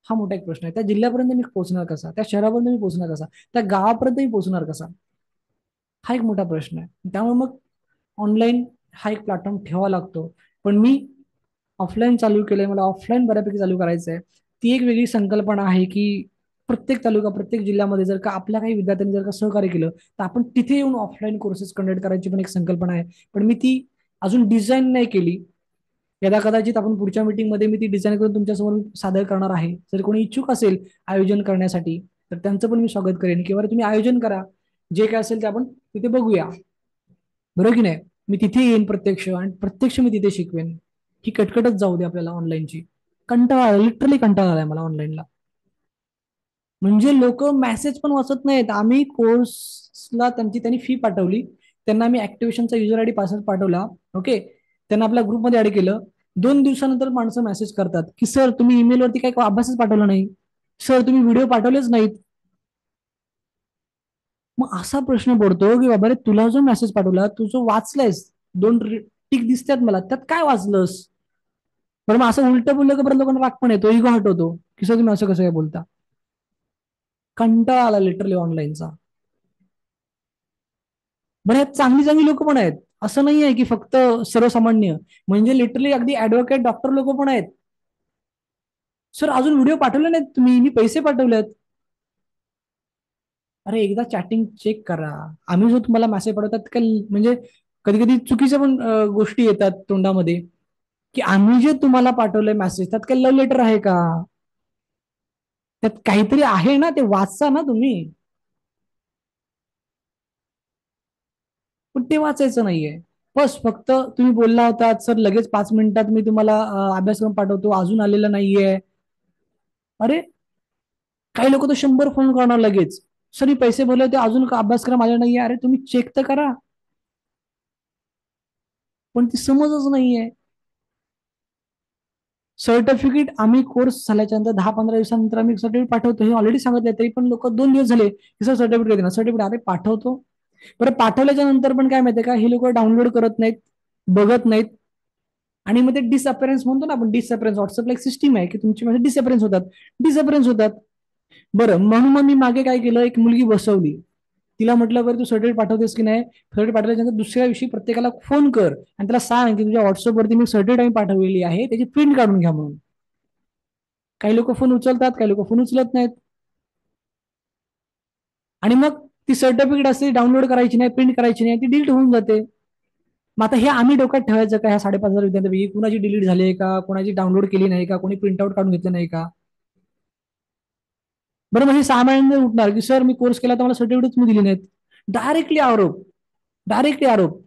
हा मोठा एक प्रश्न आहे. त्या जिल्ह्यापर्यंत मी पोहोचणार कसा, त्या शहरापर्यंत मी पोहोचणार कसा, त्या गावापर्यंत मी पोहोचणार कसा, हा एक मोठा प्रश्न आहे. त्यामुळे मग ऑनलाईन हा एक प्लॅटफॉर्म ठेवावा लागतो. पण मी ऑफलाईन चालू केलंय, मला ऑफलाईन बऱ्यापैकी चालू करायचं आहे. ती एक वेगळी संकल्पना आहे की प्रत्येक तालुका, प्रत्येक जिल्ह्यामध्ये जर का आपल्या काही विद्यार्थ्यांनी जर का सहकार्य केलं तर आपण तिथे येऊन ऑफलाईन कोर्सेस कंडक्ट करायची पण एक संकल्पना आहे. पण मी ती अजून डिझाईन नाही केली. यदा कदाचित आपण पुढच्या मीटिंगमध्ये मी ती डिझाईन करून तुमच्यासमोर सादर करणार आहे. जर कोणी इच्छुक असेल आयोजन करण्यासाठी तर त्यांचं पण मी स्वागत करेन, किंवा तुम्ही आयोजन करा, जे काय असेल ते आपण तिथे बघूया. बरोबर की नाही? मी तिथे येईन प्रत्यक्ष, आणि प्रत्यक्ष मी तिथे शिकवेन. ही कटकटच जाऊ दे आपल्याला ऑनलाईनची. कंटाळा, लिटरली कंटाळा आलाय मला ऑनलाईनला. म्हणजे लोक मेसेज पण वाचत नाहीत. आम्ही कोर्सला त्यांनी फी पाठवली, त्यांना आम्ही ऍक्टिव्हेशनचा युजर आयडी पासवर्ड पाठवला. ओके, त्यांना आपल्या ग्रुपमध्ये ऍड केलं. 2 दिवसानंतर माणसं मेसेज करतात की सर तुम्ही ईमेलवरती काही अभ्यासच पाठवला नाही, सर तुम्ही व्हिडिओ पाठवलेच नाहीत. मग असा प्रश्न पडतो की बाबा रे, तुला जो मेसेज पाठवला तू जो वाचलायस, 2 टिक दिसतात मला, त्यात काय वाचलंस? बरं मग असं उलट बोललं की परत लोकांना राग पण येतो, इगो हटवतो की सर तुम्ही असं कसं काय बोलता. कंटाळा आला लिटरली ऑनलाईनचा. बरं यात चांगली चांगली लोक पण आहेत, असं नाही आहे की फक्त सर्वसामान्य. म्हणजे लिटरली अगदी ऍडव्होकेट डॉक्टर लोक पण आहेत. सर अजून व्हिडिओ पाठवले नाहीत तुम्ही, मी पैसे पाठवलेत. अरे एकदा चॅटिंग चेक करा. आम्ही जो तुम्हाला मेसेज पाठवतात काय, म्हणजे कधी कधी चुकीच्या पण गोष्टी येतात तोंडामध्ये, की आम्ही जे तुम्हाला पाठवलंय मेसेज त्यात काही लव्ह लेटर आहे का, त्यात काहीतरी आहे ना, ते वाचा ना तुम्ही. पण ते वाचायचं नाहीये. बस फक्त तुम्ही बोलला होता सर लगेच 5 मिनिटात मी तुम्हाला अभ्यासक्रम पाठवतो, अजून आलेला नाहीये. अरे काही लोक तर 100 फोन करणार लगेच, सर मी पैसे भरले होते अजून का अभ्यासक्रम आला नाहीये. अरे तुम्ही चेक तर करा. पण ती समजच नाहीये. सर्टिफिकेट आम्ही कोर्स झाल्याच्या नंतर 10-15 दिवसानंतर आम्ही सर्टिफिकेट पाठवतो, हे ऑलरेडी सांगितलं, तरी पण लोक 2 दिवस झाले की सर सर्टिफिकेट देणार, सर्टिफिकेट. अरे पाठवतो. बरं पाठवल्याच्या नंतर पण काय माहितीये का, हे लोक डाउनलोड करत नाहीत, बघत नाहीत, आणि मग ते डिसअपरन्स म्हणतो ना आपण, डिसअपरन्स व्हॉट्सअपला एक सिस्टीम आहे की तुमची माझे डिसअपरन्स होतात, डिसअपरन्स होतात. बरं म्हणून मग मी मागे काय केलं, एक मुलगी बसवली, तिला म्हटलं बरं तू सर्टिफिकेट पाठवतेस की नाही, सर्टिफिकेट पाठवल्यानंतर दुसऱ्या दिवशी प्रत्येकाला फोन कर आणि त्याला सांग की तुझ्या व्हॉट्सअपवरती मी सर्टिफिकेट आम्ही पाठवलेली आहे, त्याची प्रिंट काढून घ्या म्हणून. काही लोक फोन उचलतात, काही लोक फोन उचलत नाहीत. आणि मग ती सर्टिफिकेट असते डाउनलोड करायची नाही, प्रिंट करायची नाही, ती डिलीट होऊन जाते. मग आता हे आम्ही डोक्यात ठेवायचं का, ह्या 5,500 विद्यार्थी कुणाची डिलीट झाली आहे का, कोणाची डाउनलोड केली नाही का, कोणी प्रिंटआउट काढून घेतलं नाही का. बरं म्हणजे 6 महिन्यांनी उठणार की सर मी कोर्स केला तर मला सर्टिफिकेट तुम्ही दिली नाहीत. डायरेक्टली आरोप, डायरेक्टली आरोप.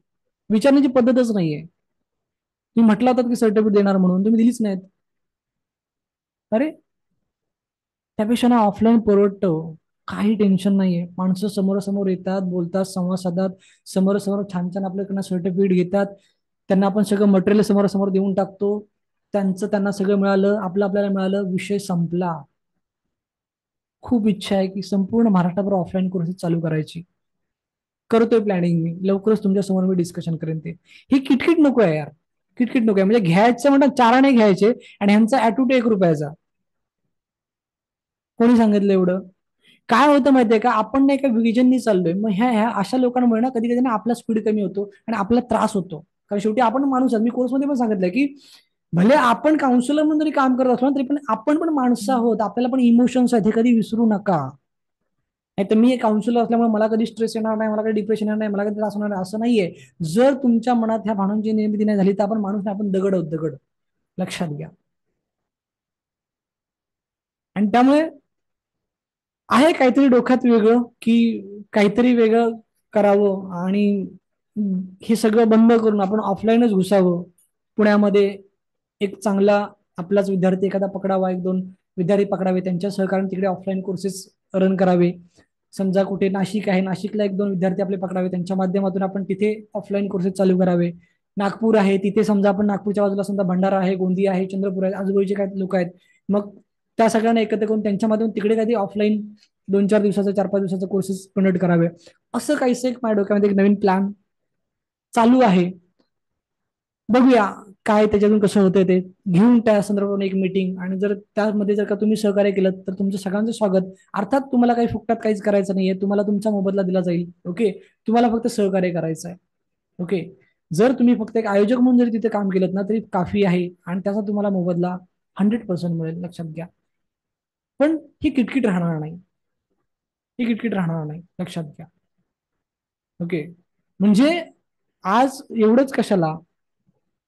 विचारण्याची पद्धतच नाहीये. तुम्ही म्हटलं होतं की सर्टिफिकेट देणार म्हणून, तुम्ही दिलीच नाहीत. अरे त्यापेक्षा ना ऑफलाईन परवडतं. काही टेन्शन नाहीये. माणसं समोरासमोर येतात, बोलतात, संवाद साधतात, समोरासमोर छान छान आपल्याकडनं सर्टिफिकेट घेतात. त्यांना आपण सगळं मटेरियल समोरासमोर देऊन टाकतो. त्यांचं त्यांना सगळं मिळालं, आपलं आपल्याला मिळालं, विषय संपला. खूप इच्छा आहे की संपूर्ण महाराष्ट्राभर ऑफलाईन कोर्सेस चालू करायची. करतोय प्लॅनिंग मी, लवकरच तुमच्या समोर मी डिस्कशन करेन ते. ही किटकिट नको आहे यार, किटकिट नको आहे. म्हणजे घ्यायचं म्हणतात 4 आणे घ्यायचे आणि ह्यांचा ऍटिट्यूड 1 रुपयाचा. कोणी सांगितलं एवढं? काय होतं माहितीये का, आपण नाही का विजननी चाललोय, मग ह्या ह्या अशा लोकांमुळे ना कधी कधी ना आपला स्पीड कमी होतो आणि आपला त्रास होतो. कारण शेवटी आपण माणूस आहोत. मी कोर्समध्ये पण सांगितलंय की भले आपण काउन्सिलर म्हणून जरी काम करत असलो तरी पण आपण पण माणसं आहोत, आपल्याला पण इमोशन्स आहेत, हे कधी विसरू नका. नाही तर मी काउन्सिलर असल्यामुळे मला कधी स्ट्रेस येणार नाही, मला कधी डिप्रेशन येणार नाही, मला कधी त्रास होणार नाही, असं नाहीये. जर तुमच्या मनात ह्या भावनांची निर्मिती नाही झाली तर आपण माणूस नाही, आपण दगड आहोत, दगड. लक्षात घ्या. आणि त्यामुळे आहे काहीतरी डोक्यात वेगळं की काहीतरी वेगळं करावं, आणि हे सगळं बंद करून आपण ऑफलाईनच घुसावं. पुण्यामध्ये एक चांगला आपलाच विद्यार्थी एखादा पकडावा, 1-2 विद्यार्थी पकडावे, त्यांच्या सहकार्याने तिकडे ऑफलाईन कोर्सेस रन करावे. समजा कुठे नाशिक आहे, नाशिकला 1-2 विद्यार्थी आपले पकडावे, त्यांच्या माध्यमातून आपण तिथे ऑफलाईन कोर्सेस चालू करावे. नागपूर आहे, तिथे समजा आपण नागपूरच्या बाजूला समजा भंडारा आहे, गोंदिया आहे, चंद्रपूर आहे, आजूबाजूचे काही लोक आहेत, मग त्या सगळ्यांना एकत्र करून त्यांच्यामधून तिकडे काही ऑफलाईन 2-4 दिवसाचा 4-5 दिवसाचा कोर्सेस कंडक्ट करावे, असं काहीच एक माझ्या डोक्यामध्ये एक नवीन प्लॅन चालू आहे. बघूया काय त्याच्यातून कसं होतंय ते, घेऊन त्या संदर्भात एक मीटिंग, आणि जर त्यामध्ये जर का तुम्ही सहकार्य केलं तर तुमचं सगळ्यांचं स्वागत. अर्थात तुम्हाला काही फुकटात काहीच करायचं नाहीये, तुम्हाला तुमचा मोबदला दिला जाईल. ओके, तुम्हाला फक्त सहकार्य करायचं आहे. ओके, जर तुम्ही फक्त एक आयोजक म्हणून जरी तिथे काम केलं ना तरी काफी आहे, आणि त्याचा तुम्हाला मोबदला 100% मिळेल, लक्षात घ्या. पण ही किटकिट राहणार नाही, ही किटकिट राहणार नाही, लक्षात घ्या. ओके, म्हणजे आज एवढंच कशाला,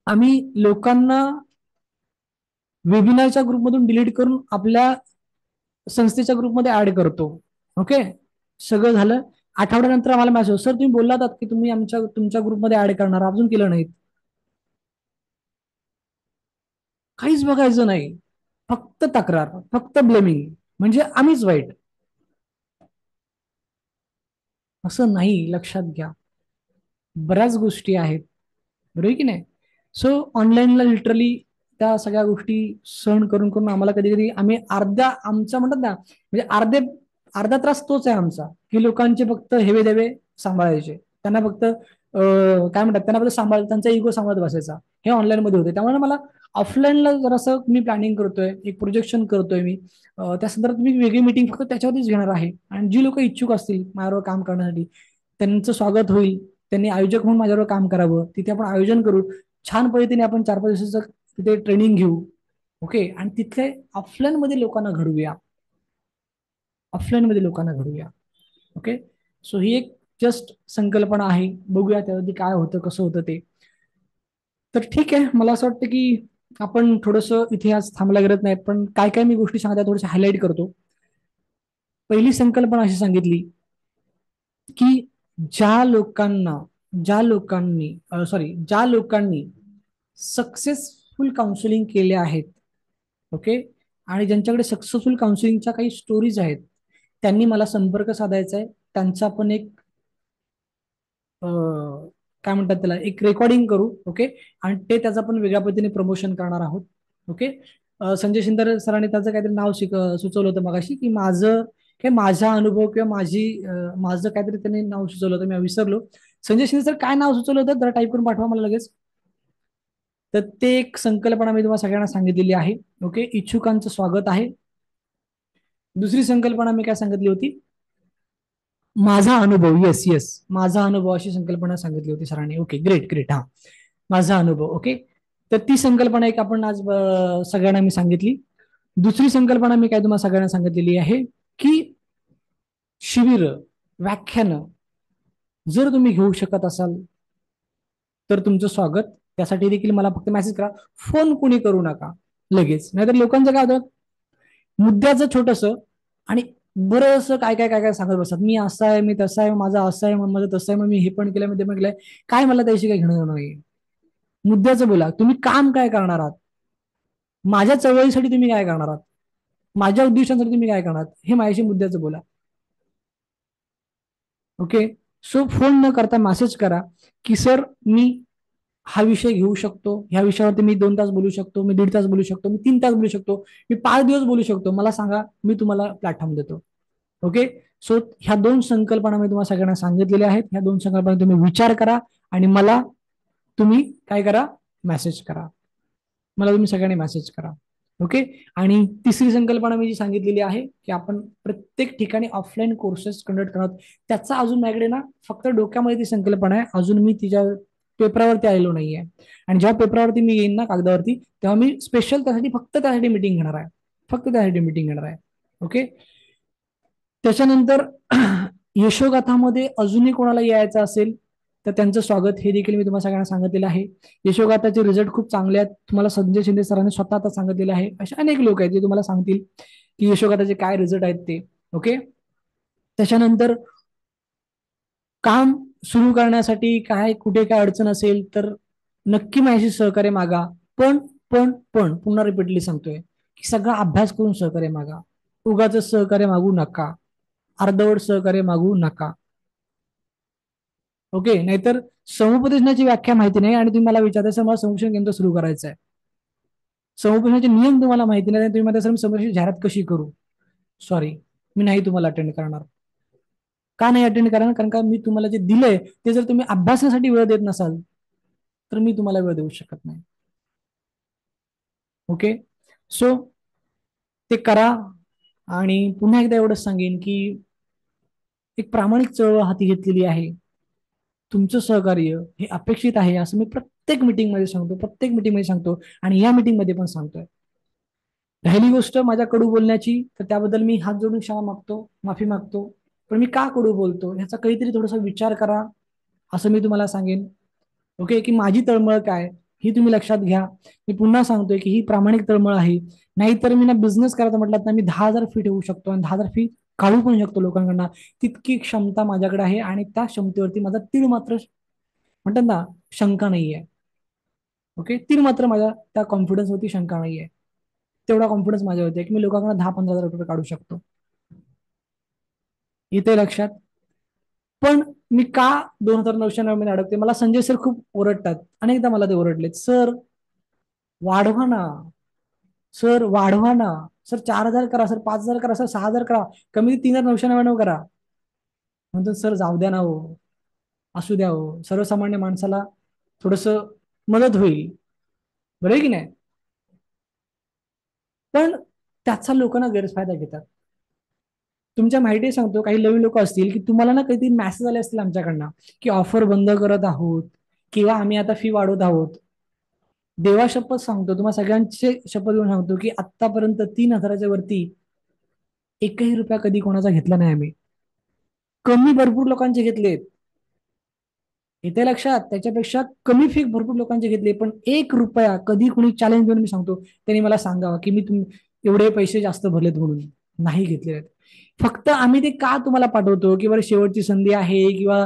आम्ही लोकांना वेबिनारच्या ग्रुपमधून डिलीट करून आपल्या संस्थेच्या ग्रुपमध्ये ऍड करतो. ओके, सगळं झालं. आठवड्यानंतर आम्हाला मेसेज, सर तुम्ही बोललात की तुम्ही तुमच्या ग्रुपमध्ये ऍड करणार, अजून केलं नाहीत. काहीच बघायचं नाही, फक्त तक्रार, फक्त ब्लेमिंग, म्हणजे आम्हीच वाईट. असं नाही, लक्षात घ्या. बऱ्याच गोष्टी आहेत, बरोबर की नाही. सो ऑनलाईनला लिटरली त्या सगळ्या गोष्टी सहन करून करून आम्हाला कधी कधी आम्ही आमचा म्हणतात ना, म्हणजे अर्धा त्रास तोच आहे आमचा, की लोकांचे फक्त हेवे देवे सांभाळायचे, त्यांना फक्त काय म्हणतात, त्यांना फक्त त्यांचा इगो सांभाळत बसायचा. हे ऑनलाईन मध्ये होते. त्यामुळे मला ऑफलाईनला जरासं मी प्लॅनिंग करतोय, एक प्रोजेक्शन करतोय मी. त्या संदर्भात मी वेगळी मीटिंग फक्त त्याच्यावरतीच घेणार आहे, आणि जी लोक इच्छुक असतील माझ्याबरोबर काम करण्यासाठी त्यांचं स्वागत होईल. त्यांनी आयोजक म्हणून माझ्याबरोबर काम करावं, तिथे आपण आयोजन करू, छान पद्धतीने आपण 4-5 दिवसाचं तिथे ट्रेनिंग घेऊ. ओके, आणि तिथे ऑफलाईन मध्ये लोकांना घडवूया, ऑफलाईन मध्ये लोकांना घडवूया. ओके, सो ही एक जस्ट संकल्पना आहे, बघूया त्यावरती काय होतं कसं होतं ते. तर ठीक आहे, मला असं वाटतं की आपण थोडंसं इथे आज थांबला गरज नाही, पण काय काय मी गोष्टी सांगता थोडंसं हायलाईट करतो. पहिली संकल्पना अशी सांगितली की ज्या लोकांनी सक्सेसफुल काउन्सिलिंग केले आहेत, ओके, आणि ज्यांच्याकडे सक्सेसफुल काउन्सिलिंगच्या काही स्टोरीज आहेत, त्यांनी मला संपर्क साधायचा आहे. त्यांचा पण एक काय म्हणतात त्याला, एक रेकॉर्डिंग करू. ओके, आणि ते त्याचा पण वेगळ्या पद्धतीने प्रमोशन करणार आहोत. ओके, संजय शिंदे सरांनी त्याचं काहीतरी नाव सुचवलं होतं मगाशी, की माझा अनुभव किंवा माझं काहीतरी त्यांनी नाव सुचवलं होतं, मी विसरलो. संजय शिंदे सर काय नाव सुचवलं होतं, जरा टाईप करून पाठवा मला लगेच. तर ते एक संकल्पना मी तुम्हाला सगळ्यांना सांगितलेली आहे. ओके, इच्छुकांचं स्वागत आहे. दुसरी संकल्पना मी काय सांगितली होती, माझा अनुभव. येस येस, माझा अनुभव अशी संकल्पना सांगितली होती सरांनी. Okay, great great. हा, माझा अनुभव. ओके, तर ती संकल्पना एक आपण आज सगळ्यांना मी सांगितली. दुसरी संकल्पना मी काय तुम्हाला सगळ्यांना सांगितलेली आहे की शिबिर, व्याख्यान जर तुम्ही घेऊ शकत असाल तर तुमचं स्वागत. त्यासाठी देखील मला फक्त मेसेज करा, फोन कुणी करू नका लगेच, नाहीतर लोकांचं काय होतं, मुद्द्याचं छोटस आणि बरंच काय काय काय काय सांगत बसतात, मी असं आहे, मी तसं आहे, माझं असं आहे, माझं तसं आहे, मग मी हे पण केलं, मी ते पण केलंय. काय, मला त्याशी काही घेणं नाही. मुद्द्याचं बोला, तुम्ही काम काय करणार आहात, माझ्या चळवळीसाठी तुम्ही काय करणार आहात, माझ्या उद्दिष्टांसाठी तुम्ही काय करणार, हे माझ्याशी मुद्द्याचं बोला. ओके, सो फोन न करता मेसेज करा की सर मी हा विषय घेऊ शकतो, ह्या विषयावरती मी 2 तास बोलू शकतो, मी 1.5 तास बोलू शकतो, मी 3 तास बोलू शकतो, मी 5 दिवस बोलू शकतो, मला सांगा, मी तुम्हाला प्लॅटफॉर्म देतो. ओके, सो ह्या 2 संकल्पना मी तुम्हाला सगळ्यांना सांगितलेल्या आहेत. ह्या 2 संकल्पना तुम्ही विचार करा आणि मला तुम्ही काय करा, मेसेज करा, मला तुम्ही सगळ्यांनी मेसेज करा. ओके, आणि तिसरी संकल्पना मी जी सांगितलेली आहे की आपण प्रत्येक ठिकाणी ऑफलाईन कोर्सेस कंडक्ट करणार. त्याचा अजून माझ्याकडे ना फक्त डोक्यामध्ये ती संकल्पना आहे, अजून मी तिच्या पेपरावरती आलेलो नाहीये. आणि जेव्हा पेपरावरती मी येईन ना, कागदावरती, तेव्हा मी स्पेशल त्यासाठी मीटिंग घेणार आहे, फक्त त्यासाठी मीटिंग घेणार आहे. ओके, त्याच्यानंतर यशोगाथामध्ये अजूनही कोणाला यायचं असेल तर त्यांचं स्वागत, हे देखील मी तुम्हाला सगळ्यांना सांगितलेलं आहे. यशोगाथाचे रिझल्ट खूप चांगले आहेत, तुम्हाला संजय शिंदे सरांनी स्वतः आता सांगितलेले आहे. असे अनेक लोक आहेत जे तुम्हाला सांगतील की यशोगाथाचे काय रिझल्ट आहेत ते. ओके, त्याच्यानंतर काम सुरू करण्यासाठी काय कुठे काय अडचण असेल तर नक्की माझ्याशी सहकार्य मागा. पण पुन्हा रिपीटली सांगतोय की सगळा अभ्यास करून सहकार्य मागा, उगाच सहकार्य मागू नका, अर्धवट सहकार्य मागू नका. ओके. नाहीतर समुपदेशनाची व्याख्या माहिती नाही आणि तुम्ही मला विचारता सर मला समुपदेशन केंद्र सुरू करायचं आहे, समुपदेशनाचे नियम तुम्हाला माहिती नाही, तुम्ही माझ्या सर मी समुपदेशनाची जाहिरात कशी करू, सॉरी, मी नाही तुम्हाला अटेंड करणार. का नाही अटेंड करणार? कारण का मी तुम्हाला जे दिलंय ते जर तुम्ही अभ्यासासाठी वेळ देत नसाल तर मी तुम्हाला वेळ देऊ शकत नाही. ओके. सो ते करा. आणि पुन्हा एकदा एवढंच सांगेन की एक प्रामाणिक चळवळ हाती घेतलेली आहे. तुमचं सहकार्य हे अपेक्षित आहे असं मी प्रत्येक मीटिंगमध्ये सांगतो, प्रत्येक मीटिंगमध्ये सांगतो आणि या मीटिंगमध्ये पण सांगतोय. राहिली गोष्ट माझ्या कडू बोलण्याची, तर त्याबद्दल मी हात जोडून क्षमा मागतो, माफी मागतो. पण मी का कडू बोलतो ह्याचा काहीतरी थोडासा विचार करा असं मी तुम्हाला सांगेन. ओके. की माझी तळमळ काय ही तुम्ही लक्षात घ्या. मी पुन्हा सांगतोय की ही प्रामाणिक तळमळ आहे. नाहीतर मी ना बिझनेस करायचा म्हटलं ना मी 10,000 फी ठेवू शकतो आणि 10,000 फी काढू पण शकतो लोकांकडनं. तितकी क्षमता माझ्याकडे आहे आणि त्या क्षमतेवरती माझा तीळ मात्र म्हणतात ना शंका नाहीये. ओके. तीळ मात्र माझ्या त्या कॉन्फिडन्सवरती शंका नाहीये. तेवढा कॉन्फिडन्स माझ्यावरती आहे की मी लोकांकडे 10-15,000 रुपये काढू शकतो. इथे लक्षात. पण मी का 2099 मध्ये अडकते? मला संजय सर खूप ओरडतात, अनेकदा मला ते ओरडलेत, सर वाढवा ना, सर वाढवा ना, सर 4,000 करा, सर 5,000 करा, सर 6,000 करा, कमी 3,999 करा. म्हणतो सर जाऊ द्या ना हो, असू द्या हो, सर्वसामान्य माणसाला थोडस मदत होईल, बरं आहे की नाही? पण त्याचा लोकांना गैरफायदा घेतात. तुमच्या माहिती सांगतो, काही नवीन लोक असतील की तुम्हाला ना काहीतरी मेसेज आले असतील आमच्याकडनं की ऑफर बंद करत आहोत किंवा आम्ही आता फी वाढवत आहोत. देवा शपथ सांगतो, तुम्हाला सगळ्यांचे शपथ घेऊन सांगतो की आतापर्यंत 3,000च्या वरती एकही रुपया कधी कोणाचा घेतला नाही आम्ही. कमी भरपूर लोकांचे घेतलेत, इथे लक्षात, त्याच्यापेक्षा कमी फी भरपूर लोकांचे घेतले, पण 1 रुपया कधी कोणी चॅलेंज देऊन मी सांगतो त्यांनी मला सांगावं की मी एवढे पैसे जास्त भरलेत म्हणून नाही घेतले आहेत. फक्त आम्ही ते का तुम्हाला पाठवतो की बरं शेवटची संधी आहे किंवा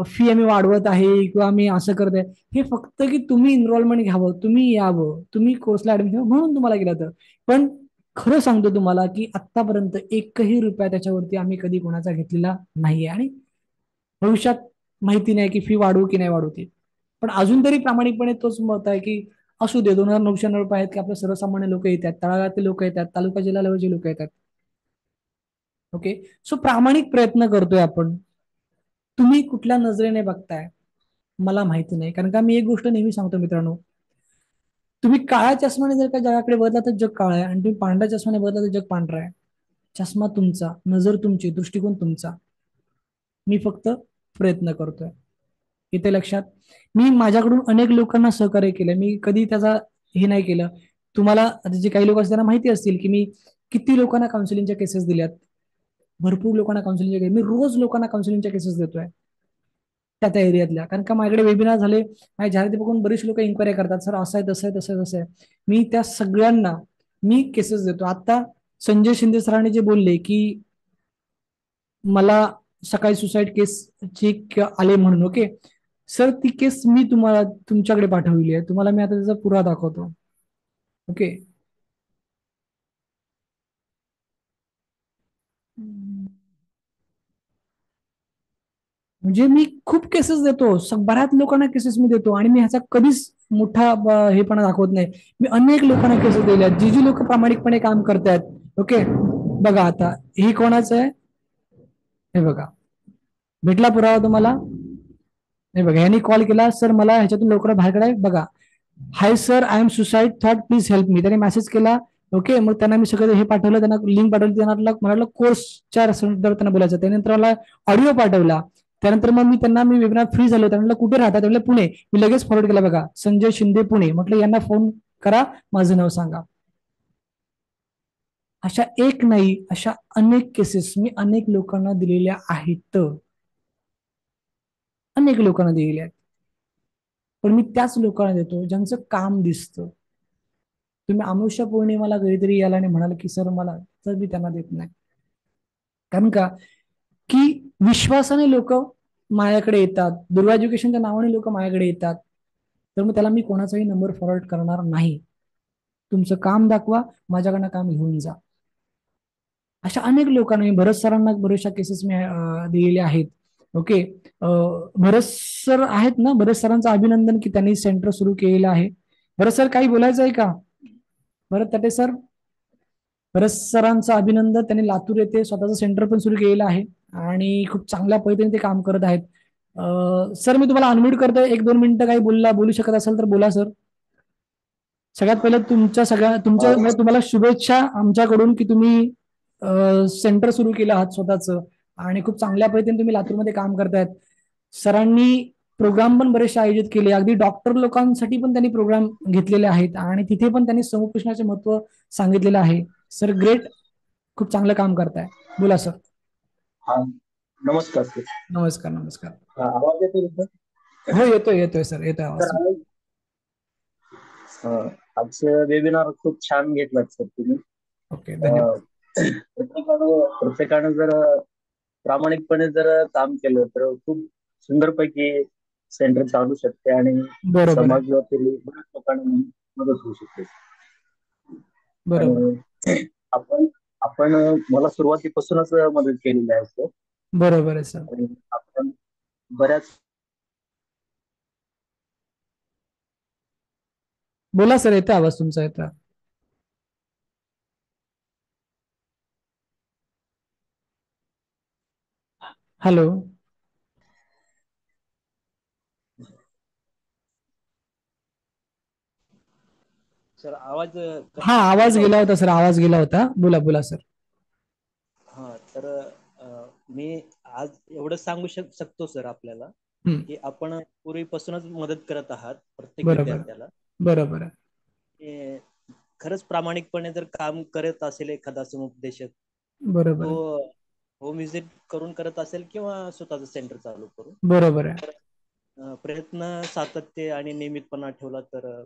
फी आम्ही वाढवत आहे किंवा आम्ही असं करत आहे, हे फक्त की तुम्ही इनरोलमेंट घ्यावं, तुम्ही यावं, तुम्ही कोर्सला ऍडमिशन म्हणून तुम्हाला केलं तर. पण खरं सांगतो तुम्हाला की आतापर्यंत एकही रुपया त्याच्यावरती आम्ही कधी कोणाचा घेतलेला नाहीये आणि भविष्यात माहिती नाही की फी वाढवू की नाही वाढवू ती. पण अजून तरी प्रामाणिकपणे तोच मत आहे की असू दे, 2,999 आहेत की आपले सर्वसामान्य लोक येतात, तळागाळातले लोक येतात, तालुका जिल्हा लेवलचे लोक येतात. ओके. सो प्रामाणिक प्रयत्न करतोय आपण. तुम्ही कुठल्या नजरेने बघताय मला माहिती नाही, कारण का मी एक गोष्ट नेहमी सांगतो मित्रांनो, तुम्ही काळ्या चष्माने जर का जगाकडे बघितला तर जग काळा आहे आणि तुम्ही पांढऱ्या चष्माने बघितला तर जग पांढरा आहे. चष्मा तुमचा, नजर तुमची, दृष्टिकोन तुमचा. मी फक्त प्रयत्न करतोय, इथे लक्षात. मी माझ्याकडून अनेक लोकांना सहकार्य केलं, मी कधी त्याचा हे नाही केलं. तुम्हाला आता जे काही लोक असतात त्यांना माहिती असतील की मी किती लोकांना काउन्सिलिंगच्या केसेस दिल्यात, भरपूर लोकांना काउन्सिलिंगच्या, मी रोज लोकांना काउन्सिलिंगच्या केसेस देतोय त्या त्या एरियातल्या. कारण का माझ्याकडे वेबिनार झाले, माझ्या जाहिराती बघून बरेचसे लोक इन्क्वायरी करतात, सर असं आहे तसं आहे तसं आहे तसं आहे. मी त्या सगळ्यांना मी केसेस देतो. आता संजय शिंदे सरांनी जे बोलले की मला सकाळी सुसाईड केसची आले म्हणून, ओके सर ती केस मी तुम्हाला तुमच्याकडे पाठवली आहे, तुम्हाला मी आता त्याचा पुरावा दाखवतो. ओके. म्हणजे मी खूप केसेस देतो, बऱ्याच लोकांना केसेस मी देतो आणि मी ह्याचा कधीच मोठा हेपणा दाखवत नाही. मी अनेक लोकांना केसेस दिल्या, जी लोक प्रामाणिकपणे काम करतायत. ओके. बघा आता हे कोणाचं आहे, हे बघा, भेटला पुरावा तुम्हाला. हे बघा, यांनी कॉल केला, सर मला ह्याच्यातून लवकर बाहेर काढाय. बघा, hi sir, I am suicide thought, please help me. त्यांनी मेसेज केला. ओके. मग त्यांना मी सगळं हे पाठवलं, त्यांना लिंक पाठवली, त्यांना मला कोर्सच्या संदर्भात त्यांना बोलायचं. त्यानंतर मला ऑडिओ पाठवला. त्यानंतर मग मी वेबिनार फ्री झालो. त्यांना कुठे राहतात, त्यामुळे पुणे. मी लगेच फॉरवर्ड केला, बघा संजय शिंदे पुणे, म्हटलं यांना फोन करा, माझं नाव सांगा. अशा एक नाही, अशा अनेक केसेस मी अनेक लोकांना दिलेल्या आहेत, अनेक लोकांना दिलेल्या आहेत. पण मी त्याच लोकांना देतो ज्यांचं काम दिसतं. तुम्ही अमावस्या पौर्णिमाला कधीतरी याला आणि म्हणाल की सर मला, तर मी त्यांना देत नाही. कारण का की विश्वासाने लोक माझ्याकडे येतात, दुर्गा एज्युकेशनच्या नावाने लोक माझ्याकडे येतात, तर मग त्याला मी कोणाचाही नंबर फॉरवर्ड करणार नाही. तुमचं काम दाखवा, माझ्याकडनं काम घेऊन जा. अशा अनेक लोकांना मी, भरत सरांना बऱ्याचशा केसेस मी दिलेल्या आहेत. ओके. भरत सर आहेत ना, भरत सरांचं अभिनंदन की त्यांनी सेंटर सुरू केलेलं आहे. भरत सर काही बोलायचं आहे का? भरत तटे सर. भरत सरांचं अभिनंदन, त्यांनी लातूर येथे स्वतःचं सेंटर पण सुरू केलेलं आहे आणि खूप चांगल्या पद्धतीने ते काम करत आहेत. सर मी तुम्हाला अनम्यूट करतोय, 1-2 मिनिटं काही बोलू शकत असाल तर बोला सर. सगळ्यात पहिलं म्हणजे तुम्हाला शुभेच्छा आमच्याकडून की तुम्ही सेंटर सुरू केलं आहात स्वतःचं आणि खूप चांगल्या पद्धतीने तुम्ही लातूरमध्ये काम करतायत. सरांनी प्रोग्राम पण बरेचसे आयोजित केले, अगदी डॉक्टर लोकांसाठी पण त्यांनी प्रोग्राम घेतलेले आहेत आणि तिथे पण त्यांनी समुपदेशनाचे महत्व सांगितलेलं आहे. सर ग्रेट, खूप चांगलं काम करताय. बोला सर. हा, नमस्कार सर. नमस्कार नमस्कार. आवाज येतोय सर? हो येतोय येतोय सर, येतोय आवाज. आजचं वेबिनार खूप छान घेतलात सर तुम्ही. ओके धन्यवाद. प्रत्येकानं जर प्रामाणिकपणे जर काम केलं तर खूप सुंदरपैकी सेंटर चालू शकते आणि बरोबर आहे. समाजातील बऱ्याच लोकांना मदत होऊ शकते. बरोबर आणि आपण आपण मला सुरुवातीपासूनच मदत केलेली आहे सर. बरोबर आहे सर. आणि आपण बऱ्याच बोला सर, येतोय आवाज तुमचा, येतोय. हॅलो. सर आवाज हा आवाज गेला होता सर, आवाज गेला होता. बोला बोला सर. हा तर मी आज एवढं सांगू शकतो सर आपल्याला की आपण पूर्वीपासूनच मदत करत आहात प्रत्येक बरोबर विद्यार्थ्याला. बरोबर आहे. खरंच प्रामाणिकपणे जर काम करत असेल एखादा समुपदेशक, बरोबर तो आहे. होम विजिट करून करत असेल किंवा स्वतःचं सेंटर चालू करून, बरोबर आहे. प्रयत्न, सातत्य आणि नियमितपणा ठेवला तर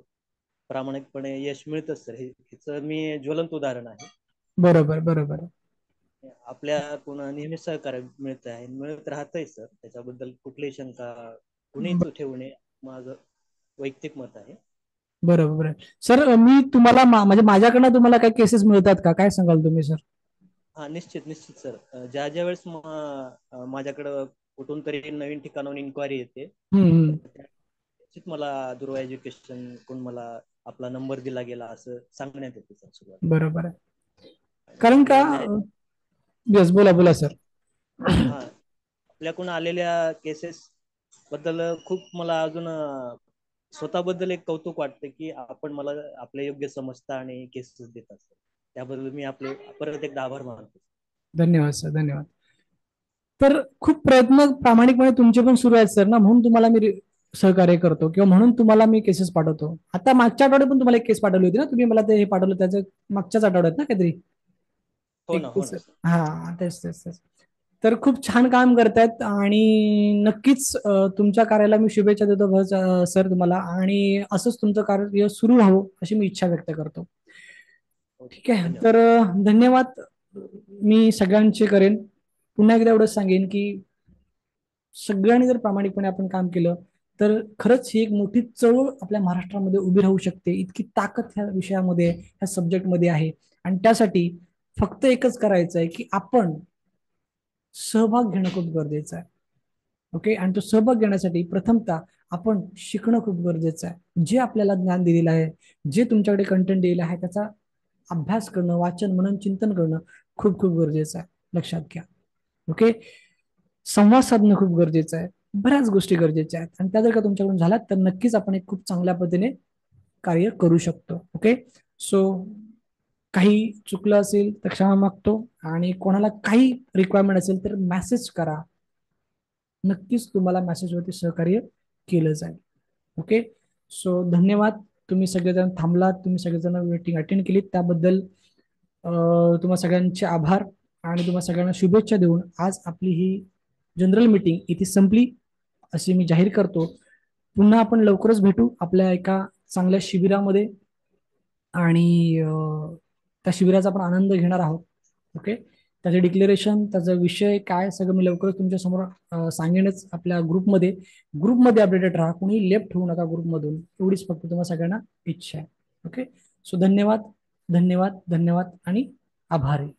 प्रामाणिकपणे यश मिळतच सर. हिचं मी ज्वलंत उदाहरण आहे. बरोबर बरोबर. आपल्या पुन्हा नेहमी सहकार्य मिळत राहतंय सर. त्याच्याबद्दल कुठलीही शंका कुणीच ठेवू नये, माझं वैयक्तिक मत आहे. बरोबर आहे सर. मी तुम्हाला म्हणजे माझ्याकडनं तुम्हाला काही केसेस मिळतात का, काय सांगाल तुम्ही सर? हा निश्चित निश्चित सर. ज्या वेळेस माझ्याकडं कुठून तरी नवीन ठिकाणाहून इन्क्वायरी येते, निश्चित मला दुर्वा एज्युकेशन कोण मला आपला नंबर दिला गेला असं सांगण्यात येते सर सुरुवात. बरोबर आहे. कारण का, यस बोला बोला सर. हा, आपल्याकडून आलेल्या केसेस बद्दल खूप मला अजून स्वतःबद्दल एक कौतुक वाटतं की आपण मला आपले योग्य समजता आणि केसेस देत असतो. त्याबद्दल मी आपले परत एकदा आभार मानतो. धन्यवाद सर, धन्यवाद. तर खूप प्रयत्न प्रामाणिकपणे तुमचे पण सुरू आहेत सर ना, म्हणून तुम्हाला मी सहकार्य करतो किंवा म्हणून तुम्हाला मी केसेस पाठवतो. आता मागच्या आठवड्यात पण तुम्हाला एक केस पाठवली होती ना, तुम्ही मला ते हे पाठवलं त्याचं मागच्याच आठवड्यात ना काहीतरी. हो ना, हो ना. हा तेच तेच तेच. तर खूप छान काम करतायत आणि नक्कीच तुमच्या कार्याला मी शुभेच्छा देतो सर तुम्हाला, आणि असंच तुमचं कार्य सुरू राहावं अशी मी इच्छा व्यक्त करतो. ठीक आहे, तर धन्यवाद मी सगळ्यांचे करेन. पुन्हा एकदा एवढंच सांगेन की सगळ्यांनी जर प्रामाणिकपणे आपण काम केलं तर खरंच ही एक मोठी चळवळ आपल्या महाराष्ट्रामध्ये उभी राहू शकते. इतकी ताकद ह्या विषयामध्ये, ह्या सब्जेक्टमध्ये आहे. आणि त्यासाठी फक्त एकच करायचं आहे की आपण सहभाग घेणं खूप गरजेचं आहे. ओके. आणि तो सहभाग घेण्यासाठी प्रथमतः आपण शिकणं खूप गरजेचं आहे. जे आपल्याला ज्ञान दिलेलं आहे, जे तुमच्याकडे कंटेंट दिलेलं आहे, त्याचा अभ्यास करणं, वाचन, मनन, चिंतन करणं खूप खूप गरजेचं आहे. लक्षात घ्या. ओके. संवाद साधणं खूप गरजेचं आहे. बऱ्याच गोष्टी गरजेच्या आहेत आणि त्या जर का तुमच्याकडून झाल्यात तर नक्कीच आपण एक खूप चांगल्या पद्धतीने कार्य करू शकतो. ओके. सो काही चुकलं असेल तर क्षमा मागतो आणि कोणाला काही रिक्वायरमेंट असेल तर मेसेज करा. नक्कीच तुम्हाला मेसेजवरती सहकार्य केलं जाईल. ओके. सो धन्यवाद. तुम्ही सगळेजण थांबलात, तुम्ही सगळेजण मीटिंग अटेंड केलीत त्याबद्दल तुम्हा सगळ्यांचे आभार आणि तुम्हा सगळ्यांना शुभेच्छा देऊन आज आपली ही जनरल मीटिंग इथे संपली अशी मी जाहीर करतो. पुन्हा आपण लवकरच भेटू आपल्या एका चांगल्या शिबिरामध्ये आणि त्या शिबिराचा आपण आनंद घेणार आहोत. ओके. त्याचे डिक्लेरेशन, त्याचा विषय काय सगळं मी लवकरच तुमच्या समोर सांगेनच आपल्या ग्रुपमध्ये अपडेटेड राहा. कोणी लेफ्ट होऊ नका ग्रुपमधून, एवढीच फक्त तुम्हाला सगळ्यांना इच्छा आहे. ओके. सो धन्यवाद धन्यवाद धन्यवाद आणि आभारी.